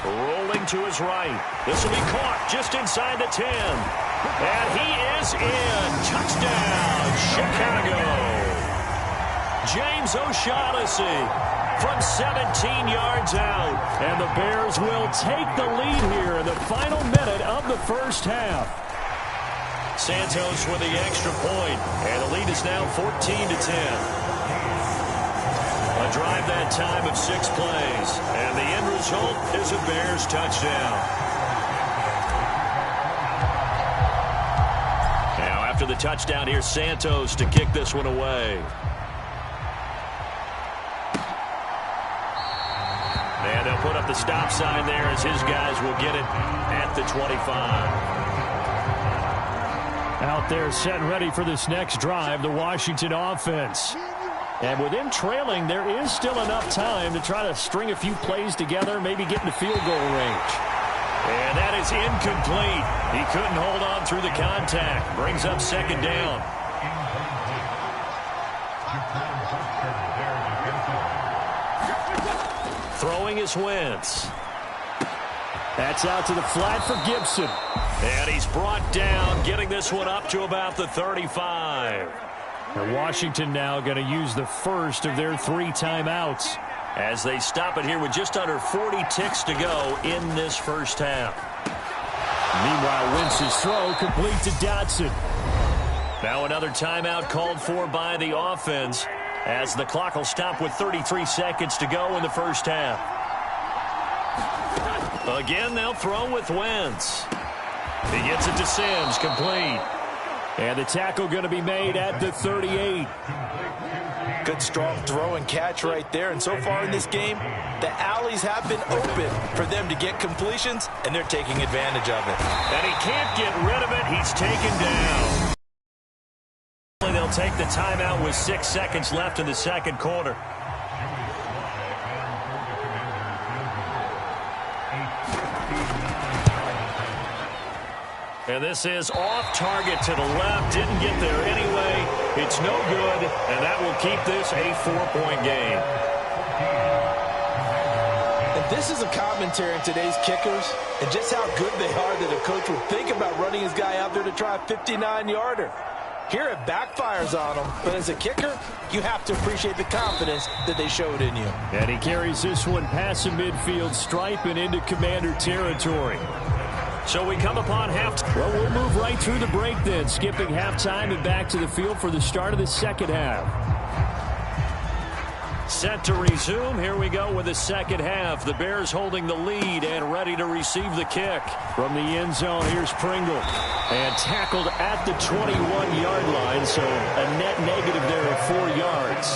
Rolling to his right. This will be caught just inside the 10. And he is in. Touchdown, Chicago. James O'Shaughnessy from 17 yards out. And the Bears will take the lead here in the final minute of the 1st half. Santos with the extra point, and the lead is now 14-10. A drive that time of 6 plays, and the end result is a Bears touchdown. Now after the touchdown, here's Santos to kick this one away. And they'll put up the stop sign there as his guys will get it at the 25. Out there set and ready for this next drive, the Washington offense. And with them trailing, there is still enough time to try to string a few plays together, maybe get into field goal range. And that is incomplete. He couldn't hold on through the contact. Brings up 2nd down. Throwing is Wentz. That's out to the flat for Gibson. And he's brought down, getting this one up to about the 35. And Washington now going to use the first of their 3 timeouts as they stop it here with just under 40 ticks to go in this 1st half. Meanwhile, Wentz's throw complete to Dotson. Now another timeout called for by the offense, as the clock will stop with 33 seconds to go in the 1st half. Again, they'll throw with Wentz. He gets it to Sims, complete. And the tackle going to be made at the 38. Good, strong throw and catch right there. And so far in this game, the alleys have been open for them to get completions, and they're taking advantage of it. And he can't get rid of it. He's taken down. They'll take the timeout with 6 seconds left in the 2nd quarter. And this is off target to the left. Didn't get there anyway. It's no good, and that will keep this a 4-point game. And this is a commentary on today's kickers and just how good they are that a coach would think about running his guy out there to try a 59-yarder. Here it backfires on him, but as a kicker, you have to appreciate the confidence that they showed in you. And he carries this one past the midfield stripe and into Commander territory. So we come upon halftime. Well, we'll move right through the break then, skipping halftime and back to the field for the start of the 2nd half. Set to resume. Here we go with the 2nd half. The Bears holding the lead and ready to receive the kick. From the end zone, here's Pringle. And tackled at the 21-yard line, so a net negative there of 4 yards.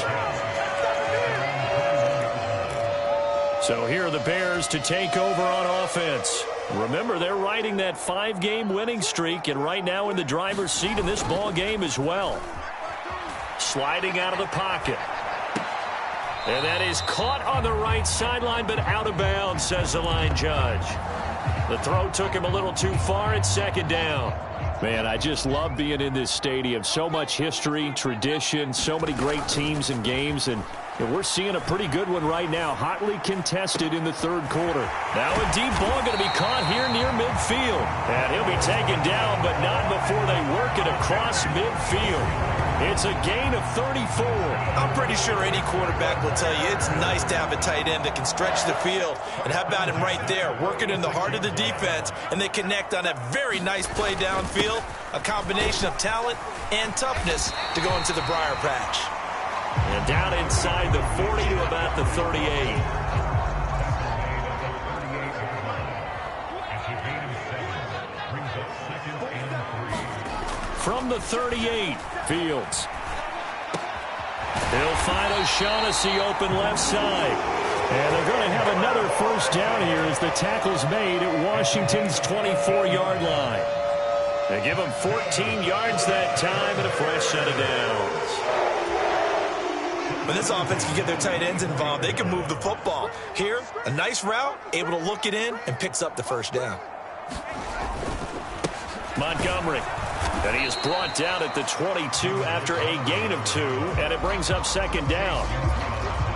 So here are the Bears to take over on offense. Remember, they're riding that 5-game winning streak, and right now in the driver's seat in this ball game as well. Sliding out of the pocket. And that is caught on the right sideline, but out of bounds, says the line judge. The throw took him a little too far. It's second down. Man, I just love being in this stadium. So much history, tradition, so many great teams and games, and we're seeing a pretty good one right now, hotly contested in the third quarter. Now a deep ball going to be caught here near midfield. And he'll be taken down, but not before they work it across midfield. It's a gain of 34. I'm pretty sure any quarterback will tell you it's nice to have a tight end that can stretch the field. And how about him right there, working in the heart of the defense, and they connect on a very nice play downfield, a combination of talent and toughness to go into the briar patch. And down inside the 40 to about the 38. From the 38, Fields. He'll find O'Shaughnessy open left side. And they're going to have another first down here as the tackle's made at Washington's 24-yard line. They give him 14 yards that time and a fresh set of downs. When this offense can get their tight ends involved, they can move the football. Here, a nice route, able to look it in, and picks up the first down. Montgomery. And he is brought down at the 22 after a gain of 2, and it brings up second down.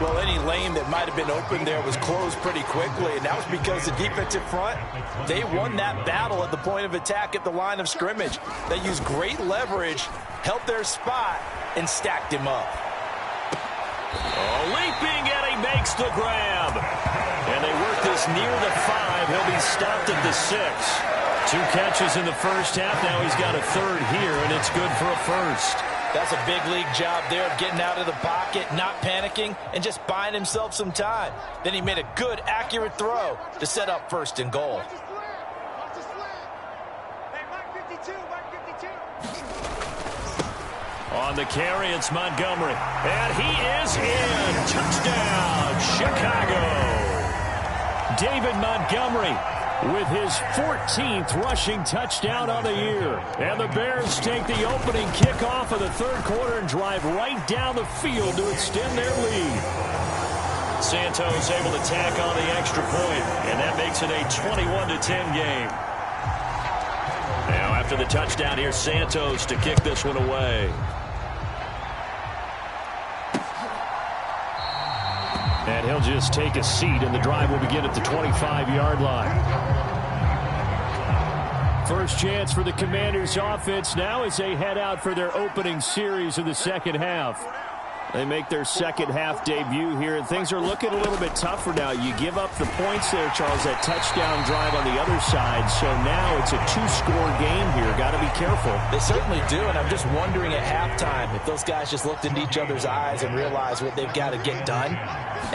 Well, any lane that might have been open there was closed pretty quickly, and that was because the defensive front, they won that battle at the point of attack at the line of scrimmage. They used great leverage, held their spot, and stacked him up. Oh, leaping, and he makes the grab. And they work this near the 5. He'll be stopped at the 6. 2 catches in the first half. Now he's got a third here, and it's good for a first. That's a big league job there of getting out of the pocket, not panicking, and just buying himself some time. Then he made a good, accurate throw to set up first and goal. On the carry, it's Montgomery. And he is in. Touchdown, Chicago. David Montgomery with his 14th rushing touchdown on the year. And the Bears take the opening kickoff of the third quarter and drive right down the field to extend their lead. Santos able to tack on the extra point, and that makes it a 21-10 game. Now after the touchdown, here's Santos to kick this one away. And he'll just take a seat, and the drive will begin at the 25-yard line. First chance for the Commanders' offense now as they head out for their opening series of the second half. They make their second half debut here, and things are looking a little bit tougher now. You give up the points there, Charles, that touchdown drive on the other side. So now it's a 2-score game here. Got to be careful. They certainly do, and I'm just wondering at halftime if those guys just looked into each other's eyes and realized what they've got to get done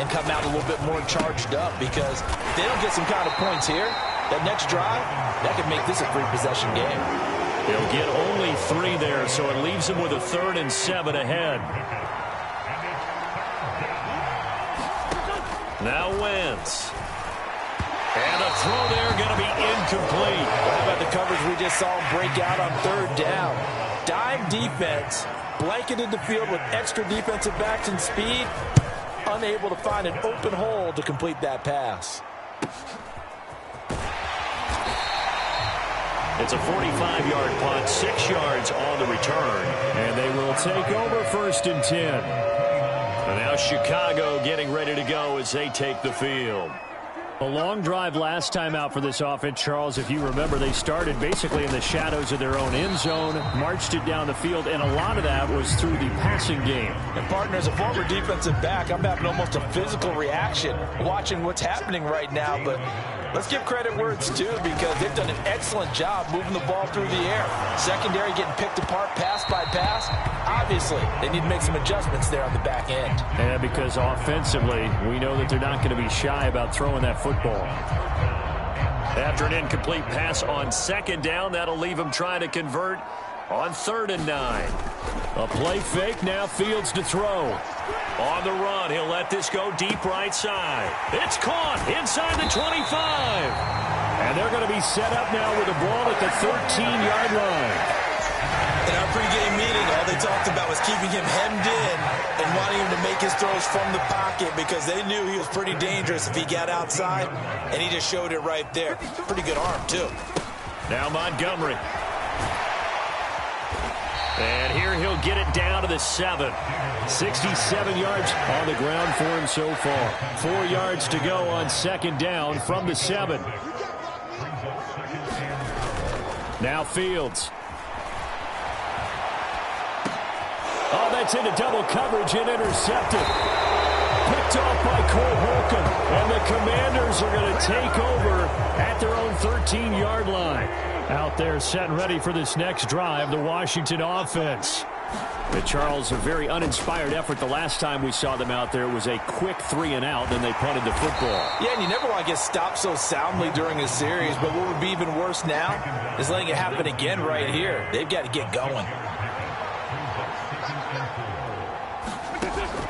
and come out a little bit more charged up, because if they don't get some kind of points here, that next drive, that could make this a 3-possession game. They'll get only 3 there, so it leaves them with a 3rd and 7 ahead. Now Wentz. And a throw there going to be incomplete. How about the coverage we just saw him break out on third down? Dime defense, blanketed the field with extra defensive backs and speed, unable to find an open hole to complete that pass. It's a 45-yard punt, 6 yards on the return. And they will take over 1st and 10. And now Chicago getting ready to go as they take the field. A long drive last time out for this offense, Charles. If you remember, they started basically in the shadows of their own end zone, marched it down the field, and a lot of that was through the passing game. And, partner, as a former defensive back, I'm having almost a physical reaction watching what's happening right now. But let's give credit where it's due, because they've done an excellent job moving the ball through the air. Secondary getting picked apart pass by pass. Obviously, they need to make some adjustments there on the back end. Yeah, because offensively, we know that they're not going to be shy about throwing that football. After an incomplete pass on 2nd down, that'll leave him trying to convert on 3rd and 9. A play fake, now Fields to throw. On the run, he'll let this go deep right side. It's caught inside the 25. And they're going to be set up now with the ball at the 13-yard line. In our pregame meeting, all they talked about was keeping him hemmed in and wanting him to make his throws from the pocket because they knew he was pretty dangerous if he got outside, and he just showed it right there. Pretty good arm, too. Now Montgomery. And here he'll get it down to the 7. 67 yards on the ground for him so far. 4 yards to go on second down from the 7. Now Fields. Oh, that's into double coverage and intercepted. Picked off by Cole Holcomb. And the Commanders are going to take over at their own 13-yard line. Out there set and ready for this next drive, the Washington offense. The Charles, a very uninspired effort the last time we saw them out there. It was a quick 3-and-out, then they punted the football. Yeah, and you never want to get stopped so soundly during a series, but what would be even worse now is letting it happen again right here. They've got to get going.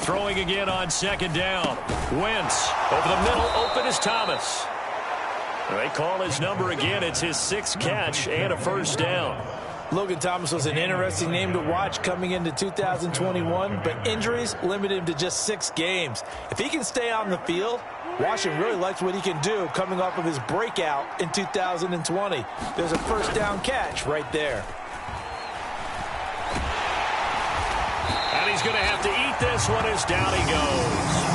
Throwing again on second down. Wentz over the middle, open is Thomas. They call his number again. It's his 6th catch and a first down. Logan Thomas was an interesting name to watch coming into 2021, but injuries limited him to just 6 games. If he can stay on the field, Washington really likes what he can do coming off of his breakout in 2020. There's a first down catch right there. And he's going to have to eat this one as down he goes.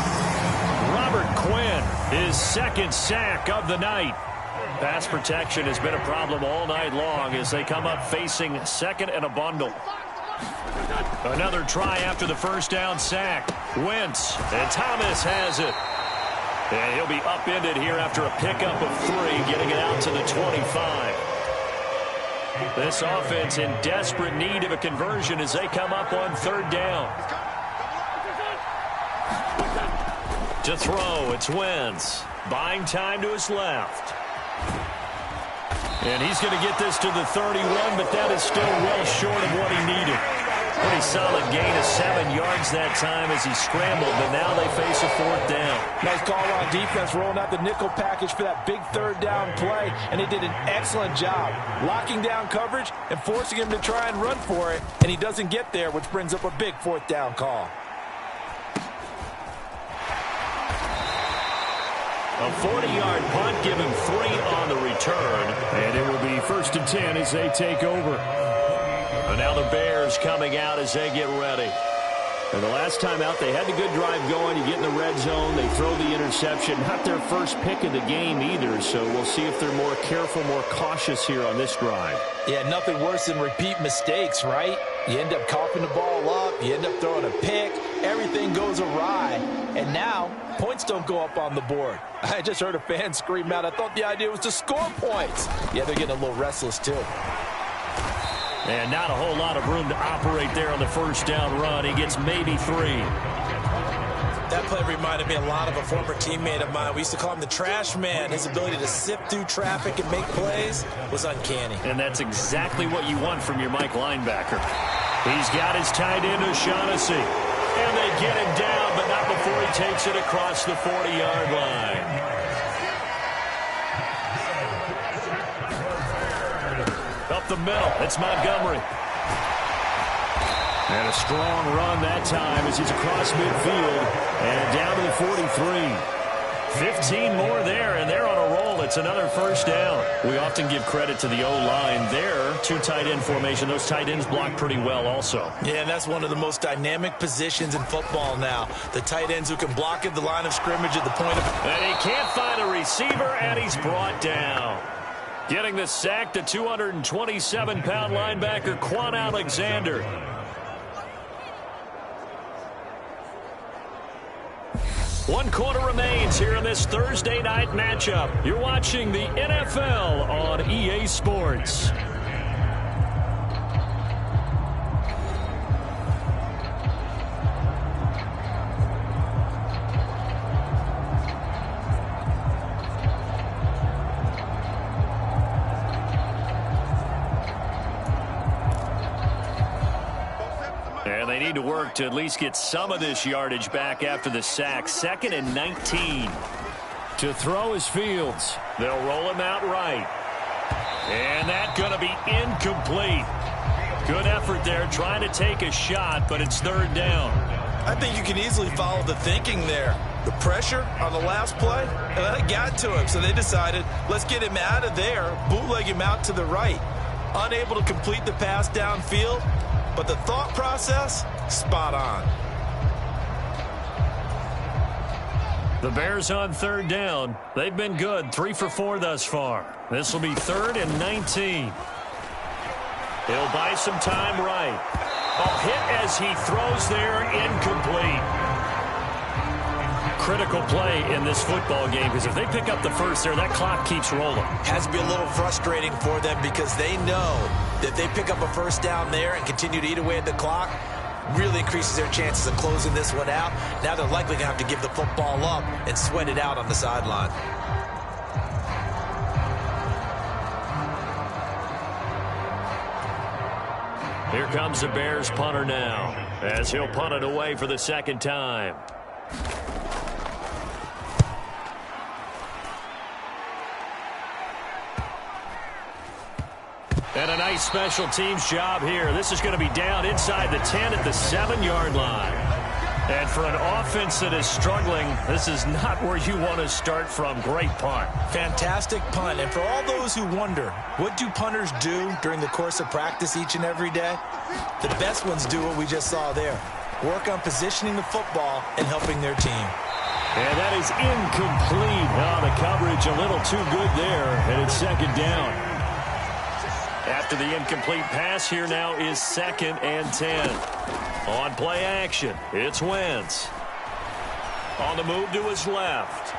Robert Quinn, his 2nd sack of the night. Pass protection has been a problem all night long as they come up facing 2nd and a bundle. Another try after the first down sack. Wentz, and Thomas has it. And he'll be upended here after a pickup of 3, getting it out to the 25. This offense in desperate need of a conversion as they come up on 3rd down. To throw, it's Wentz. Buying time to his left. And he's going to get this to the 31, but that is still well short of what he needed. Pretty solid gain of 7 yards that time as he scrambled, but now they face a 4th down. Nice call on defense, rolling out the nickel package for that big 3rd down play, and they did an excellent job locking down coverage and forcing him to try and run for it, and he doesn't get there, which brings up a big 4th down call. A 40-yard punt, give him 3 on the return, and it will be 1st and 10 as they take over. And now the Bears coming out as they get ready. And the last time out, they had the good drive going. You get in the red zone, they throw the interception. Not their first pick of the game either, so we'll see if they're more careful, more cautious here on this drive. Yeah, nothing worse than repeat mistakes, right? You end up coughing the ball up, you end up throwing a pick, everything goes awry, and now points don't go up on the board. I just heard a fan scream out, I thought the idea was to score points. Yeah, they're getting a little restless too. And not a whole lot of room to operate there on the first down run. He gets maybe 3. That play reminded me a lot of a former teammate of mine. We used to call him the trash man. His ability to sift through traffic and make plays was uncanny. And that's exactly what you want from your Mike linebacker. He's got his tight end O'Shaughnessy. And they get him down, but not before he takes it across the 40-yard line. Up the middle, it's Montgomery. And a strong run that time as he's across midfield and down to the 43. 15 more there, and they're on a roll. It's another first down. We often give credit to the O-line there. 2 tight end formation. Those tight ends block pretty well also. Yeah, and that's one of the most dynamic positions in football now. The tight ends who can block at the line of scrimmage at the point of... And he can't find a receiver, and he's brought down. Getting the sack, the 227-pound linebacker, Quan Alexander. One quarter remains here in this Thursday night matchup. You're watching the NFL on EA Sports. And they need to work to at least get some of this yardage back after the sack. 2nd and 19. To throw is Fields. They'll roll him out right. And that's going to be incomplete. Good effort there, trying to take a shot, but it's third down. I think you can easily follow the thinking there. The pressure on the last play, it got to him, so they decided, let's get him out of there, bootleg him out to the right. Unable to complete the pass downfield, but the thought process, spot on. The Bears on third down. They've been good, 3 for 4 thus far. This will be 3rd and 19. He'll buy some time right. A hit as he throws there, incomplete. Critical play in this football game, because if they pick up the first there, that clock keeps rolling. Has to be a little frustrating for them because they know that if they pick up a first down there and continue to eat away at the clock, really increases their chances of closing this one out. Now they're likely going to have to give the football up and sweat it out on the sideline. Here comes the Bears punter now, as he'll punt it away for the second time. And a nice special teams job here. This is going to be down inside the 10 at the 7-yard line. And for an offense that is struggling, this is not where you want to start from. Great punt. Fantastic punt. And for all those who wonder, what do punters do during the course of practice each and every day? The best ones do what we just saw there. Work on positioning the football and helping their team. And that is incomplete. Oh, the coverage a little too good there, and it's second down. After the incomplete pass, here now is 2nd and 10. On play action, it's Wentz. On the move to his left.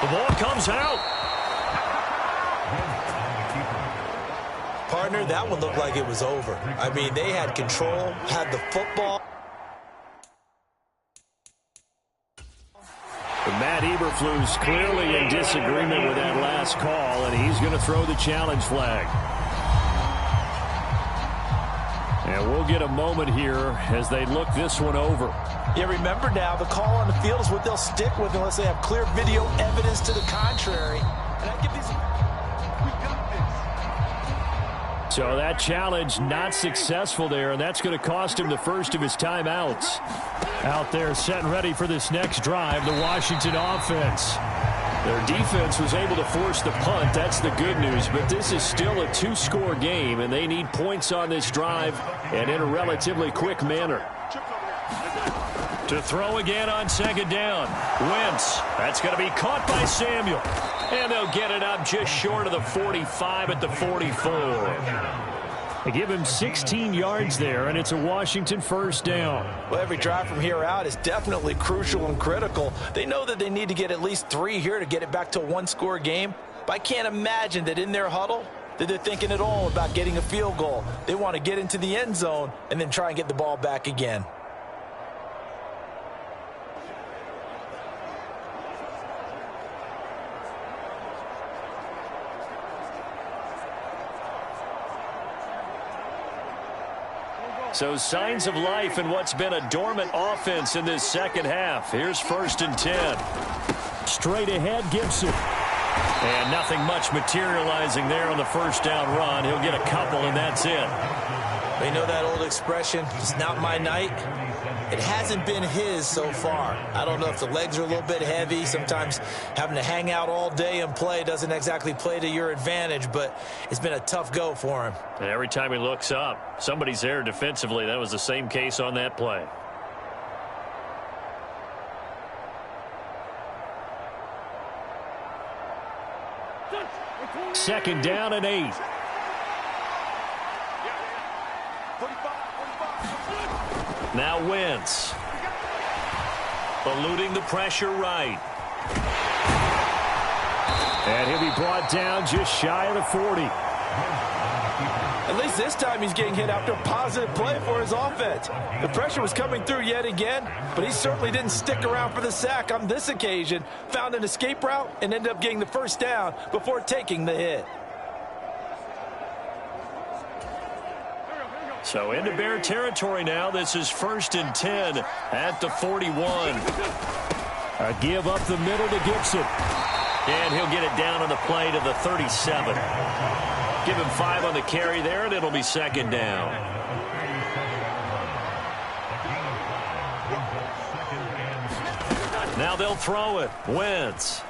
The ball comes out. Partner, that one looked like it was over. I mean, they had control, had the football. Matt Eberflus clearly in disagreement with that last call, and he's going to throw the challenge flag. And we'll get a moment here as they look this one over. Yeah, remember now, the call on the field is what they'll stick with unless they have clear video evidence to the contrary. And I give these... So that challenge not successful there, and that's going to cost him the first of his timeouts. Out there set and ready for this next drive, the Washington offense. Their defense was able to force the punt. That's the good news, but this is still a 2-score game, and they need points on this drive and in a relatively quick manner. To throw again on second down. Wentz. That's going to be caught by Samuel. And they'll get it up just short of the 45 at the 44. They give him 16 yards there, and it's a Washington first down. Well, every drive from here out is definitely crucial and critical. They know that they need to get at least 3 here to get it back to a 1-score game. But I can't imagine that in their huddle that they're thinking at all about getting a field goal. They want to get into the end zone and then try and get the ball back again. So signs of life in what's been a dormant offense in this second half. Here's 1st and 10. Straight ahead, Gibson. And nothing much materializing there on the first down run. He'll get a couple, and that's it. They know that old expression, it's not my night. It hasn't been his so far. I don't know if the legs are a little bit heavy. Sometimes having to hang out all day and play doesn't exactly play to your advantage, but it's been a tough go for him. And every time he looks up, somebody's there defensively. That was the same case on that play. Second down and 8. Now Wentz. Eluding the pressure right. And he'll be brought down just shy of the 40. At least this time he's getting hit after a positive play for his offense. The pressure was coming through yet again, but he certainly didn't stick around for the sack on this occasion. Found an escape route and ended up getting the first down before taking the hit. So into Bear territory now. This is 1st and 10 at the 41. A give up the middle to Gibson. And he'll get it down on the play to the 37. Give him 5 on the carry there, and it'll be second down. Now they'll throw it. Wentz.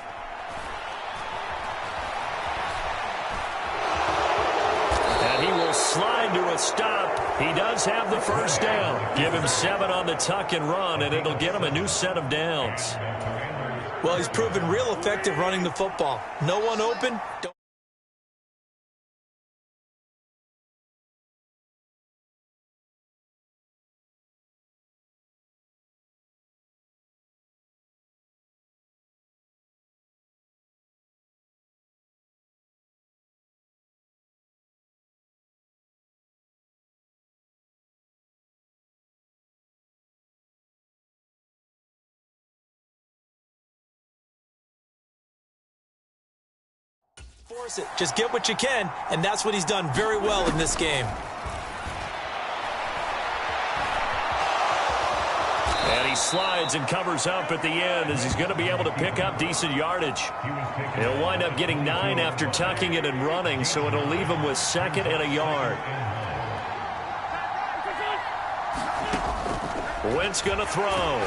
And he will slide to a stop. He does have the first down. Give him 7 on the tuck and run, and it'll get him a new set of downs. Well, he's proven real effective running the football. No one open. Don't force it. Just get what you can, and that's what he's done very well in this game. And he slides and covers up at the end as he's going to be able to pick up decent yardage. He'll wind up getting 9 after tucking it and running, so it'll leave him with 2nd and a yard. Wentz going to throw.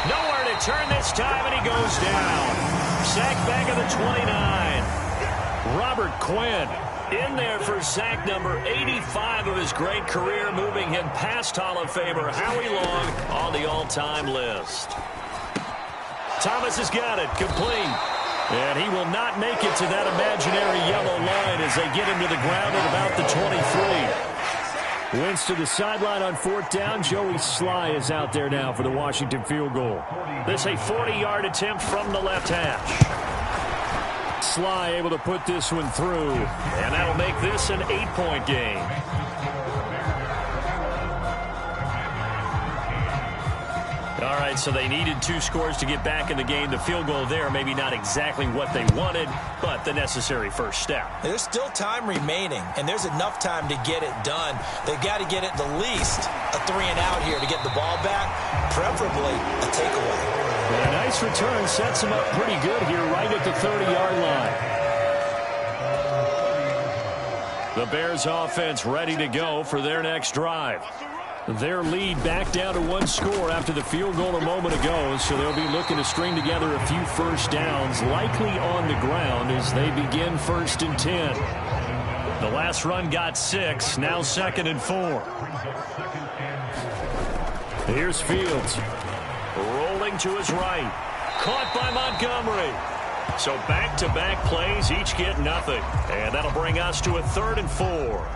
Nowhere to turn this time, and he goes down. Sack back at the 29. Robert Quinn in there for sack number 85 of his great career, moving him past Hall of Famer Howie Long on the all-time list. Thomas has got it, complete. And he will not make it to that imaginary yellow line as they get him to the ground at about the 23. Wentz to the sideline on 4th down. Joey Sly is out there now for the Washington field goal. This a 40-yard attempt from the left hash. Sly able to put this one through, and that'll make this an 8-point game. All right, so they needed 2 scores to get back in the game. The field goal there, maybe not exactly what they wanted, but the necessary first step. There's still time remaining, and there's enough time to get it done. They've got to get it the least a 3-and-out here to get the ball back, preferably a takeaway. A nice return sets him up pretty good here right at the 30-yard line. The Bears offense ready to go for their next drive. Their lead back down to 1 score after the field goal a moment ago, so they'll be looking to string together a few first downs, likely on the ground as they begin 1st and 10. The last run got 6, now 2nd and 4. Here's Fields. Rolling to his right. Caught by Montgomery. So back-to-back plays, each get nothing. And that'll bring us to a 3rd and 4.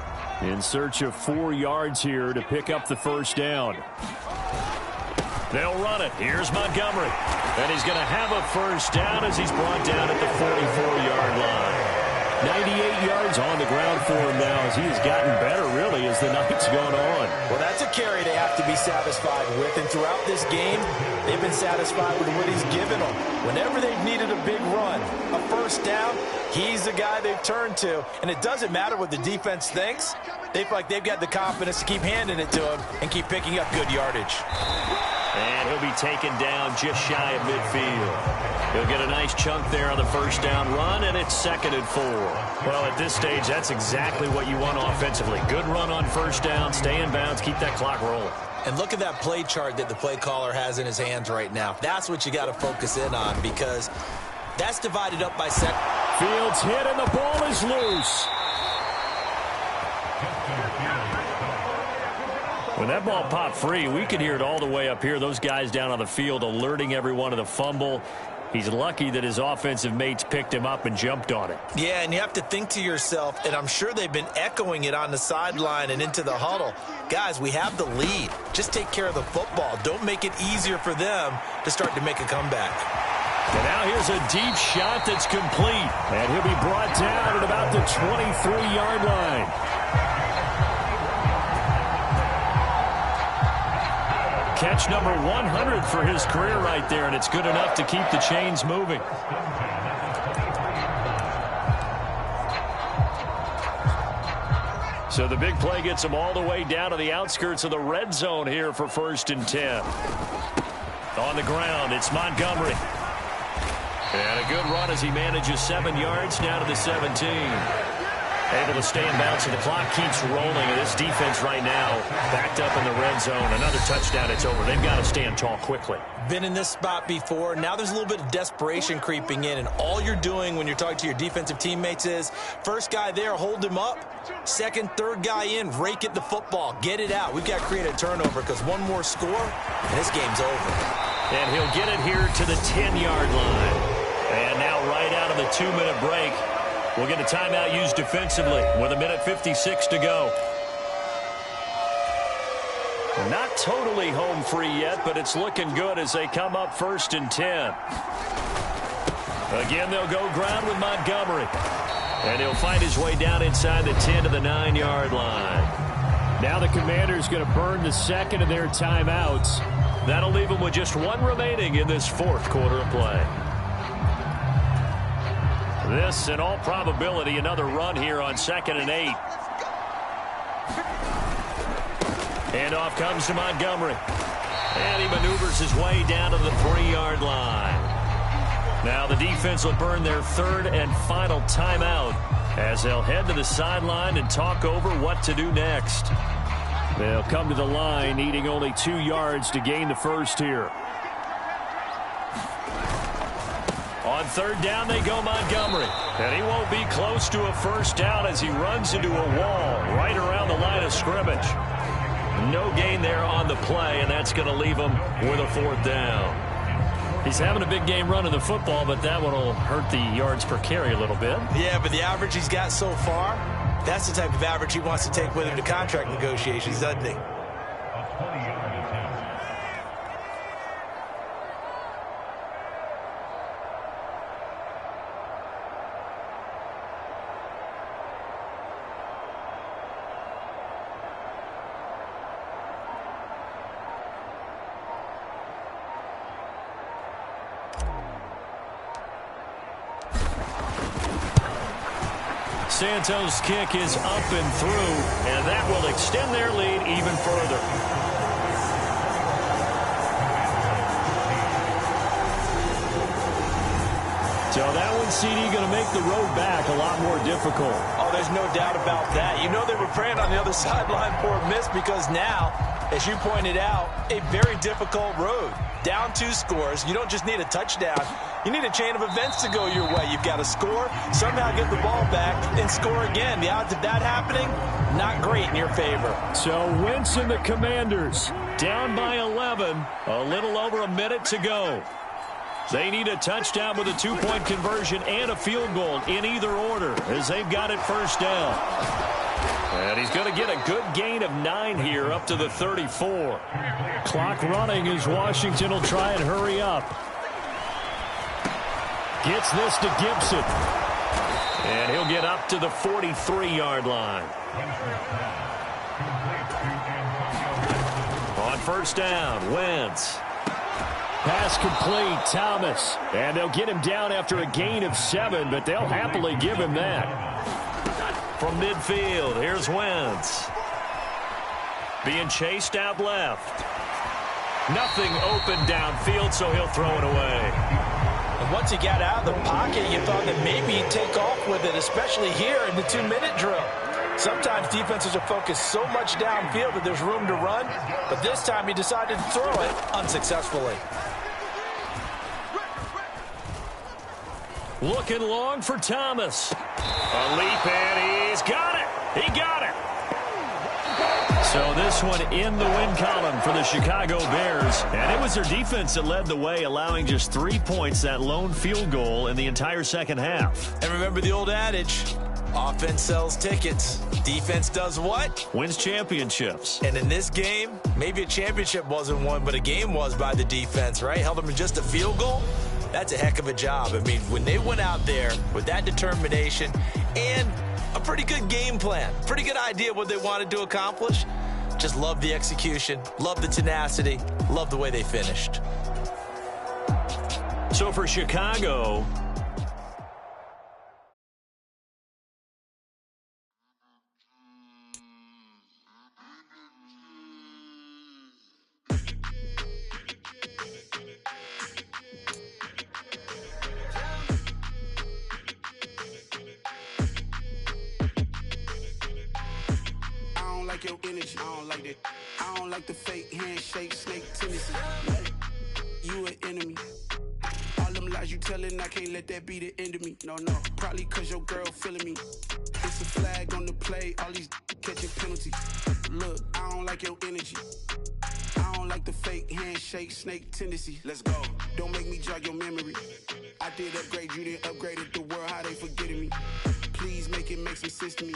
In search of 4 yards here to pick up the first down. They'll run it. Here's Montgomery. And he's going to have a first down as he's brought down at the 44-yard line. 98 yards on the ground for him now as he has gotten better, really, as the night's gone on. Well, that's a carry they have to be satisfied with. And throughout this game, they've been satisfied with what he's given them. Whenever they've needed a big run, a first down, he's the guy they've turned to. And it doesn't matter what the defense thinks. They feel like they've got the confidence to keep handing it to him and keep picking up good yardage. And he'll be taken down just shy of midfield. He'll get a nice chunk there on the first down run, and it's 2nd and 4. Well, at this stage, that's exactly what you want offensively. Good run on first down, stay in bounds, keep that clock rolling. And look at that play chart that the play caller has in his hands right now. That's what you got to focus in on because that's divided up by second. Fields hit, and the ball is loose. When that ball popped free, we could hear it all the way up here. Those guys down on the field alerting everyone of the fumble. He's lucky that his offensive mates picked him up and jumped on it. Yeah, and you have to think to yourself, and I'm sure they've been echoing it on the sideline and into the huddle. Guys, we have the lead. Just take care of the football. Don't make it easier for them to start to make a comeback. And now here's a deep shot that's complete. And he'll be brought down at about the 23-yard line. Catch number 100 for his career right there, and it's good enough to keep the chains moving. So the big play gets him all the way down to the outskirts of the red zone here for 1st and 10. On the ground, it's Montgomery. And a good run as he manages 7 yards down to the 17. Able to stay in bounds, and the clock keeps rolling. And this defense right now backed up in the red zone. Another touchdown, it's over. They've got to stand tall quickly. Been in this spot before. Now there's a little bit of desperation creeping in, and all you're doing when you're talking to your defensive teammates is first guy there, hold him up. Second, third guy in, rake at the football. Get it out. We've got to create a turnover because one more score, and this game's over. And he'll get it here to the 10-yard line. And now right out of the 2-minute break, we'll get a timeout used defensively with 1:56 to go. Not totally home free yet, but it's looking good as they come up 1st and 10. Again, they'll go ground with Montgomery. And he'll find his way down inside the 10 to the 9-yard line. Now the Commanders going to burn the second of their timeouts. That'll leave them with just one remaining in this 4th quarter of play. This, in all probability, another run here on 2nd and 8. Handoff comes to Montgomery. And he maneuvers his way down to the 3-yard line. Now the defense will burn their 3rd and final timeout as they'll head to the sideline and talk over what to do next. They'll come to the line needing only 2 yards to gain the first here. On 3rd down, they go Montgomery. And he won't be close to a first down as he runs into a wall right around the line of scrimmage. No gain there on the play, and that's going to leave him with a 4th down. He's having a big game running the football, but that one will hurt the yards per carry a little bit. Yeah, but the average he's got so far, that's the type of average he wants to take with him to contract negotiations, doesn't he? Santos' kick is up and through, and that will extend their lead even further. So that one, CD, going to make the road back a lot more difficult. Oh, there's no doubt about that. You know they were praying on the other sideline for a miss because now, as you pointed out, a very difficult road. Down 2 scores. You don't just need a touchdown. You need a chain of events to go your way. You've got to score, somehow get the ball back, and score again. The odds of that happening, not great in your favor. So Wentz and the Commanders down by 11. A little over a minute to go. They need a touchdown with a 2-point conversion and a field goal in either order as they've got it 1st down. And he's going to get a good gain of 9 here up to the 34. Clock running as Washington will try and hurry up. Gets this to Gibson. And he'll get up to the 43-yard line. On 1st down, Wentz. Pass complete, Thomas. And they'll get him down after a gain of 7, but they'll happily give him that. From midfield, here's Wentz. Being chased out left. Nothing open downfield, so he'll throw it away. And once he got out of the pocket, you thought that maybe he'd take off with it, especially here in the 2-minute drill. Sometimes defenses are focused so much downfield that there's room to run, but this time he decided to throw it unsuccessfully. Looking long for Thomas. A leap, and he's got it. He got it. So this one in the win column for the Chicago Bears. And it was their defense that led the way, allowing just 3 points, that lone field goal in the entire second half. And remember the old adage, offense sells tickets. Defense does what? Wins championships. And in this game, maybe a championship wasn't won, but a game was by the defense, right? Held them to just a field goal. That's a heck of a job. I mean, when they went out there with that determination and a pretty good game plan, pretty good idea of what they wanted to accomplish, just love the execution, love the tenacity, love the way they finished. So for Chicago, like your energy. I don't like that. I don't like the fake handshake, snake tendency. You an enemy. All them lies you telling, I can't let that be the end of me. No, probably cause your girl feeling me. It's a flag on the play, all these catching penalties. Look, I don't like your energy. I don't like the fake handshake, snake tendency. Let's go. Don't make me jog your memory. I did upgrade, you didn't upgrade it. The world, how they forgetting me. Please make it make some sense to me.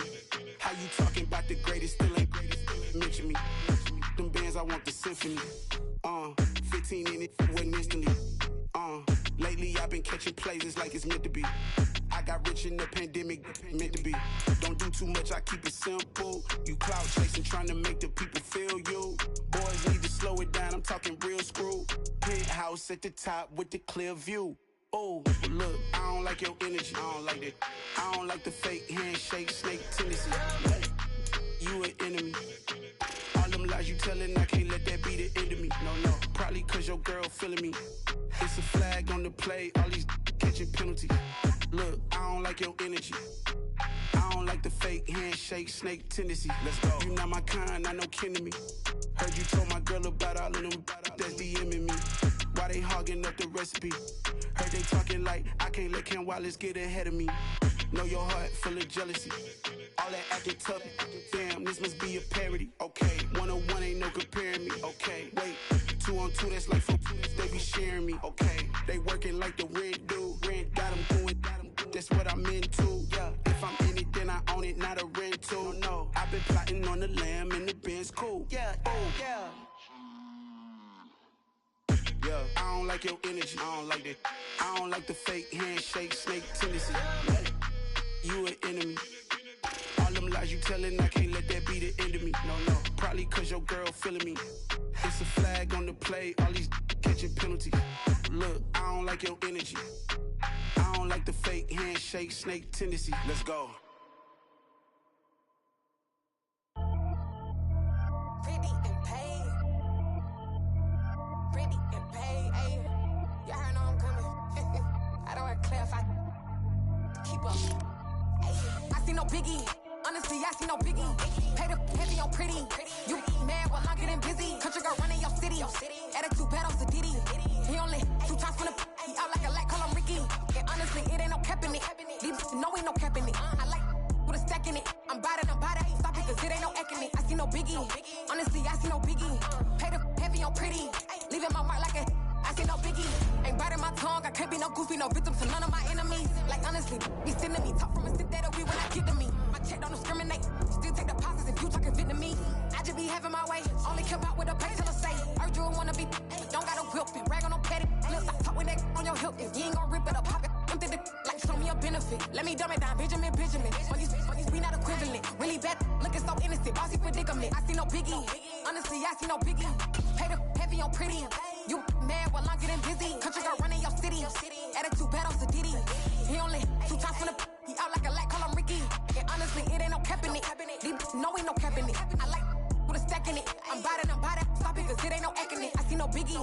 How you talking about the greatest, still ain't greatest. Mention me. Them bands, I want the symphony. 15 in it, went instantly. Lately I've been catching plays, it's like it's meant to be. I got rich in the pandemic, meant to be. Don't do too much, I keep it simple. You cloud chasing, trying to make the people feel you. Boys need to slow it down, I'm talking real screw. Penthouse at the top with the clear view. Oh, look, I don't like your energy. I don't like that. I don't like the fake handshake, snake tendency. You an enemy. All them lies you telling, I can't let that be the end of me. No, probably cause your girl feeling me. It's a flag on the play, all these catching penalties. Look, I don't like your energy. I don't like the fake handshake, snake tendency. Let's go. You not my kind, I know kin to me. Heard you told my girl about all of them that's DMing me. Why they hogging up the recipe? Heard they talking like I can't let Ken Wallace get ahead of me. Know your heart full of jealousy. All that acting tough, damn, this must be a parody. Okay, 101 ain't no comparing me. Okay, wait, 2 on 2, that's like 4. They be sharing me. Okay, they working like the rent do. Rent got them going, that's what I'm into. Yeah, if I'm in it, then I own it, not a rental. No, I've been plotting on the lamb and the Benz cool. Yeah, yeah. Yeah, I don't like your energy. I don't like that. I don't like the fake handshake, snake tendency. You an enemy. All them lies you telling, I can't let that be the end of me. No, probably cause your girl feeling me. It's a flag on the play, all these catching penalties. Look, I don't like your energy. I don't like the fake handshake, snake tendency. Let's go. Pretty and paid. Pretty and paid, ayy. Y'all heard know I'm coming. I don't want to clarify. Keep up. Ayy. I see no biggie. Honestly, I see no biggie. Pay the heavy on pretty. You mad while I'm getting busy. Country girl running your city. Attitude bad on the Diddy. He only 2 times from the he out like a light, call him Ricky. And honestly, it ain't no cap in it. These no ain't no cap in it. I like with a stack in it. I'm bad it. Stop it, cause it ain't no eck in it. I see no biggie. Honestly, I see no biggie. Pay the heavy on pretty. Leaving my mark like a I see no biggie. Ain't biting my tongue. I can't be no goofy, no victim to none of my enemies. Like honestly, be sending me talk from a sit that we when I get to me. My check don't discriminate. Still take deposits if you talking Vietnamese. I just be having my way. Only come out with a pay till I say. Heard you wanna be. Don't got a whip and rag on no petty. Look, I talk with that on your hip. If you ain't gon' rip it up, pop it. Empty the like show me a benefit. Let me dumb it down, Benjamin. On these we not equivalent. Really bad, looking so innocent. Bossy predicament. I see no biggie. Honestly, I see no biggie. Pay the heavy on pretty. You mad while I'm getting busy. Country girl running your city. Attitude bad on the Diddy. He only 2 times from the he out like a light, call him Ricky. And honestly, it ain't no cap in it. These no ain't no cap in it. I like with a stack in it. I'm bad it. Stop it, cause it ain't no eck in it. I see no biggie.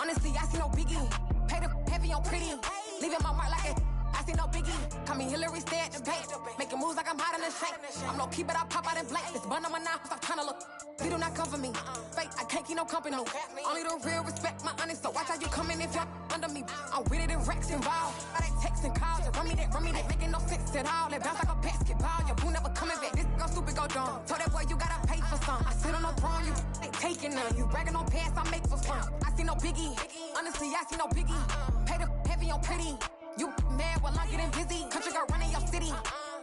Honestly, I see no biggie. Pay the heavy on pretty. Leaving my mark like a I see no biggie. Call me Hillary, stay at the bank. Making moves like I'm hiding the shank. I'm low key, but I pop out in blank. This bun on my knife, stop trying to look. You do not come for me. Fake, I can't keep no company. Only the real respect my honest. So watch how you coming if you're under me. I'm with it and Rex involved. All that text and calls. Run me that making no sense at all. They bounce like a basketball. Your boo never coming back. This go stupid, go dumb. Told that boy you gotta pay for some. I sit on no throne, you ain't taking none. You bragging on past, I make for fun. I see no biggie. Honestly, I see no biggie. Pay the heavy on pretty. You mad while I'm getting busy. Country girl running your city.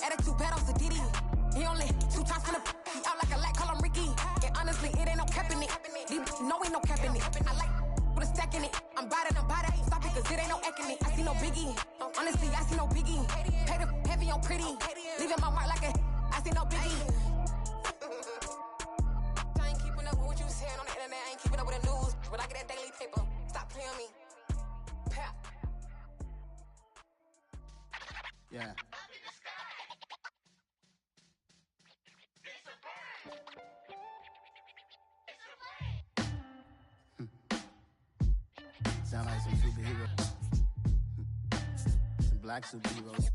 Attitude bad on the Diddy. He only 2 times from the he out like a light, call him Ricky. And honestly, it ain't no cap in it. These no ain't no cap in it. I like with a stack in it. I'm bad it. Stop it, cause it ain't no eck in it. I see no biggie. Honestly, I see no biggie. Pay the heavy on pretty. Leaving my mark like a I see no biggie. I ain't keeping up with what you saying on the internet. I ain't keeping up with the news. But I get that daily paper. Stop playing me. Pap. Yeah. Sound like some superheroes. Some black superheroes.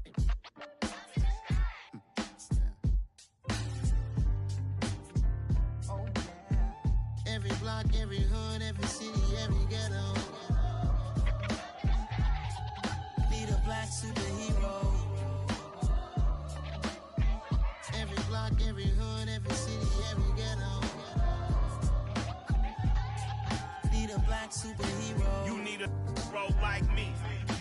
every hood, every city, every ghetto. Need a black superhero. Every block, every hood, every city, every ghetto. Need a black superhero. You need a bro like me.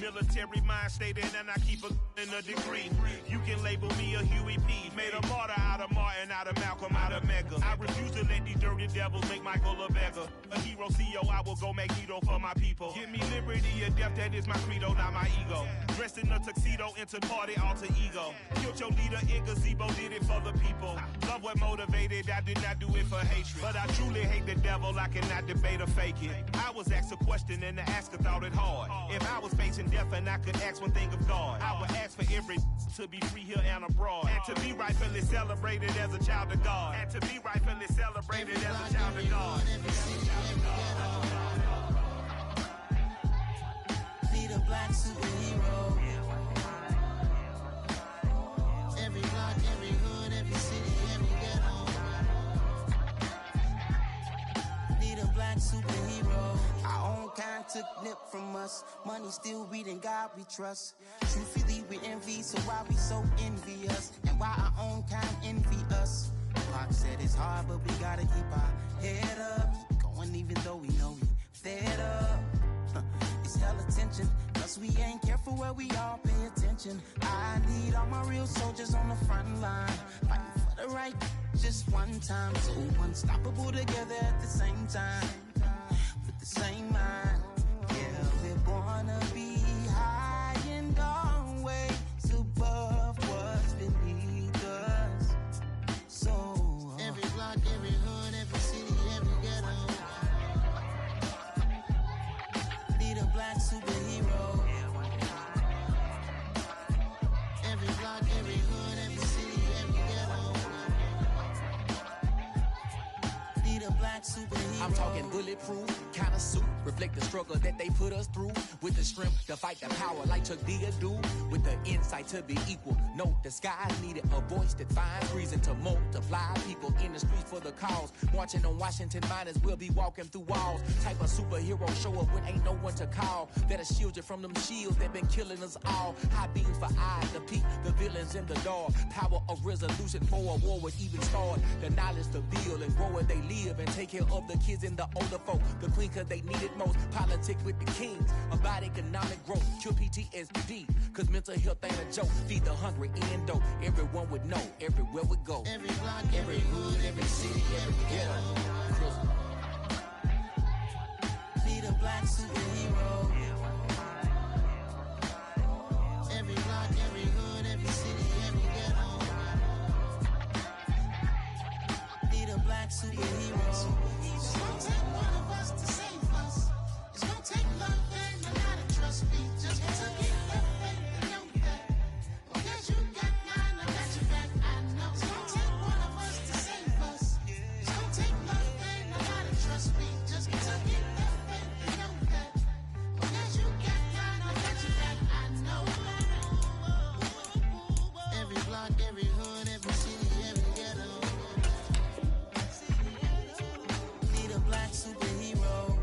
Military mind stated, and I keep in a degree. You can label me a Huey P. Made a martyr out of Martin, out of Malcolm, out of Mega. I refuse to let these dirty devils make Michael a beggar. A hero CEO, I will go Magneto for my people. Give me liberty or death, that is my credo, not my ego. Dressed in a tuxedo, enter party, alter ego. Killed your leader in gazebo, did it for the people. Love what motivated, I did not do it for hatred. But I truly hate the devil, I cannot debate or fake it. I was asked a question and the asker thought it hard. If I was facing death and I could ask one thing of God, I would ask for every to be free here and abroad, and to be rightfully celebrated as a child of God, and to be rightfully celebrated as a child of God. Need a black superhero. Every block, every hood, every city, every ghetto. Need a black superhero. Our own kind took nip from us. Money still reading God we trust. Truthfully we envy, so why we so envious? And why our own kind envy us? Pac said it's hard, but we gotta keep our head up. Going even though we know we fed up. It's hell attention, cause we ain't careful where we all pay attention. I need all my real soldiers on the front line, fighting for the right just one time. So unstoppable together at the same time, with the same mind. Yeah, we're gonna be high and always above what's beneath us. So every block, every hood, every city, every ghetto. Need a black superhero. Every block, every hood, every city, every ghetto. Need a black superhero. I'm talking bulletproof, kind of suit, reflect the struggle that they put us through. With the strength to fight the power like Chuck D do. With the insight to be equal. Note the skies needed a voice that finds reason to multiply. People in the streets for the cause. Marching on Washington miners will be walking through walls. Type of superhero show up when ain't no one to call. That'll shield you from them shields that been killing us all. High beams for eyes to peek the villains in the dark. Power of resolution for a war would even start. The knowledge to build and grow where they live and take care of the kids and the older folk. The queen cause they need it most. Politics with the kings. About economic growth. Cure PTSD. Cause mental health ain't a joke. Feed the hungry and dope. Everyone would know. Everywhere we go. Every block, every hood, every city, every ghetto. Need a black superhero. Every block, every hood, every city, every ghetto. Need a black superhero. It's gonna take one of us to save us. It's gonna take love and a lot of trust. We just got to get that faith and know that. Because you got mine, I got your back, I know. It's gonna take one of us to save us. It's gonna take love and a lot of trust. We just got to get that faith and know that. Because you got mine, I got your back, I know. Every block, every hood, every city, every ghetto. Need a black superhero.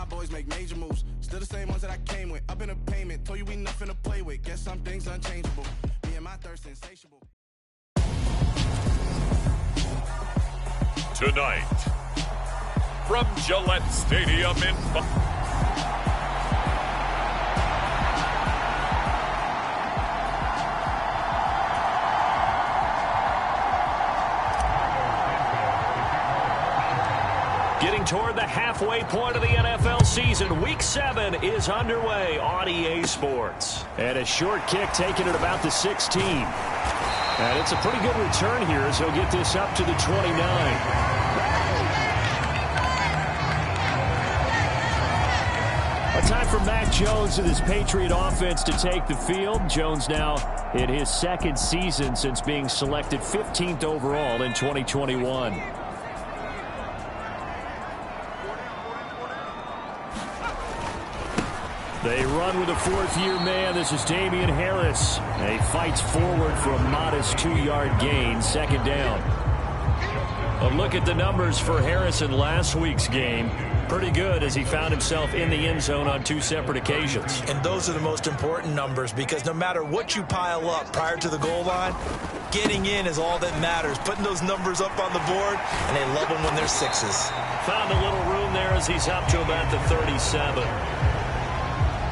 Boys make major moves, still the same ones that I came with. Up in a payment, told you we nothing to play with. Guess some things unchangeable. Me and my thirst insatiable. Tonight, from Gillette Stadium in Getting toward the halfway point of the NFL season. Week 7 is underway on EA Sports. And a short kick taken at about the 16. And it's a pretty good return here as he'll get this up to the 29. A time for Mac Jones and his Patriot offense to take the field. Jones now in his second season since being selected 15th overall in 2021. They run with a fourth-year man. This is Damian Harris. He fights forward for a modest 2-yard gain, second down. A look at the numbers for Harris in last week's game. Pretty good as he found himself in the end zone on 2 separate occasions. And those are the most important numbers because no matter what you pile up prior to the goal line, getting in is all that matters. Putting those numbers up on the board, and they love them when they're 6s. Found a little room there as he's up to about the 37.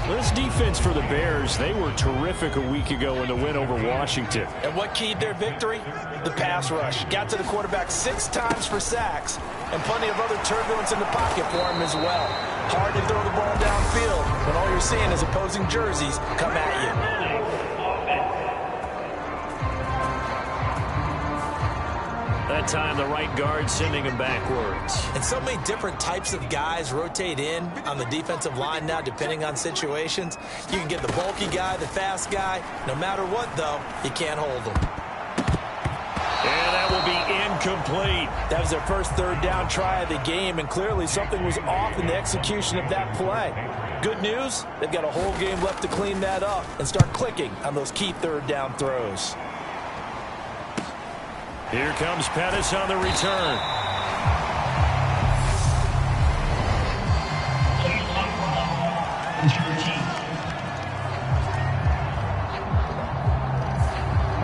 This defense for the Bears, they were terrific a week ago in the win over Washington. And what keyed their victory? The pass rush. Got to the quarterback 6 times for sacks, and plenty of other turbulence in the pocket for him as well. Hard to throw the ball downfield when all you're seeing is opposing jerseys come at you. That time, the right guard sending him backwards. And so many different types of guys rotate in on the defensive line now, depending on situations. You can get the bulky guy, the fast guy. No matter what, though, you can't hold them. And that will be incomplete. That was their first third down try of the game, and clearly something was off in the execution of that play. Good news, they've got a whole game left to clean that up and start clicking on those key third down throws. Here comes Pettis on the return.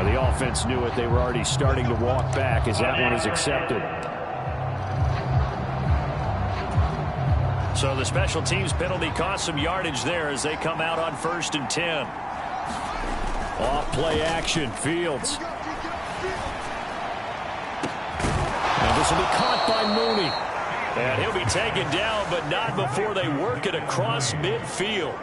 The offense knew it. They were already starting to walk back as that one is accepted. So the special teams penalty cost some yardage there as they come out on 1st and 10. Off play action. Fields. Now this will be caught by Mooney. And he'll be taken down, but not before they work it across midfield.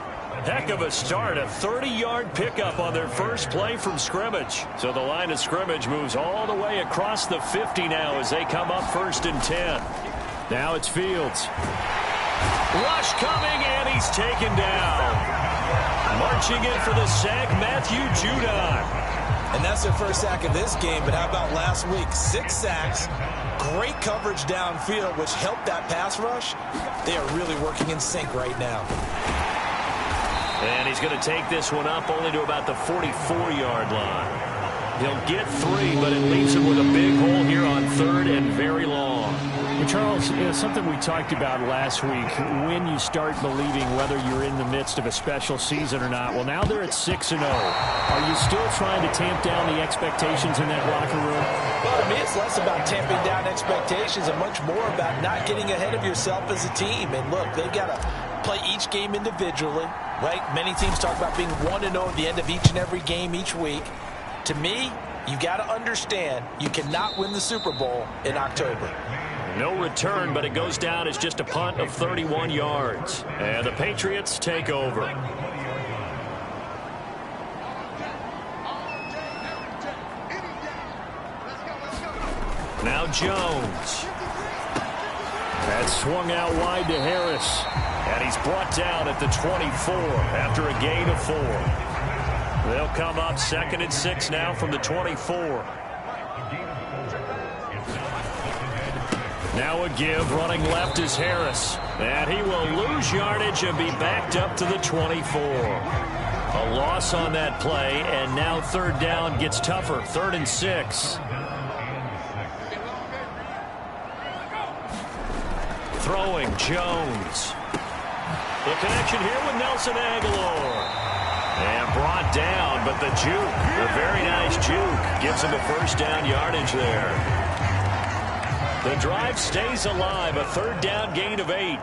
Heck of a start, a 30-yard pickup on their first play from scrimmage. So the line of scrimmage moves all the way across the 50 now as they come up 1st and 10. Now it's Fields. Rush coming, and he's taken down. Marching in for the sack, Matthew Judon. And that's their first sack of this game, but how about last week? 6 sacks, great coverage downfield, which helped that pass rush. They are really working in sync right now. And he's going to take this one up only to about the 44-yard line. He'll get 3, but it leaves him with a big hole here on 3rd and very long. Well, Charles, something we talked about last week, when you start believing whether you're in the midst of a special season or not. Well, now they're at 6-0. Are you still trying to tamp down the expectations in that locker room? Well, to me, it's less about tamping down expectations and much more about not getting ahead of yourself as a team. And look, they've got to play each game individually, right? Many teams talk about being 1-0 at the end of each and every game each week. To me, you've got to understand you cannot win the Super Bowl in October. No return, but it goes down as just a punt of 31 yards. And the Patriots take over. Now Jones. That's swung out wide to Harris. And he's brought down at the 24 after a gain of 4. They'll come up 2nd and 6 now from the 24. Now a give, running left is Harris. And he will lose yardage and be backed up to the 24. A loss on that play, and now 3rd down gets tougher. 3rd and 6. Throwing, Jones. The connection here with Nelson Aguilar. And brought down, but the juke, the very nice juke, gives him a 1st down yardage there. The drive stays alive, a 3rd down gain of 8.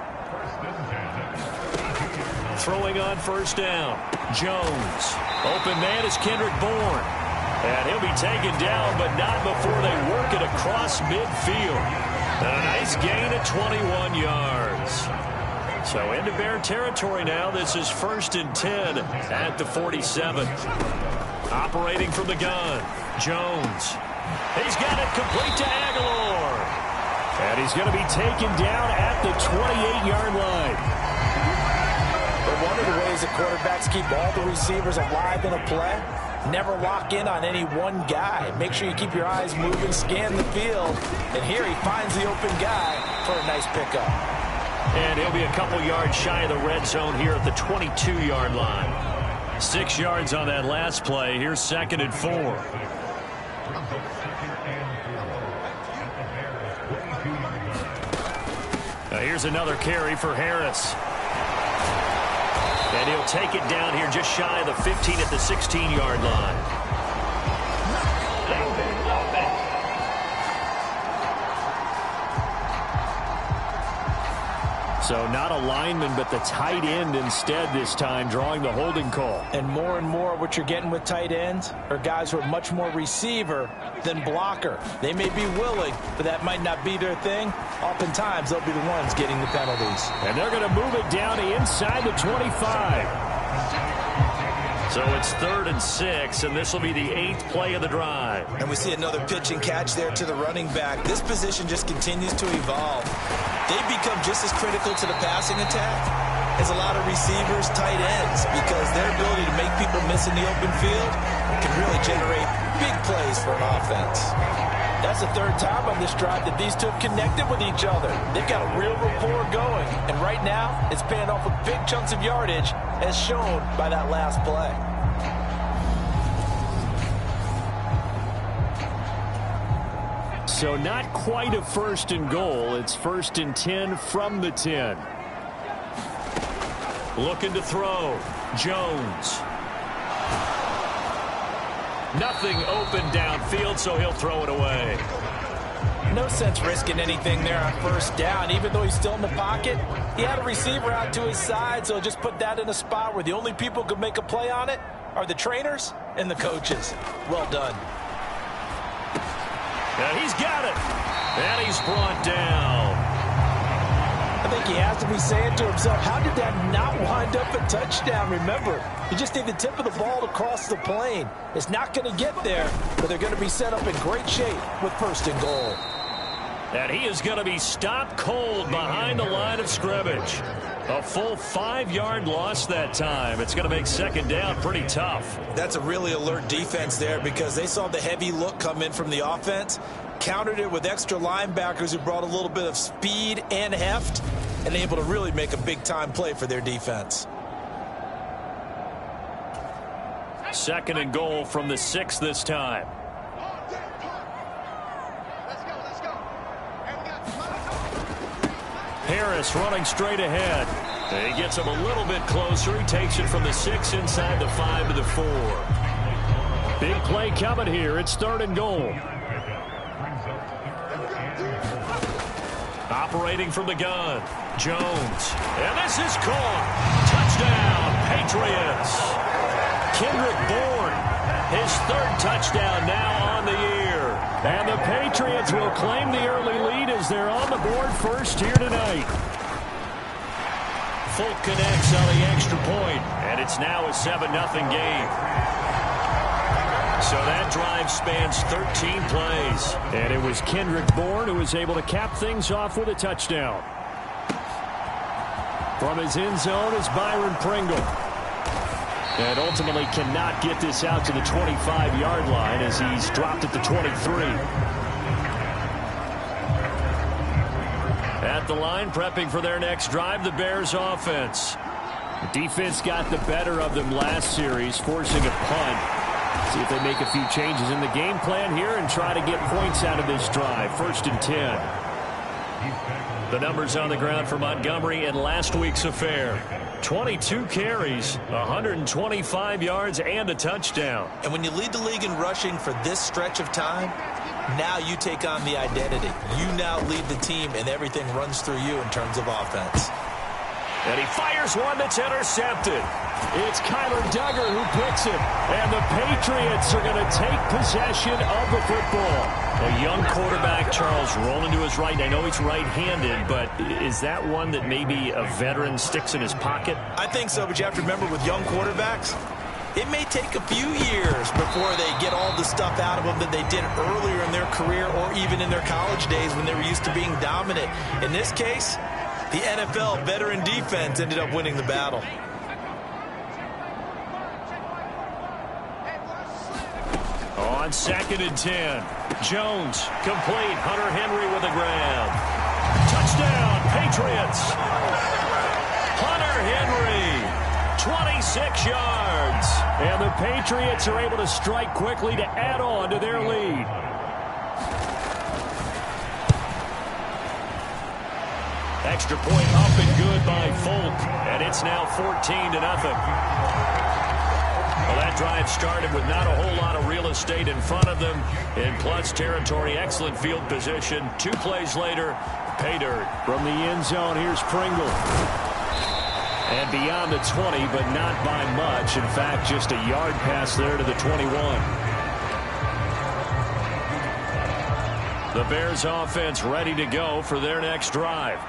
Throwing on 1st down, Jones. Open man is Kendrick Bourne. And he'll be taken down, but not before they work it across midfield. And a nice gain of 21 yards. So into Bear territory now. This is 1st and 10 at the 47. Operating from the gun, Jones. He's got it complete to Aguilar. And he's going to be taken down at the 28-yard line. ways that quarterbacks keep all the receivers alive in a play. Never lock in on any one guy. Make sure you keep your eyes moving, scan the field. And here he finds the open guy for a nice pickup. And he'll be a couple yards shy of the red zone here at the 22-yard line. 6 yards on that last play. Here's 2nd and 4. Now here's another carry for Harris. And he'll take it down here just shy of the 15 at the 16-yard line. So not a lineman, but the tight end instead this time, drawing the holding call. And more what you're getting with tight ends are guys who are much more receiver than blocker. They may be willing, but that might not be their thing. Oftentimes, they'll be the ones getting the penalties. And they're going to move it down to inside the 25. So it's 3rd and 6, and this will be the 8th play of the drive. And we see another pitch and catch there to the running back. This position just continues to evolve. They become just as critical to the passing attack as a lot of receivers, tight ends, because their ability to make people miss in the open field can really generate big plays for an offense. That's the 3rd time on this drive that these two have connected with each other. They've got a real rapport going, and right now it's paying off with big chunks of yardage, as shown by that last play. So not quite a 1st and goal. It's 1st and 10 from the 10. Looking to throw. Jones. Nothing open downfield, so he'll throw it away. No sense risking anything there on 1st down. Even though he's still in the pocket, he had a receiver out to his side, so just put that in a spot where the only people who can make a play on it are the trainers and the coaches. Well done. And he's got it. And he's brought down. I think he has to be saying to himself, how did that not wind up a touchdown? Remember, you just need the tip of the ball to cross the plane. It's not going to get there, but they're going to be set up in great shape with 1st and goal. And he is going to be stopped cold behind the line of scrimmage. A full 5-yard loss that time. It's going to make 2nd down pretty tough. That's a really alert defense there because they saw the heavy look come in from the offense, countered it with extra linebackers who brought a little bit of speed and heft, and able to really make a big-time play for their defense. 2nd and goal from the 6 this time. Harris running straight ahead. He gets him a little bit closer. He takes it from the 6 inside the 5 to the 4. Big play coming here. It's 3rd and goal. Operating from the gun. Jones. And this is caught. Touchdown, Patriots. Kendrick Bourne, his 3rd touchdown now on the year. And the Patriots will claim the early lead as they're on the board first here tonight. Folk connects on the extra point, and it's now a 7-0 game. So that drive spans 13 plays. And it was Kendrick Bourne who was able to cap things off with a touchdown. From his end zone is Byron Pringle. And ultimately cannot get this out to the 25-yard line as he's dropped at the 23. At the line, prepping for their next drive, the Bears offense. The defense got the better of them last series, forcing a punt. See if they make a few changes in the game plan here and try to get points out of this drive. 1st and 10. The numbers on the ground for Montgomery in last week's affair. 22 carries, 125 yards, and a touchdown. And when you lead the league in rushing for this stretch of time, now you take on the identity. You now lead the team, and everything runs through you in terms of offense. And he fires one that's intercepted. It's Kyler Duggar who picks it. And the Patriots are going to take possession of the football. A young quarterback, Charles, rolling to his right. I know he's right-handed, but is that one that maybe a veteran sticks in his pocket? I think so, but you have to remember with young quarterbacks, it may take a few years before they get all the stuff out of them that they did earlier in their career or even in their college days when they were used to being dominant. In this case, the NFL veteran defense ended up winning the battle. On 2nd and 10. Jones, complete. Hunter Henry with a grab. Touchdown, Patriots. Hunter Henry, 26 yards. And the Patriots are able to strike quickly to add on to their lead. Extra point up and good by Folk. And it's now 14-0. Well, that drive started with not a whole lot of real estate in front of them. In plus territory, excellent field position. 2 plays later, pay dirt. From the end zone, here's Pringle. And beyond the 20, but not by much. In fact, just a yard pass there to the 21. The Bears offense ready to go for their next drive.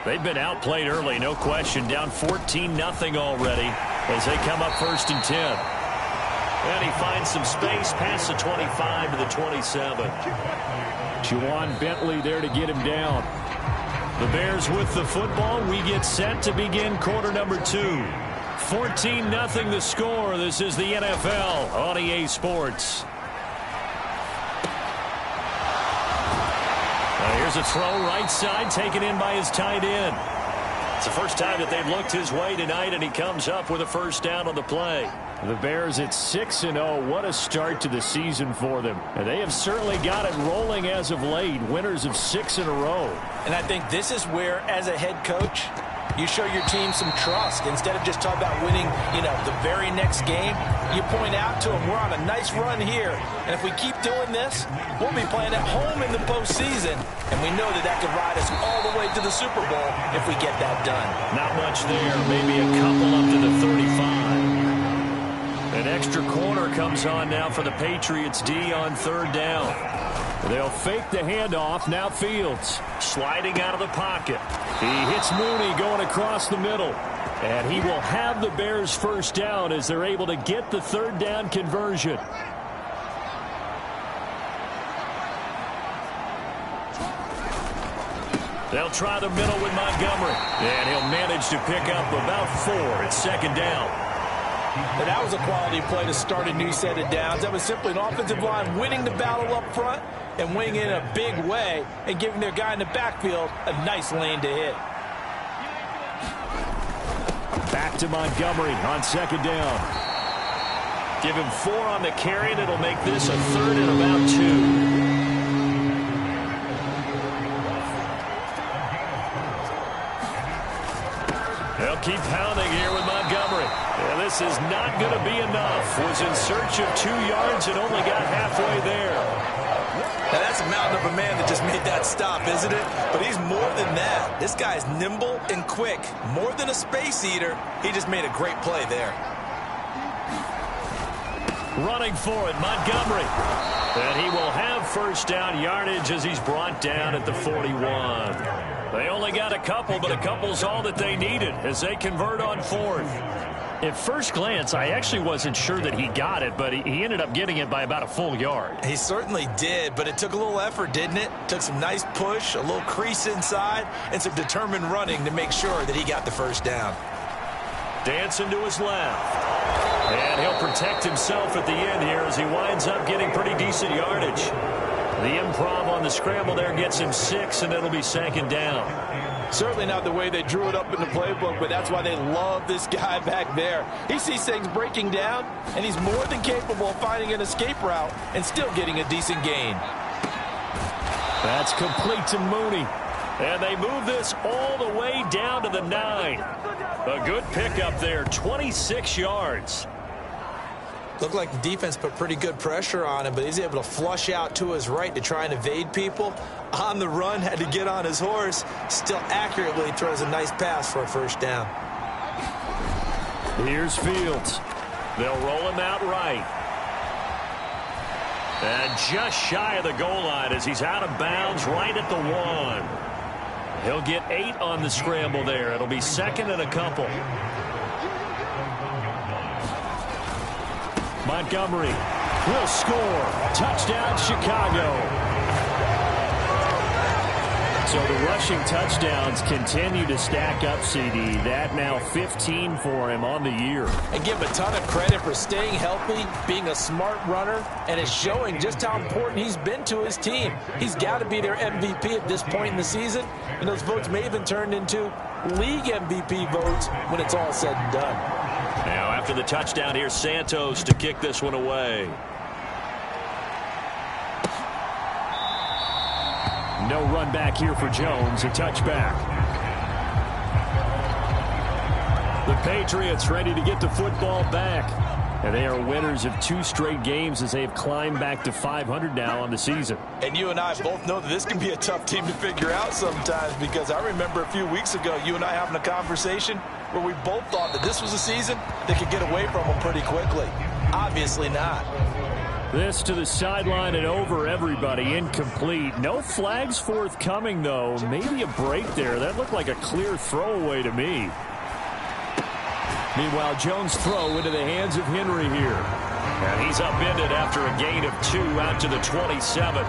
They've been outplayed early, no question. Down 14-0 already as they come up 1st and 10. And he finds some space past the 25 to the 27. Juwan Bentley there to get him down. The Bears with the football. We get set to begin quarter number 2. 14-0 the score. This is the NFL on EA Sports. Here's a throw right side taken in by his tight end. It's the first time that they've looked his way tonight, and he comes up with a first down on the play. The Bears at 6-0. What a start to the season for them. And they have certainly got it rolling as of late. Winners of 6 in a row. And I think this is where, as a head coach, you show your team some trust. Instead of just talking about winning, the very next game, you point out to them, we're on a nice run here. And if we keep doing this, we'll be playing at home in the postseason. And we know that could ride us all the way to the Super Bowl if we get that done. Not much there. Maybe a couple up to the 35. An extra corner comes on now for the Patriots D on 3rd down. They'll fake the handoff. Now Fields sliding out of the pocket. He hits Mooney going across the middle. And he will have the Bears first down as they're able to get the 3rd down conversion. They'll try the middle with Montgomery. And he'll manage to pick up about 4. It's 2nd down. And that was a quality play to start a new set of downs. That was simply an offensive line winning the battle up front and winning in a big way and giving their guy in the backfield a nice lane to hit. Back to Montgomery on 2nd down. Give him 4 on the carry, and it'll make this a 3rd and about 2. They'll keep pounding here with Montgomery. Yeah, this is not going to be enough. Was in search of 2 yards and only got halfway there. Now that's a mountain of a man that just made that stop, isn't it? But he's more than that. This guy's nimble and quick. More than a space eater. He just made a great play there. Running for it, Montgomery. And he will have first down yardage as he's brought down at the 41. They only got a couple, but a couple's all that they needed as they convert on 4th. At first glance, I actually wasn't sure that he got it, but he ended up getting it by about a full yard. He certainly did, but it took a little effort, didn't it? Took some nice push, a little crease inside, and some determined running to make sure that he got the first down. Dancing to his left. And he'll protect himself at the end here as he winds up getting pretty decent yardage. The improv on the scramble there gets him 6, and it'll be 2nd down. Certainly not the way they drew it up in the playbook, but that's why they love this guy back there. He sees things breaking down, and he's more than capable of finding an escape route and still getting a decent gain. That's complete to Mooney. And they move this all the way down to the 9. A good pickup there, 26 yards. Looked like the defense put pretty good pressure on him, but he's able to flush out to his right to try and evade people. On the run, had to get on his horse. Still accurately throws a nice pass for a first down. Here's Fields. They'll roll him out right. And just shy of the goal line as he's out of bounds right at the 1. He'll get 8 on the scramble there. It'll be 2nd and a couple. Montgomery will score. Touchdown, Chicago. So the rushing touchdowns continue to stack up, CD. That now 15 for him on the year. And give him a ton of credit for staying healthy, being a smart runner, and is showing just how important he's been to his team. He's got to be their MVP at this point in the season, and those votes may even turn into league MVP votes when it's all said and done. Now after the touchdown, here's Santos to kick this one away. No run back here for Jones, a touchback. The Patriots ready to get the football back. And they are winners of 2 straight games as they've climbed back to 500 now on the season. And you and I both know that this can be a tough team to figure out sometimes, because I remember a few weeks ago you and I having a conversation where we both thought that this was a season that could get away from them pretty quickly. Obviously not. This to the sideline and over, everybody. Incomplete. No flags forthcoming, though. Maybe a break there. That looked like a clear throwaway to me. Meanwhile, Jones' throw into the hands of Henry here. And he's upended after a gain of 2 out to the 27.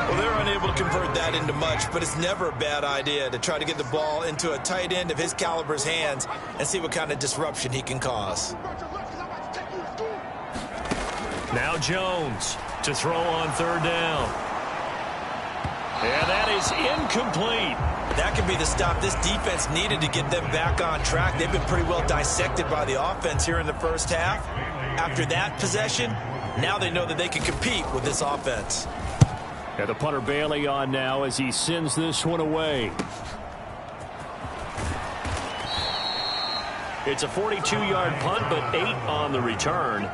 Well, they're unable to convert that into much, but it's never a bad idea to try to get the ball into a tight end of his caliber's hands and see what kind of disruption he can cause. Now Jones to throw on 3rd down. And that is incomplete. That could be the stop this defense needed to get them back on track. They've been pretty well dissected by the offense here in the first half. After that possession, now they know that they can compete with this offense. And the punter Bailey on now as he sends this one away. It's a 42-yard punt, but 8 on the return.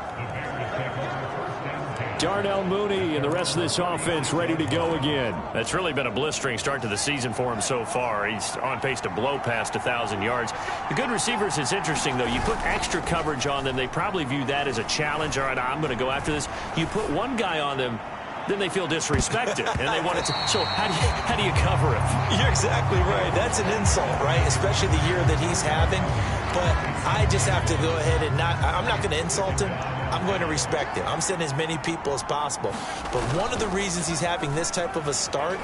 Darnell Mooney and the rest of this offense ready to go again. That's really been a blistering start to the season for him so far. He's on pace to blow past 1,000 yards. The good receivers is interesting, though. You put extra coverage on them, they probably view that as a challenge. All right, I'm going to go after this. You put one guy on them, then they feel disrespected, and they want it to. So how do you cover it? You're exactly right. That's an insult, right? Especially the year that he's having. But I just have to go ahead and I'm not going to insult him. I'm going to respect him. I'm sending as many people as possible. But one of the reasons he's having this type of a start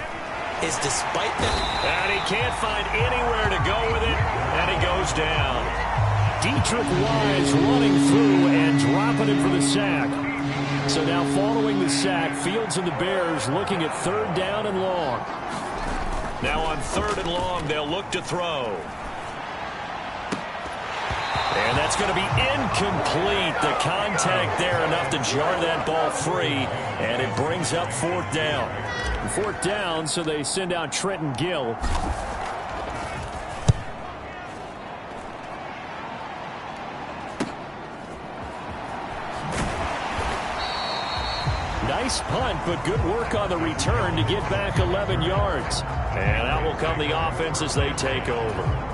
is despite that. And he can't find anywhere to go with it, and he goes down. Dietrich Wise running through and dropping him for the sack. So now following the sack, Fields and the Bears looking at 3rd down and long. Now on 3rd and long, they'll look to throw. And that's going to be incomplete. The contact there enough to jar that ball free, and it brings up 4th down. 4th down, so they send out Trenton Gill. Nice punt, but good work on the return to get back 11 yards. And out will come the offense as they take over.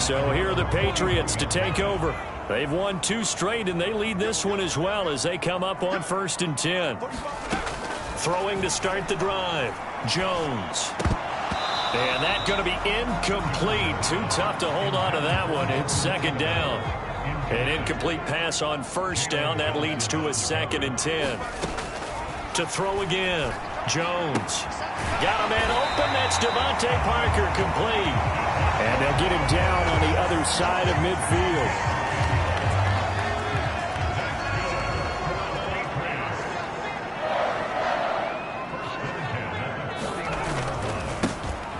So here are the Patriots to take over. They've won 2 straight, and they lead this one as well as they come up on 1st and 10. Throwing to start the drive. Jones. And that's going to be incomplete. Too tough to hold on to that one. It's 2nd down. An incomplete pass on 1st down. That leads to a 2nd and 10. To throw again. Jones. Got a man open. That's Devontae Parker, complete. And they'll get him down on the other side of midfield.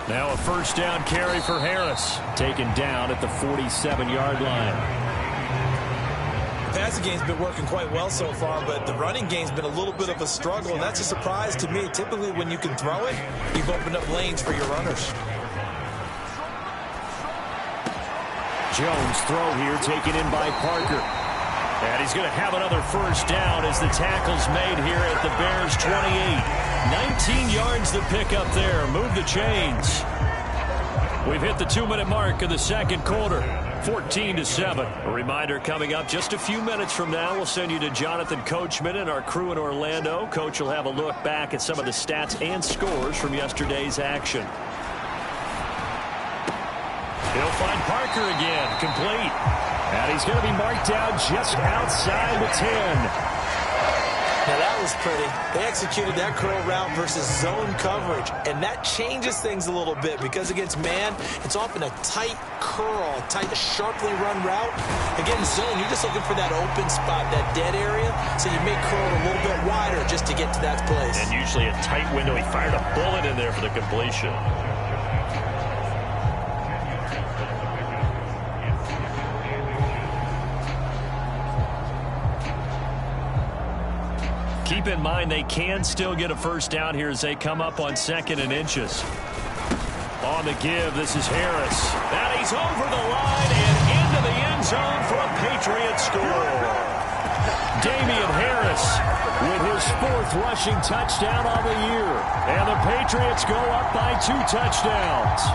Now a 1st down carry for Harris. Taken down at the 47-yard line. The passing game's been working quite well so far, but the running game's been a little bit of a struggle, and that's a surprise to me. Typically, when you can throw it, you've opened up lanes for your runners. Jones throw here taken in by Parker. And he's going to have another 1st down as the tackle's made here at the Bears 28. 19 yards to pick up there. Move the chains. We've hit the 2-minute mark of the 2nd quarter. 14-7. A reminder coming up just a few minutes from now. We'll send you to Jonathan Coachman and our crew in Orlando. Coach will have a look back at some of the stats and scores from yesterday's action. He'll find Parker again, complete. And he's going to be marked down just outside the 10. Now that was pretty. They executed that curl route versus zone coverage, and that changes things a little bit because against man, it's often a tight curl, tight, sharply run route. Against zone, you're just looking for that open spot, that dead area, so you make curl a little bit wider just to get to that place. And usually a tight window. He fired a bullet in there for the completion. Keep in mind they can still get a first down here as they come up on 2nd and inches. On the give, this is Harris. And he's over the line and into the end zone for a Patriot score. Damian Harris with his 4th rushing touchdown on the year. And the Patriots go up by 2 touchdowns.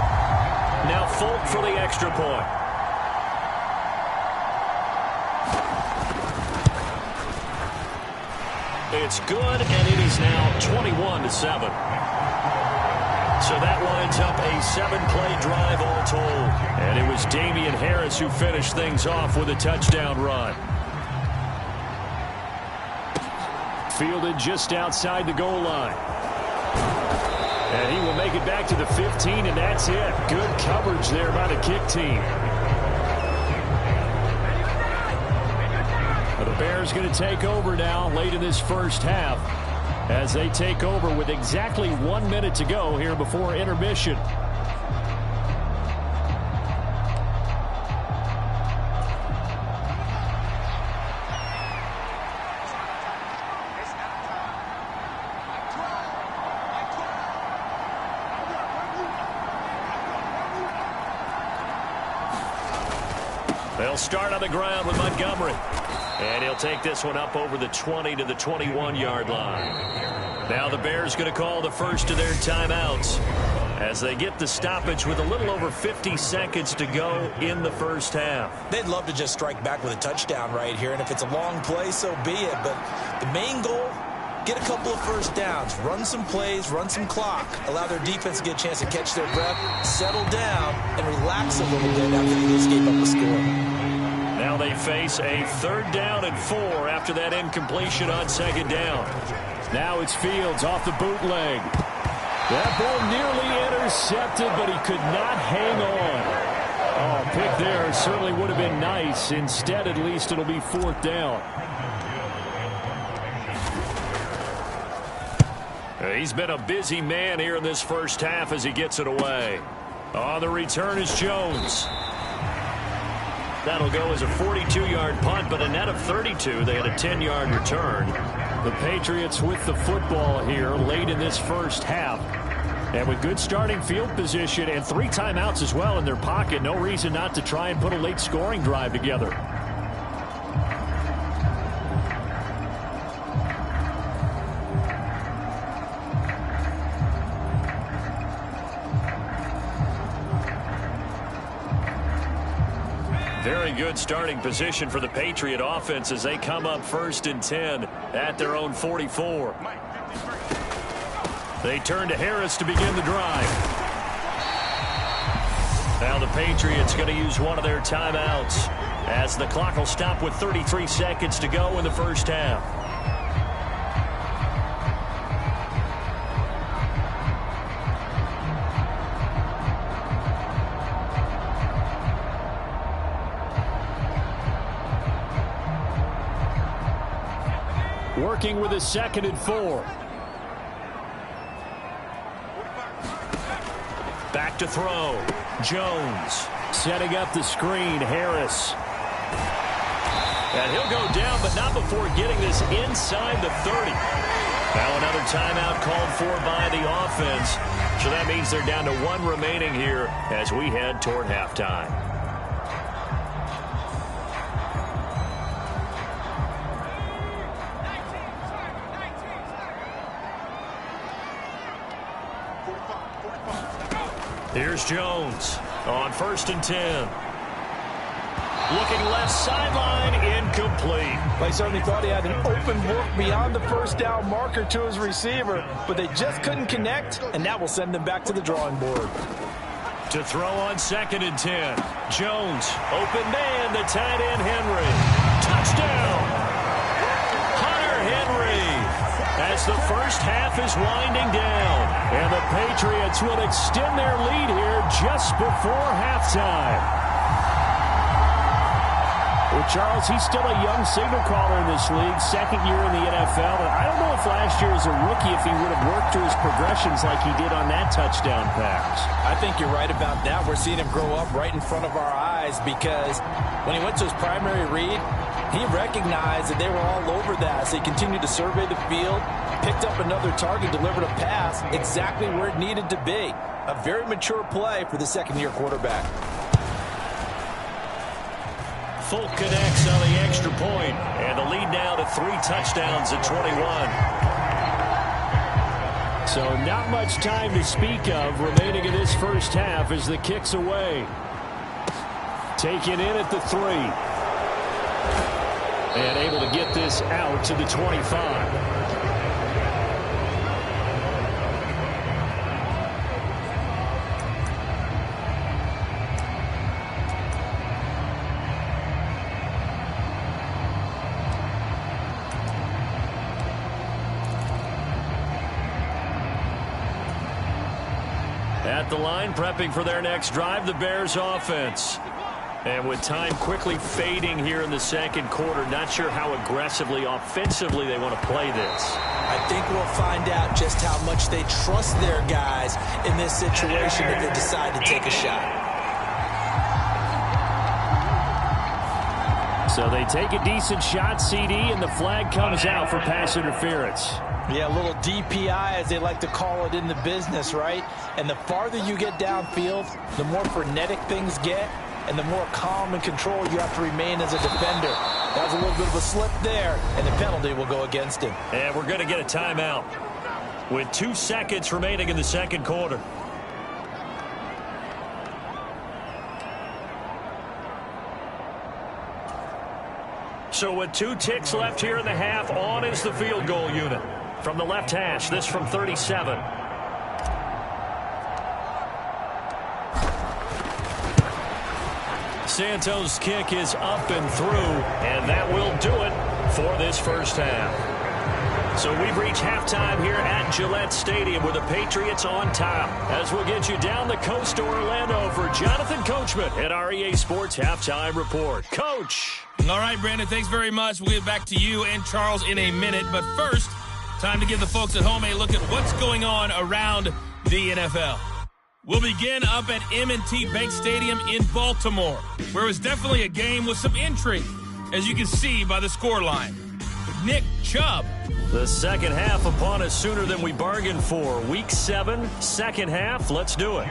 Now Folk for the extra point. It's good, and it is now 21-7. So that winds up a 7-play drive all told. And it was Damian Harris who finished things off with a touchdown run. Fielded just outside the goal line. And he will make it back to the 15, and that's it. Good coverage there by the kick team. The Bears going to take over now late in this first half as they take over with exactly 1 minute to go here before intermission. They'll start on the ground with Montgomery. And he'll take this one up over the 20 to the 21-yard line. Now the Bears going to call the first of their timeouts as they get the stoppage with a little over 50 seconds to go in the first half. They'd love to just strike back with a touchdown right here, and if it's a long play, so be it. But the main goal, get a couple of first downs, run some plays, run some clock, allow their defense to get a chance to catch their breath, settle down, and relax a little bit after they escape up the score. Now they face a 3rd down and 4 after that incompletion on 2nd down. Now it's Fields off the bootleg. That ball nearly intercepted, but he could not hang on. Oh, pick there certainly would have been nice. Instead, at least it'll be 4th down. He's been a busy man here in this first half as he gets it away. On the return is Jones. That'll go as a 42-yard punt, but a net of 32. They had a 10-yard return. The Patriots with the football here late in this first half. And with good starting field position and 3 timeouts as well in their pocket, no reason not to try and put a late scoring drive together. Very good starting position for the Patriot offense as they come up 1st and 10 at their own 44. They turn to Harris to begin the drive. Now the Patriots going to use one of their timeouts as the clock will stop with 33 seconds to go in the first half. Working with a 2nd and 4. Back to throw. Jones setting up the screen. Harris. And he'll go down, but not before getting this inside the 30. Now another timeout called for by the offense. So that means they're down to 1 remaining here as we head toward halftime. Here's Jones on 1st and 10. Looking left sideline, incomplete. They certainly thought he had an open look beyond the first down marker to his receiver, but they just couldn't connect, and that will send them back to the drawing board. To throw on 2nd and 10. Jones, open man, the tight end Henry. Touchdown! Hunter Henry as the first half is winding down. And the Patriots will extend their lead here just before halftime. Well, Charles, he's still a young signal caller in this league, second year in the NFL. But I don't know if last year as a rookie, if he would have worked through his progressions like he did on that touchdown pass. I think you're right about that. We're seeing him grow up right in front of our eyes because when he went to his primary read, he recognized that they were all over that. So he continued to survey the field, picked up another target, delivered a pass exactly where it needed to be. A very mature play for the second-year quarterback. Folk connects on the extra point, and the lead now to 3 touchdowns at 21. So not much time to speak of remaining in this first half as the kick's away. Taken in at the 3. And able to get this out to the 25. At the line, prepping for their next drive, the Bears offense. And with time quickly fading here in the second quarter, not sure how aggressively, offensively they want to play this. I think we'll find out just how much they trust their guys in this situation if they decide to take a shot. So they take a decent shot, CD, and the flag comes out for pass interference. Yeah, a little DPI, as they like to call it in the business, right? And the farther you get downfield, the more frenetic things get, and the more calm and control you have to remain as a defender. That was a little bit of a slip there, and the penalty will go against him. And we're going to get a timeout with 2 seconds remaining in the second quarter. So with 2 ticks left here in the half, on is the field goal unit. From the left hash, this from 37. Santos' kick is up and through, and that will do it for this first half. So we've reached halftime here at Gillette Stadium with the Patriots on top. As we'll get you down the coast to Orlando for Jonathan Coachman at our EA Sports Halftime Report. Coach! All right, Brandon, thanks very much. We'll get back to you and Charles in a minute. But first, time to give the folks at home a look at what's going on around the NFL. We'll begin up at M&T Bank Stadium in Baltimore, where it was definitely a game with some intrigue, as you can see by the scoreline. Nick Chubb. The second half upon us sooner than we bargained for. Week 7, second half. Let's do it.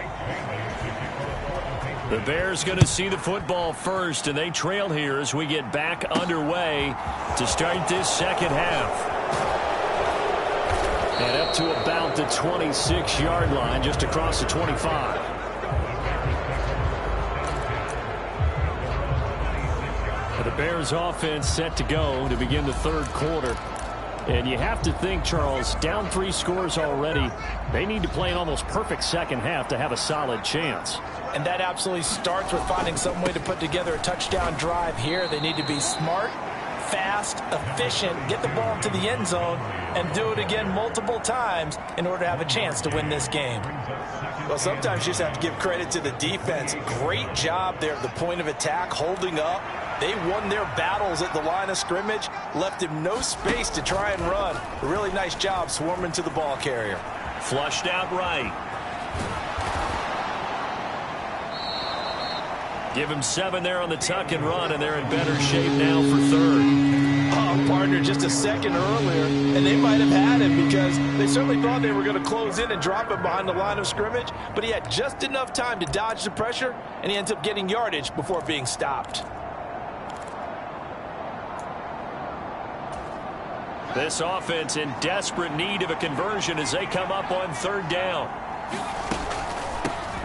The Bears going to see the football first, and they trail here as we get back underway to start this second half. And up to about the 26-yard line, just across the 25. The Bears offense set to go to begin the third quarter. And you have to think, Charles, down 3 scores already. They need to play an almost perfect second half to have a solid chance. And that absolutely starts with finding some way to put together a touchdown drive here. They need to be smart, fast, efficient, get the ball to the end zone, and do it again multiple times in order to have a chance to win this game. Well, sometimes you just have to give credit to the defense. Great job there at the point of attack, holding up. They won their battles at the line of scrimmage, left him no space to try and run. A really nice job swarming to the ball carrier. Flushed out right. Give him 7 there on the tuck and run, and they're in better shape now for third. Oh, partner, just a second earlier, and they might have had him because they certainly thought they were going to close in and drop him behind the line of scrimmage, but he had just enough time to dodge the pressure, and he ends up getting yardage before being stopped. This offense in desperate need of a conversion as they come up on third down.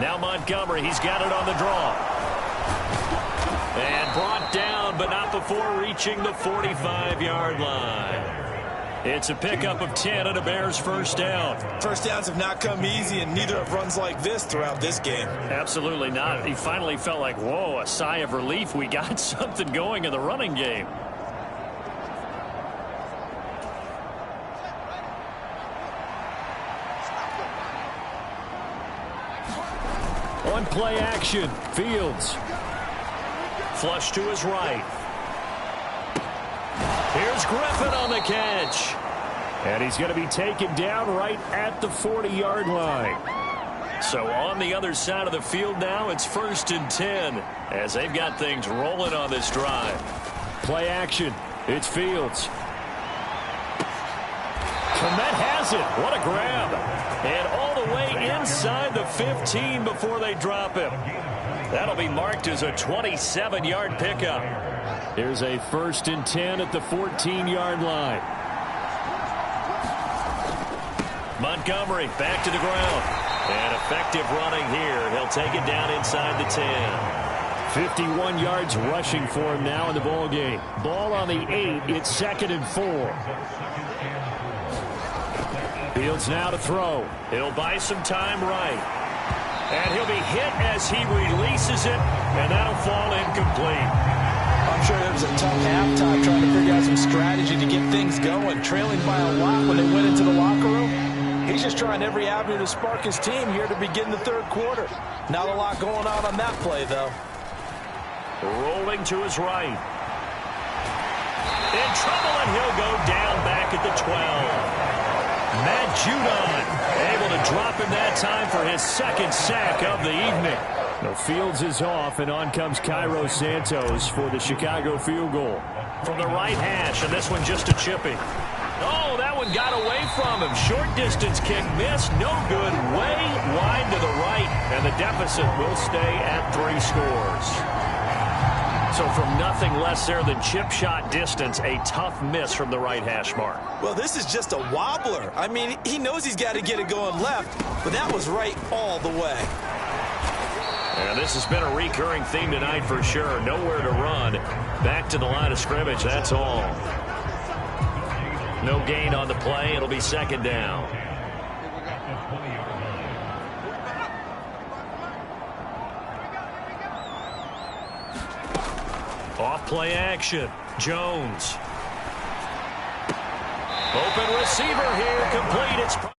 Now Montgomery, he's got it on the draw. And brought down, but not before reaching the 45-yard line. It's a pickup of 10 and a Bears first down. First downs have not come easy, and neither have runs like this throughout this game. Absolutely not. He finally felt like, whoa, a sigh of relief. We got something going in the running game. play action. Fields. Flush to his right. Here's Griffin on the catch. And he's going to be taken down right at the 40-yard line. So on the other side of the field now, it's 1st and 10 as they've got things rolling on this drive. Play action. It's Fields. Komet has it. What a grab. And all the way inside the 15 before they drop him. That'll be marked as a 27-yard pickup. There's a 1st and 10 at the 14-yard line. Montgomery back to the ground. And effective running here. He'll take it down inside the 10. 51 yards rushing for him now in the ball game. Ball on the 8. It's 2nd and 4. Fields now to throw. He'll buy some time right. And he'll be hit as he releases it. And that'll fall incomplete. I'm sure it was a tough halftime trying to figure out some strategy to get things going. Trailing by a lot when they went into the locker room. He's just trying every avenue to spark his team here to begin the 3rd quarter. Not a lot going on that play, though. Rolling to his right. In trouble, and he'll go down back at the 12. Matt Judon able to drop him that time for his 2nd sack of the evening. The Fields is off, and on comes Cairo Santos for the Chicago field goal. From the right hash, and this one just a chipping. Oh, that one got away from him. Short distance kick missed. No good. Way wide to the right, and the deficit will stay at 3 scores. So from nothing less there than chip shot distance, a tough miss from the right hash mark. Well, this is just a wobbler. I mean, he knows he's got to get it going left, but that was right all the way. And this has been a recurring theme tonight for sure. Nowhere to run. Back to the line of scrimmage, that's all. No gain on the play. It'll be 2nd down. Off play action. Jones. Open receiver here. Complete. It's